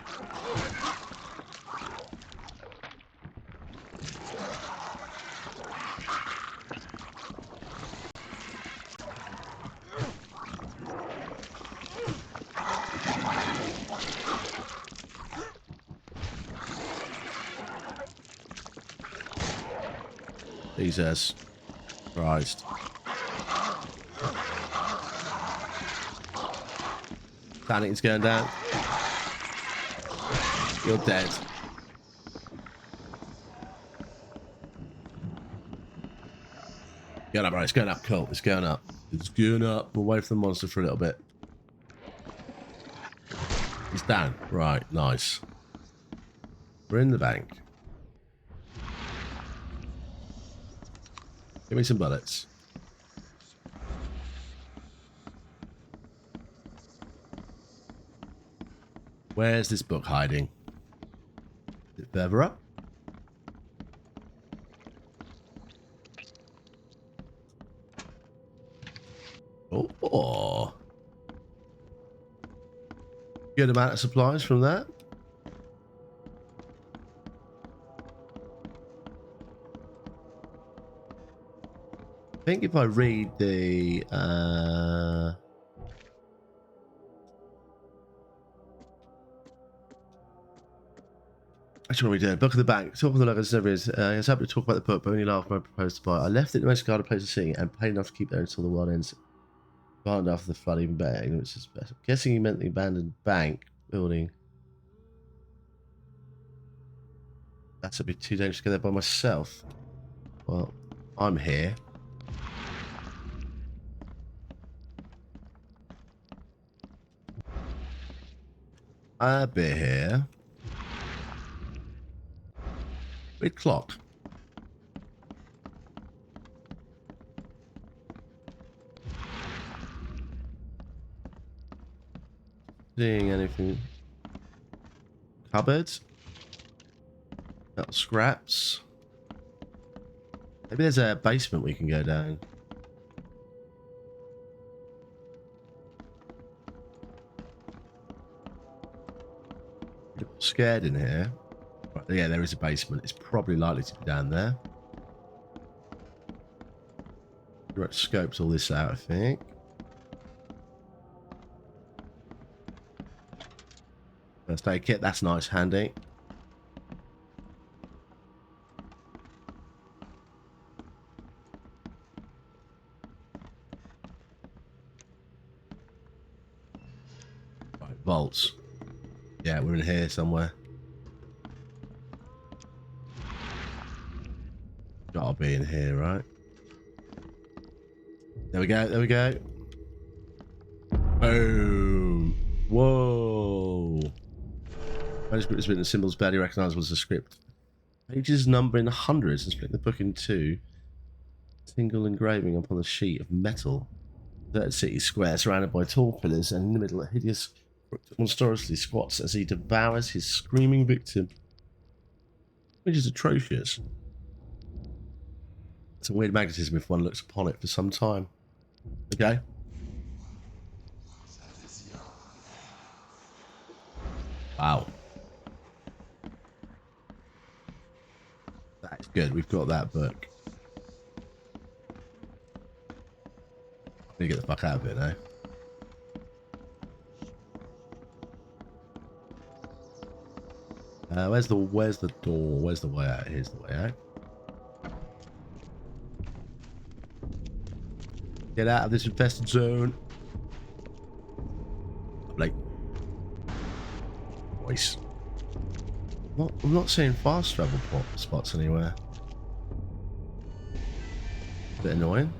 Jesus Christ. Sanity going down. You're dead. Going up, right? It's going up. Cool. It's going up. It's going up. We'll wait for the monster for a little bit. It's down. Right. Nice. We're in the bank. Give me some bullets. Where's this book hiding? Is it further up? Oh. Good amount of supplies from that. I think if I read the actually, what we did, Book of the Bank, talk of the Luggage Service. I was happy to talk about the book, but only laughed when I proposed to buy it. I left it in the most guarded place to see and paid enough to keep there until the world ends. Far enough the flood even better, which is better. I'm guessing he meant the abandoned bank building. That's a bit too dangerous to go there by myself. Well, I'm here. I'll be here. Big clock. Seeing anything? Cupboards? Got scraps. Maybe there's a basement we can go down. A little scared in here. Right, yeah, there is a basement. It's probably likely to be down there. Right, scoped all this out, I think. First aid kit, that's nice, handy. Right, vaults. Yeah, we're in here somewhere. Gotta be in here, right? There we go, there we go. Boom. Whoa. Manuscript has written symbols barely recognizable as a script. Pages numbering hundreds and splitting the book in two. Single engraving upon a sheet of metal. Third city square surrounded by tall pillars, and in the middle a hideous monstrously squats as he devours his screaming victim. Which is atrocious. It's a weird magnetism if one looks upon it for some time. Okay. Wow. That's good. We've got that book. I'm gonna get the fuck out of it now. Where's the door? Where's the way out? Here's the way out. Get out of this infested zone. Like, voice. I'm not seeing fast travel spots anywhere. Bit annoying.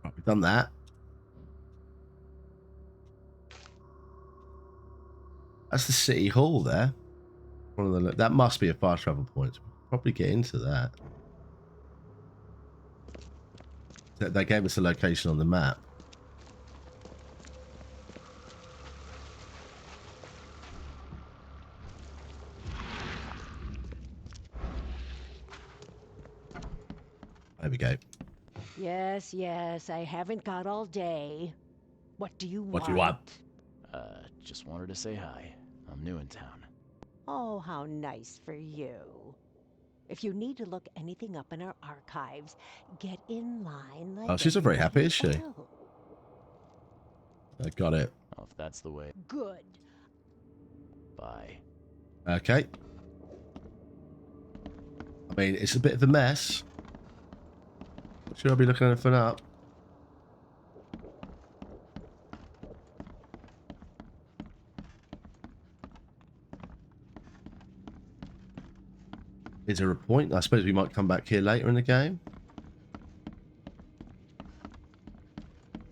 Right, we've done that. That's the city hall there. One of the that must be a fast travel point. We'll probably get into that. They gave us the location on the map. There we go. Yes, yes, I haven't got all day. What do you want? What do you want? Just wanted to say hi. I'm new in town. Oh, how nice for you. If you need to look anything up in our archives, get in line like Oh, she's not very happy, is she? else. I got it. Oh, if that's the way. Good. Bye. Okay. I mean, it's a bit of a mess. Should I be looking anything up? Is there a point? I suppose we might come back here later in the game.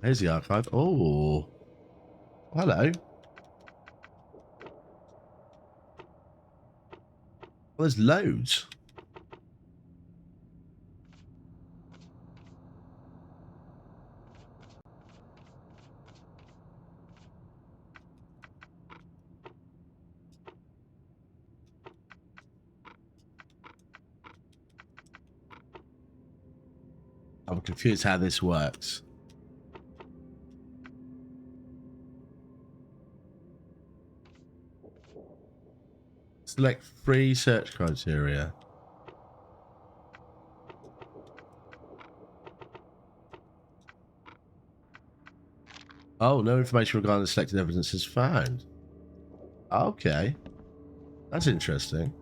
Here's the archive. Oh, hello. Well, there's loads. I'm confused how this works. Select 3 search criteria. Oh, no information regarding the selected evidence is found. Okay. That's interesting.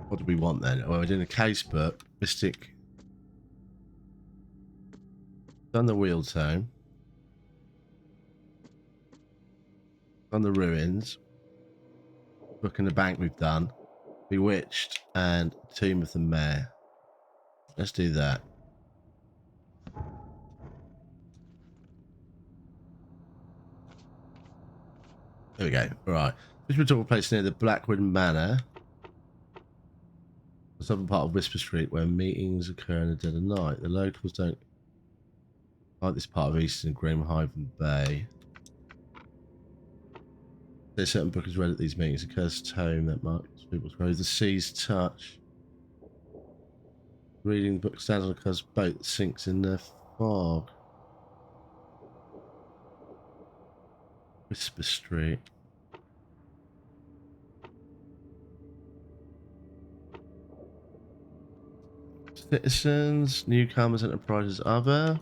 What do we want then? Well, we're doing a case book. Mystic. Done the wheel tone. Done the ruins. Book in the bank we've done. Bewitched and Tomb of the Mayor. Let's do that. There we go. Right. This will take place near the Blackwood Manor. The southern part of Whisper Street, where meetings occur in the dead of night. The locals don't like this part of Eastern Grimhaven Bay. There's certain book is read at these meetings. A cursed tome that marks people's roads. The sea's touch. Reading the book stands on a cursed boat that sinks in the fog. Whisper Street. Citizens, newcomers, enterprises, other.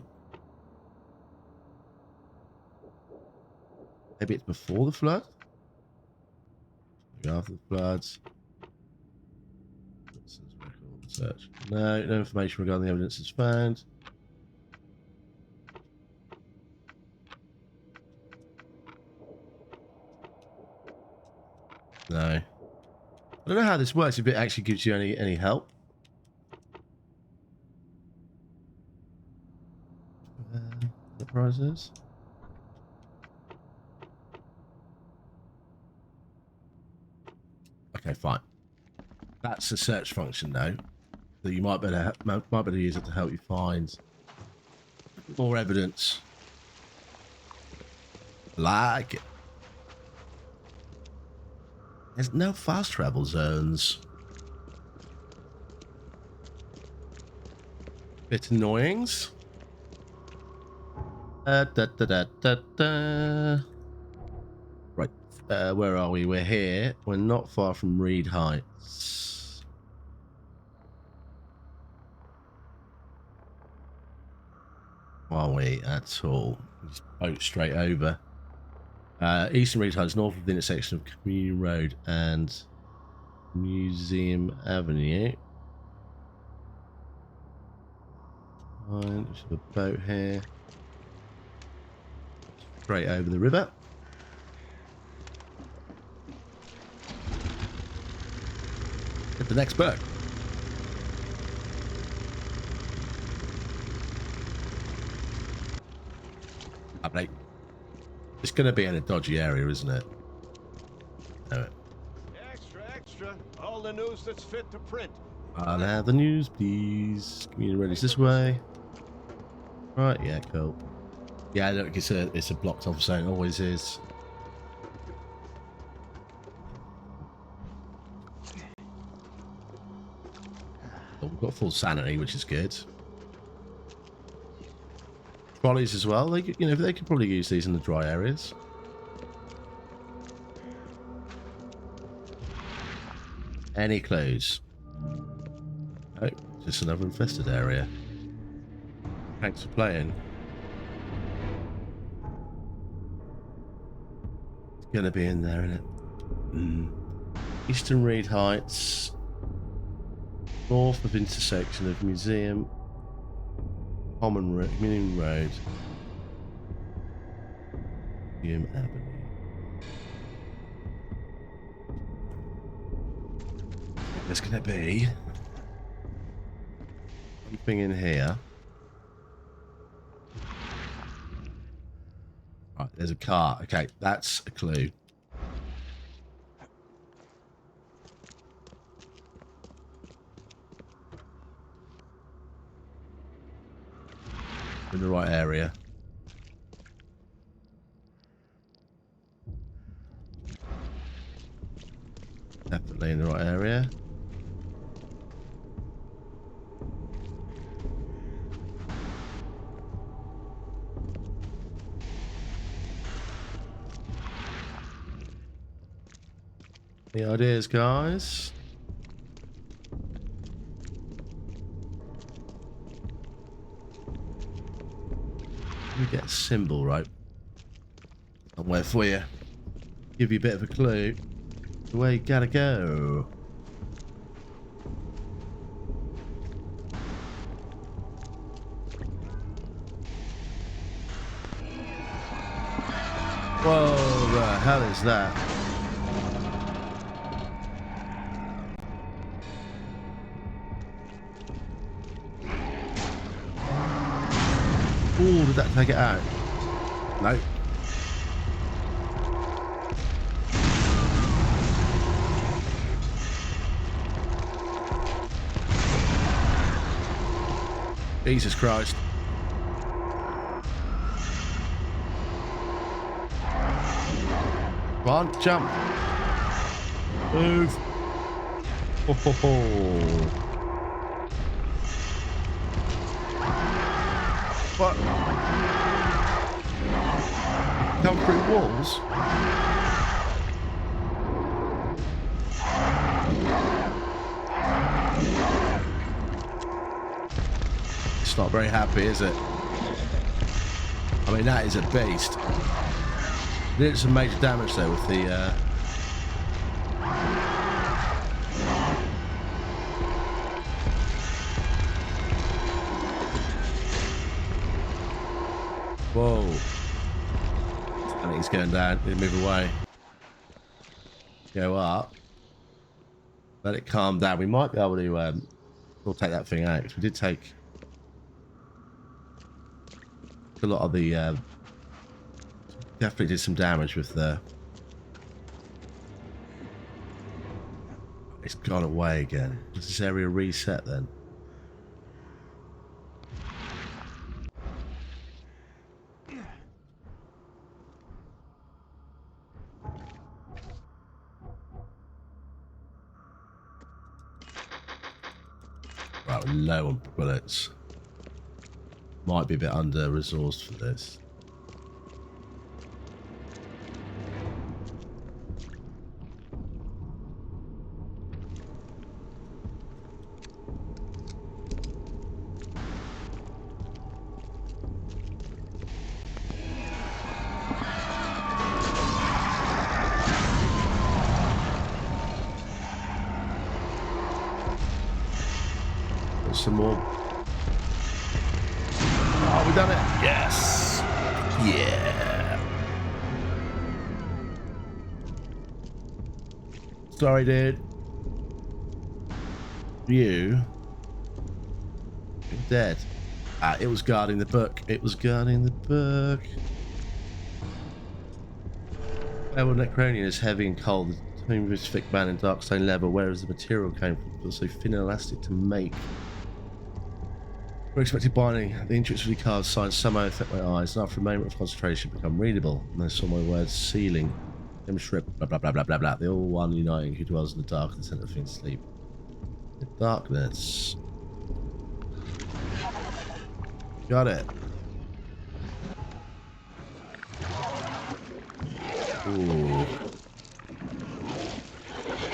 Maybe it's before the flood? Maybe after the floods. Search. No information regarding the evidence is found. No. I don't know how this works, if it actually gives you any help. The prizes. Okay, fine. That's a search function though. That you might better use it to help you find more evidence. Like it. There's no fast travel zones. Bit annoyings. Right. Where are we? We're here. We're not far from Reed Heights. Are we at all? Just boat straight over. Eastern Reed Heights, north of the intersection of Communion Road and Museum Avenue. Fine, there's a boat here. Straight over the river. Get the next boat. Lovely. It's going to be in a dodgy area, isn't it? Extra, extra. All the news that's fit to print. I'll have the news, please. Community Road is this way. Right, yeah, cool. Yeah, look, it's a blocked off zone. It always is. Oh, we've got full sanity, which is good. Trolleys as well. They could probably use these in the dry areas. Any clues? Oh, just another infested area. Thanks for playing. It's gonna be in there, isn't it? Eastern Reed Heights, north of intersection of Museum, Communion Road, Museum Avenue. There's going to be something in here. Right, there's a car. Okay, that's a clue. In the right area. Definitely in the right area. Any ideas, guys? Let me get a symbol, right? Somewhere for you. Give you a bit of a clue. Where you gotta go. Whoa, the hell is that? Ooh, did that take it out? No. Jesus Christ. Come on, jump. Move. Ho, ho, ho. What? Come through walls? It's not very happy, is it? I mean, that is a beast. Did some major damage there with the whoa. I think he's going down. He'll move away. Go up. Let it calm down. We might be able to we'll take that thing out. We did take a lot of the definitely did some damage with the it's gone away again. Does this area reset then? Right, we're low on bullets. Might be a bit under-resourced for this. Some more. Oh, we done it. Yes. Yeah. Sorry, dude. You're dead. Ah, it was guarding the book. It was guarding the book. Well, Necronian is heavy and cold. The tomb is thick band and dark stone leather, whereas the material came from it was so thin and elastic to make. Unexpected binding. The intricately carved signs somehow affect my eyes, and after a moment of concentration become readable. And I saw my words sealing. Them strip, blah blah blah blah blah blah. They all one uniting who dwells in the dark and the center of things sleep. The darkness. Got it. Ooh.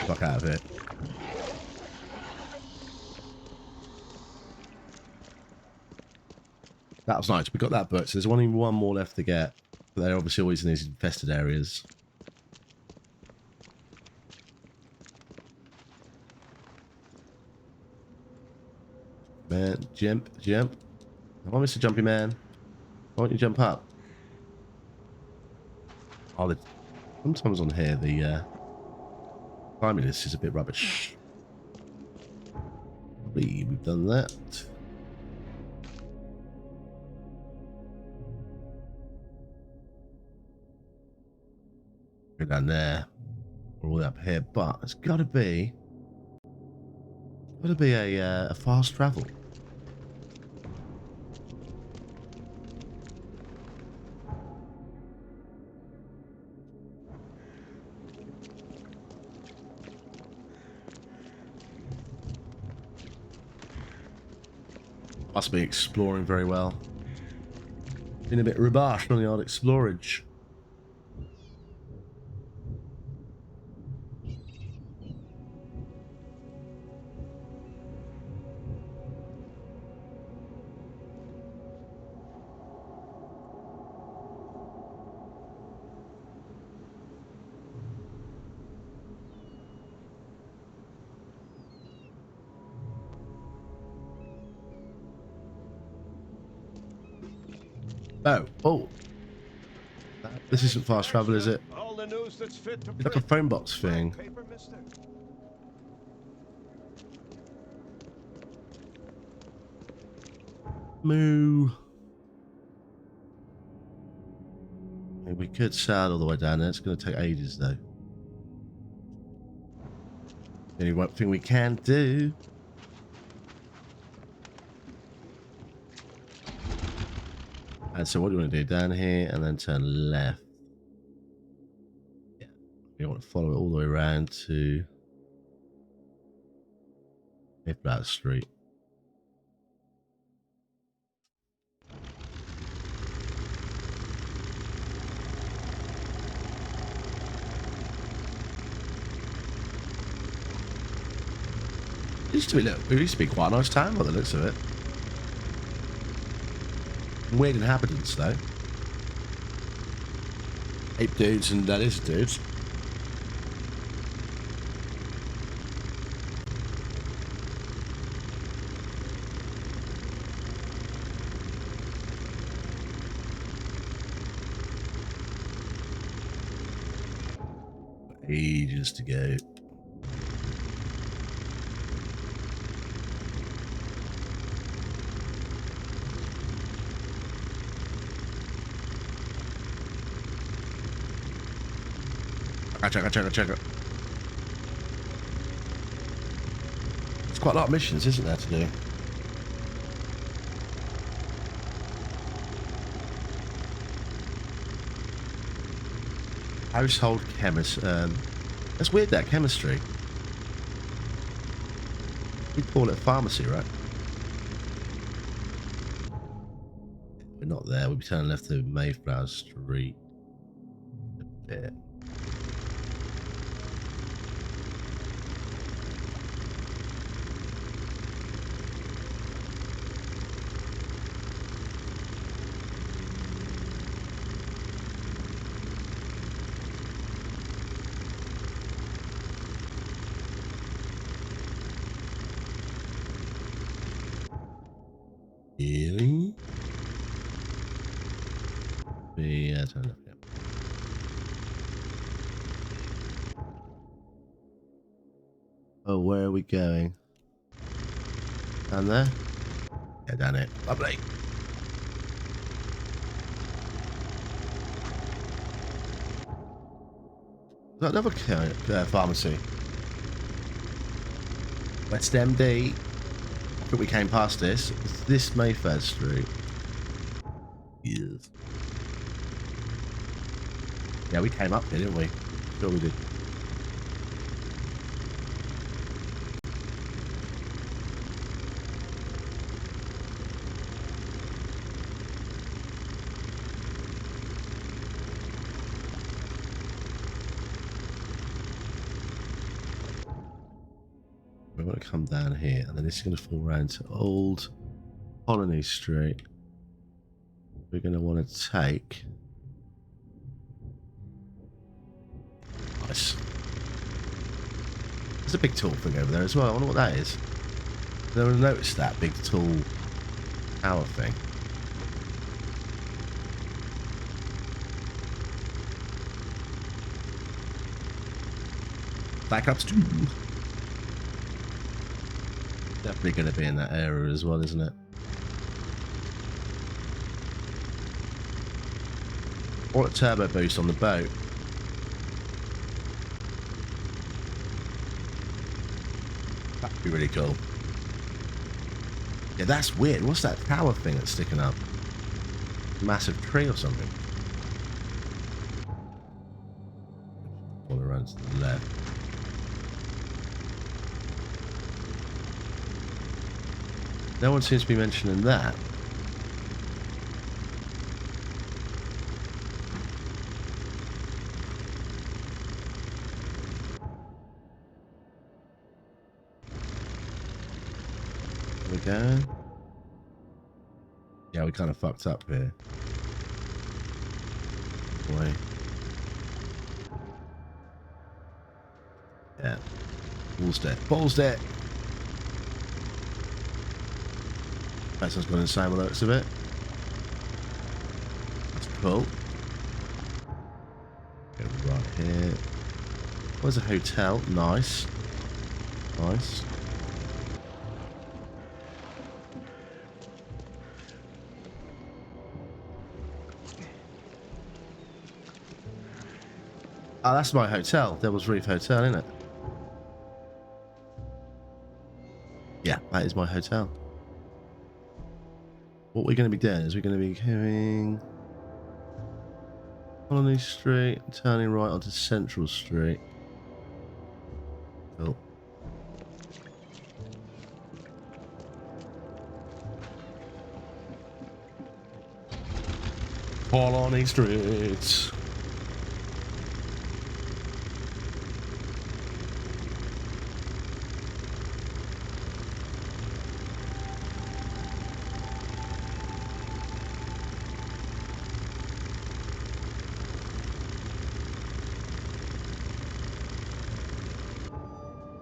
Fuck out of it. That was nice. We got that book. So there's only one more left to get. But they're obviously always in these infested areas. Man, jump. Come on, Mr. Jumpy Man. Why don't you jump up? Oh, sometimes on here the climbing list is a bit rubbish. We've done that. Go down there, or all the way up here, but it's got to be a fast travel. Must be exploring very well. Been a bit rubbish on the odd explorage. Oh. This isn't fast travel, is it? All the news that's fit to It's like a phone box thing. paper, mister? Moo. I mean, we could sail all the way down there. It's going to take ages, though. The only one thing we can do. And so what do you want to do? Down here and then turn left. Yeah. You want to follow it all the way around to Mayflower Street. It used to be quite a nice town by the looks of it. Weird inhabitants though. Ape dudes and lizard dudes. Ages to go. Check it. There's quite a lot of missions, isn't there, to do? Household chemist. That's weird, that chemistry. We'd call it pharmacy, right? We're not there. We'll be turning left to Mayflower Street. A bit. Really? Yeah, turn left. Yeah. Oh, where are we going? Down there? Yeah, down it. Lovely. Is that another pharmacy? West MD. I think we came past this. Is this Mayfair Street? Yes. Yeah, we came up here, didn't we? Sure we did. We're going to come down here, and then it's going to fall around to Old Colony Street. We're going to want to take... Nice. There's a big tall thing over there as well. I wonder what that is. Never noticed that big tall tower thing. Backups too. Definitely going to be in that area as well, isn't it? Or a turbo boost on the boat. That'd be really cool. Yeah, that's weird. What's that tower thing that's sticking up? Massive tree or something? All around to the left. No one seems to be mentioning that. There we go. Yeah, we kind of fucked up here. Boy. Yeah. Balls dead. Balls dead. That's gone insane by the looks of it. That's cool. Go right here. Where's a hotel? Nice. Nice. Oh, that's my hotel. Devil's Reef Hotel, isn't it? Yeah, that is my hotel. What we're going to be doing is we're going to be going Colony Street, turning right onto Central Street. Cool. Colony Street.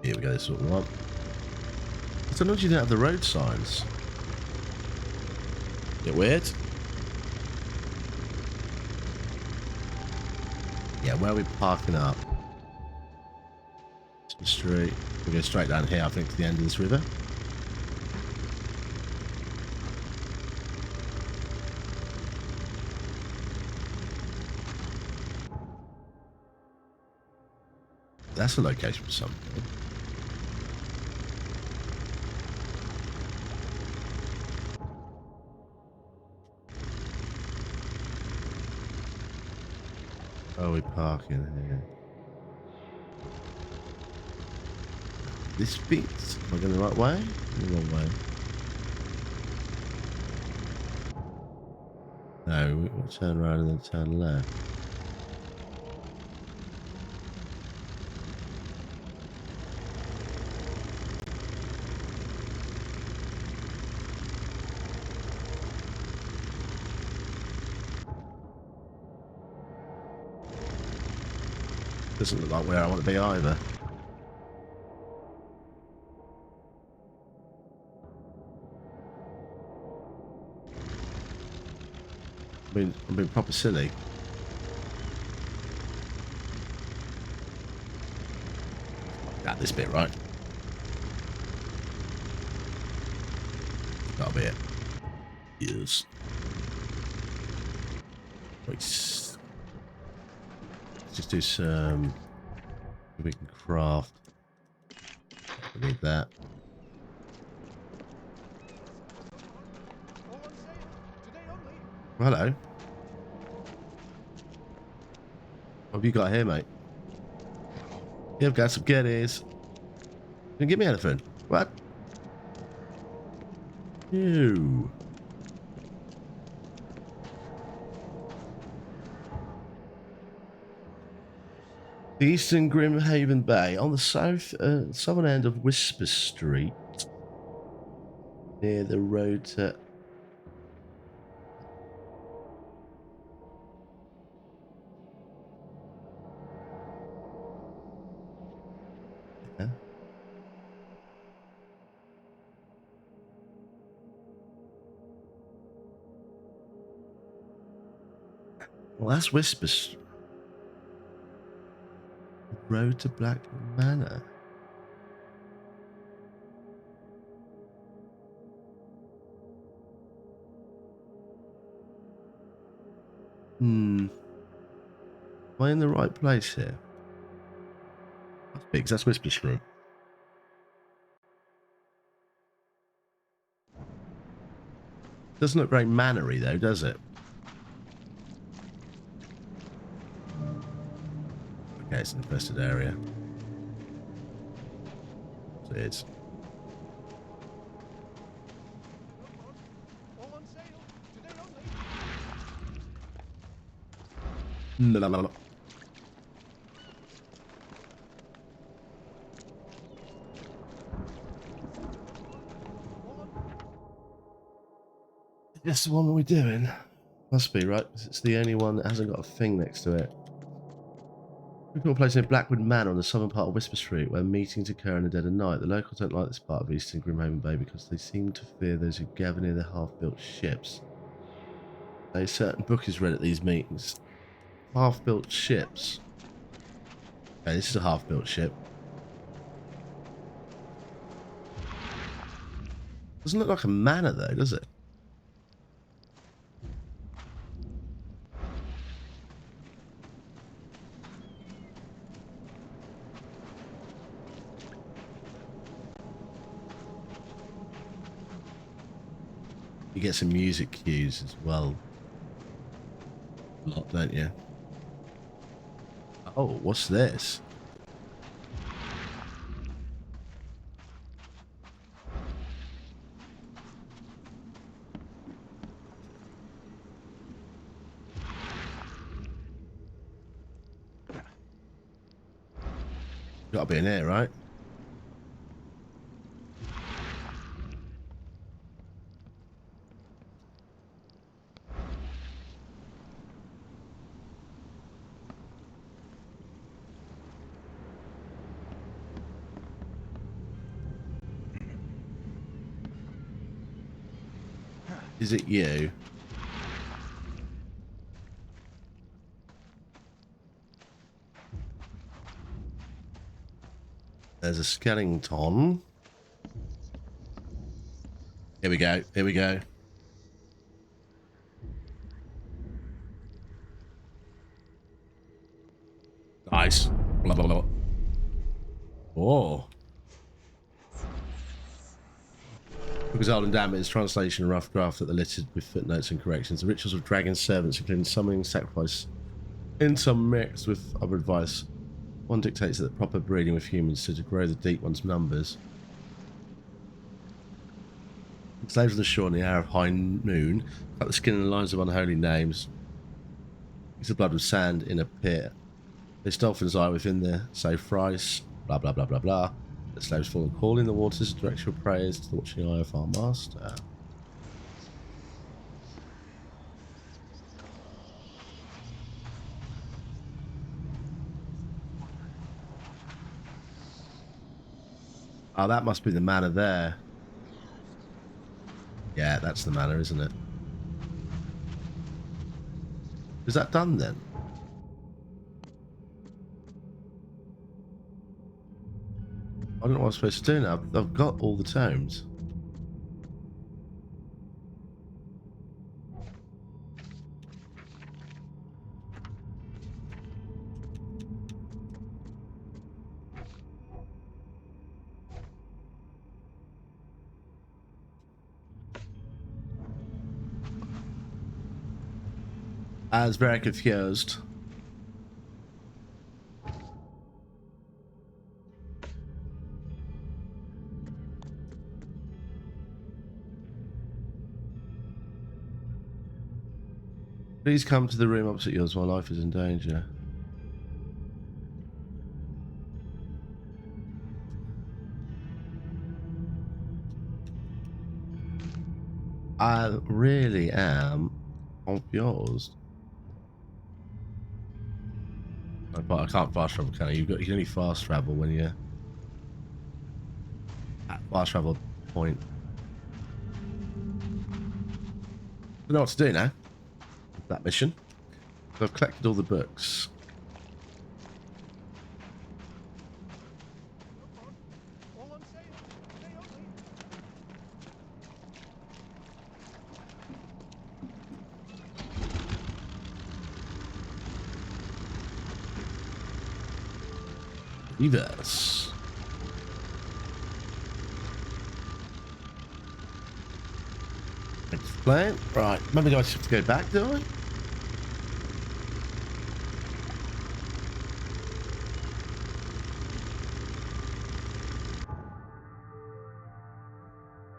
Here we go, this is what we want. Sometimes you don't have the road signs. Bit weird. Yeah, where are we parking up? Street. We go straight down here, I think, to the end of this river. That's a location for something. Where are we parking here? This bit. Am I going the right way? Or the wrong way? No, we'll turn around and then turn left. Doesn't look like where I want to be either. I'm being proper silly. Got this bit right. That'll be it. Yes. Let's just do some. We can craft. We need that. Well, hello. What have you got here, mate? Yeah, I've got some goodies. Can you give me anything? What? Ew. The Eastern Grimhaven Bay on the southern end of Whisper Street, near the road to. Yeah. Well, that's Whisper Street. Road to Black Manor. Am I in the right place here? Must be, 'cause that's Whisper's room. Doesn't look very mannery though, does it? Okay, it's an infested area. So it's. La, la, la. Is this the one we're doing? Must be, right? 'Cause it's the only one that hasn't got a thing next to it. We've got a place in Blackwood Manor on the southern part of Whisper Street where meetings occur in the dead of night. The locals don't like this part of Eastern Grimhaven Bay because they seem to fear those who gather near the half-built ships. A certain book is read at these meetings. Half-built ships. Okay, this is a half-built ship. Doesn't look like a manor though, does it? You get some music cues as well. A lot, don't you? Oh, what's this? Gotta be in here, right? Is it you? There's a skeleton. Here we go. Here we go. Nice. Blah, blah, blah. Oh. Because Alden Dammit's translation and rough draft that are littered with footnotes and corrections. The rituals of dragon servants, including summoning, sacrifice, in some mixed with other advice. One dictates that proper breeding with humans to grow the deep one's numbers. Slaves on the shore in the hour of high noon, cut the skin and lines of unholy names. Mix the blood with sand in a pit. This dolphin's eye within the safe rice. Blah blah blah blah blah. The slaves fall and call in the waters to direct your prayers to the watching eye of our master. Oh, that must be the manor there. Yeah, that's the manor, isn't it? Is that done then? I don't know what I'm supposed to do now. I've got all the tomes. I was very confused. Please come to the room opposite yours. My life is in danger. I really am confused. But I can't fast travel, can I? You can only fast travel when you're at fast travel point. I don't know what to do now. That mission. So I've collected all the books. Reverse. Explain. Right. Maybe I just have to go back, do I?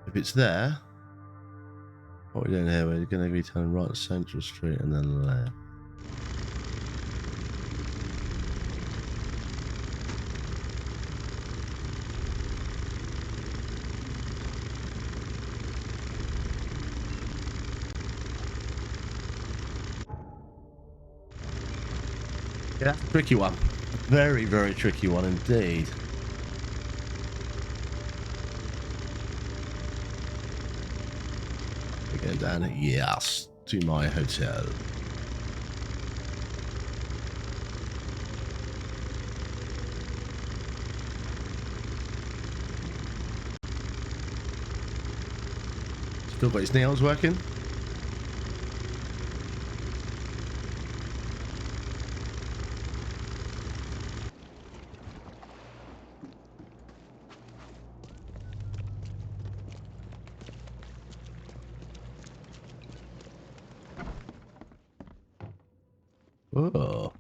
If it's there, what are we doing here? We're going to be turning right to Central Street and then left. Yeah, that's a tricky one. Very, very tricky one indeed. We go down it. Yes, to my hotel. Still got his nails working. Oh.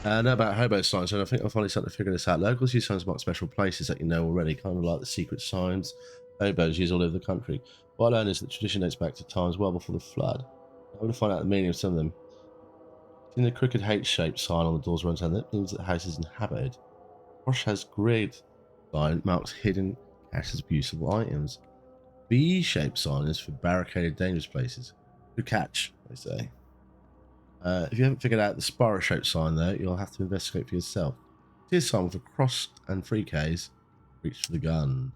I know about hobo signs, and I think I'm finally starting to figure this out. Locals use signs to mark special places that you know already, kind of like the secret signs hobos use all over the country. What I learned is that tradition dates back to times well before the flood. I want to find out the meaning of some of them. Seeing the crooked H-shaped sign on the doors around town, that means that the house is inhabited. Posh has great sign marks hidden cash as usable items. B-shaped sign is for barricaded dangerous places. Good catch, they say. If you haven't figured out the spiral-shaped sign, though, you'll have to investigate for yourself. See a sign with a cross and 3Ks. Reach for the gun.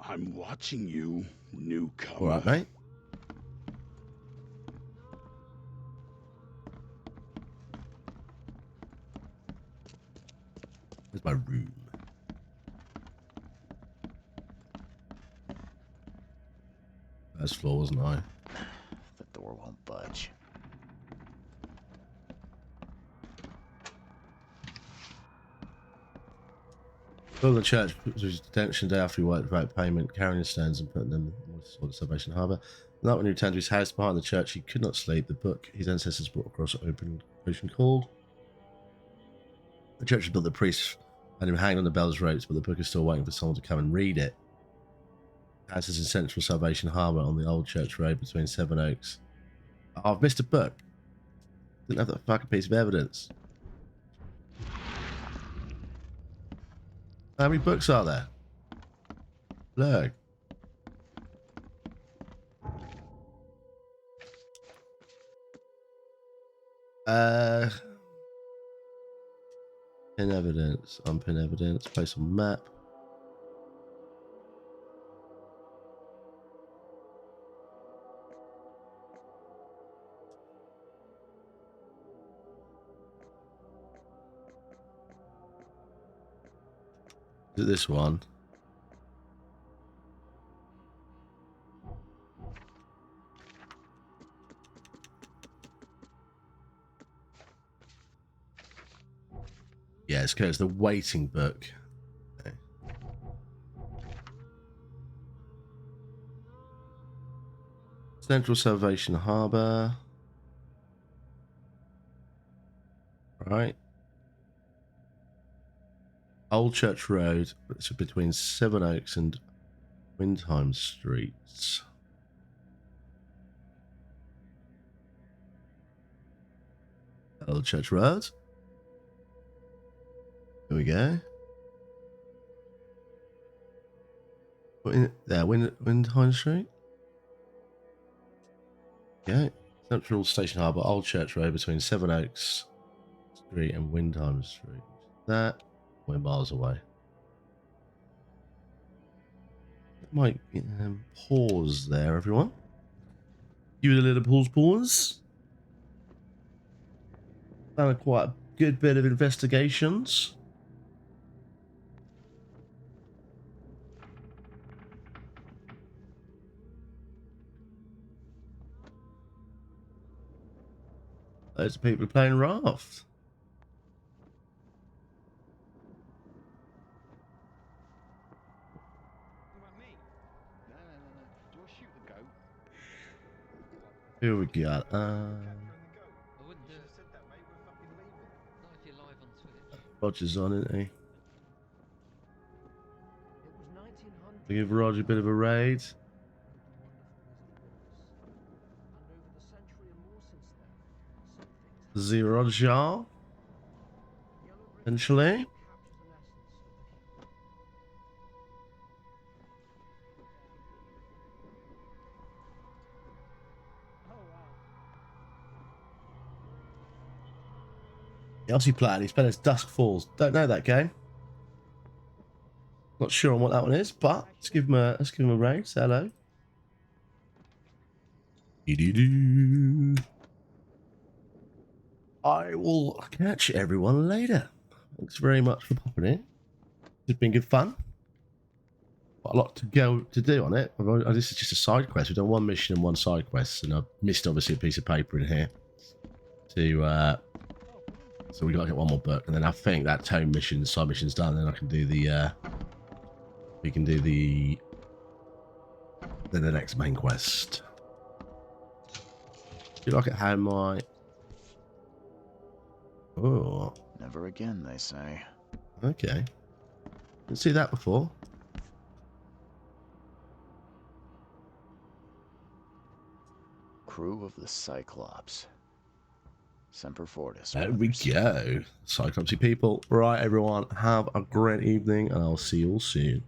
I'm watching you, newcomer. All right, mate. There's my room. First floor, wasn't I? The door won't budge. Building the church was detention day after he worked without payment, carrying the stones and putting them on Salvation Harbour. Not when he returned to his house behind the church, he could not sleep. The book his ancestors brought across ocean called. The church had built the priests and him hanging on the bell's ropes, but the book is still waiting for someone to come and read it. The house is in central Salvation Harbour on the old church road between Seven Oaks. Oh, I've missed a book. Didn't have that fucking piece of evidence. How many books are there? Look. Pin evidence, unpin evidence, place on map. Is it this one? Yeah, it's the waiting book. Okay. Central Salvation Harbour. Right. Old Church Road, it's between Seven Oaks and Windheim Streets. Old Church Road. Here we go. There, Windheim Street. Yeah. Central Station Harbour, Old Church Road between Seven Oaks Street and Windheim Street. That, we're miles away. Might pause there, everyone. Give it a little pause. Done quite a good bit of investigations. Loads of people playing Raft. Here we got. Roger's on, isn't he? We give Roger a bit of a raid. Zero Roger. Eventually. What's he playing? He's playing as Dusk Falls. Don't know that game. Not sure on what that one is, but let's give him a raid. Say hello. I will catch everyone later. Thanks very much for popping in. It's been good fun. Got a lot to do on it. This is just a side quest. We've done one mission and one side quest, and I've missed obviously a piece of paper in here. So we got to get one more book, and then I think that tome mission, side mission's done. Then I can do the the next main quest. Do you like it how my... Oh. Never again, they say. Okay. Didn't see that before. Crew of the Cyclops. Semper Fortis. There we go. Cyclopsy people. Right, everyone. Have a great evening, and I'll see you all soon.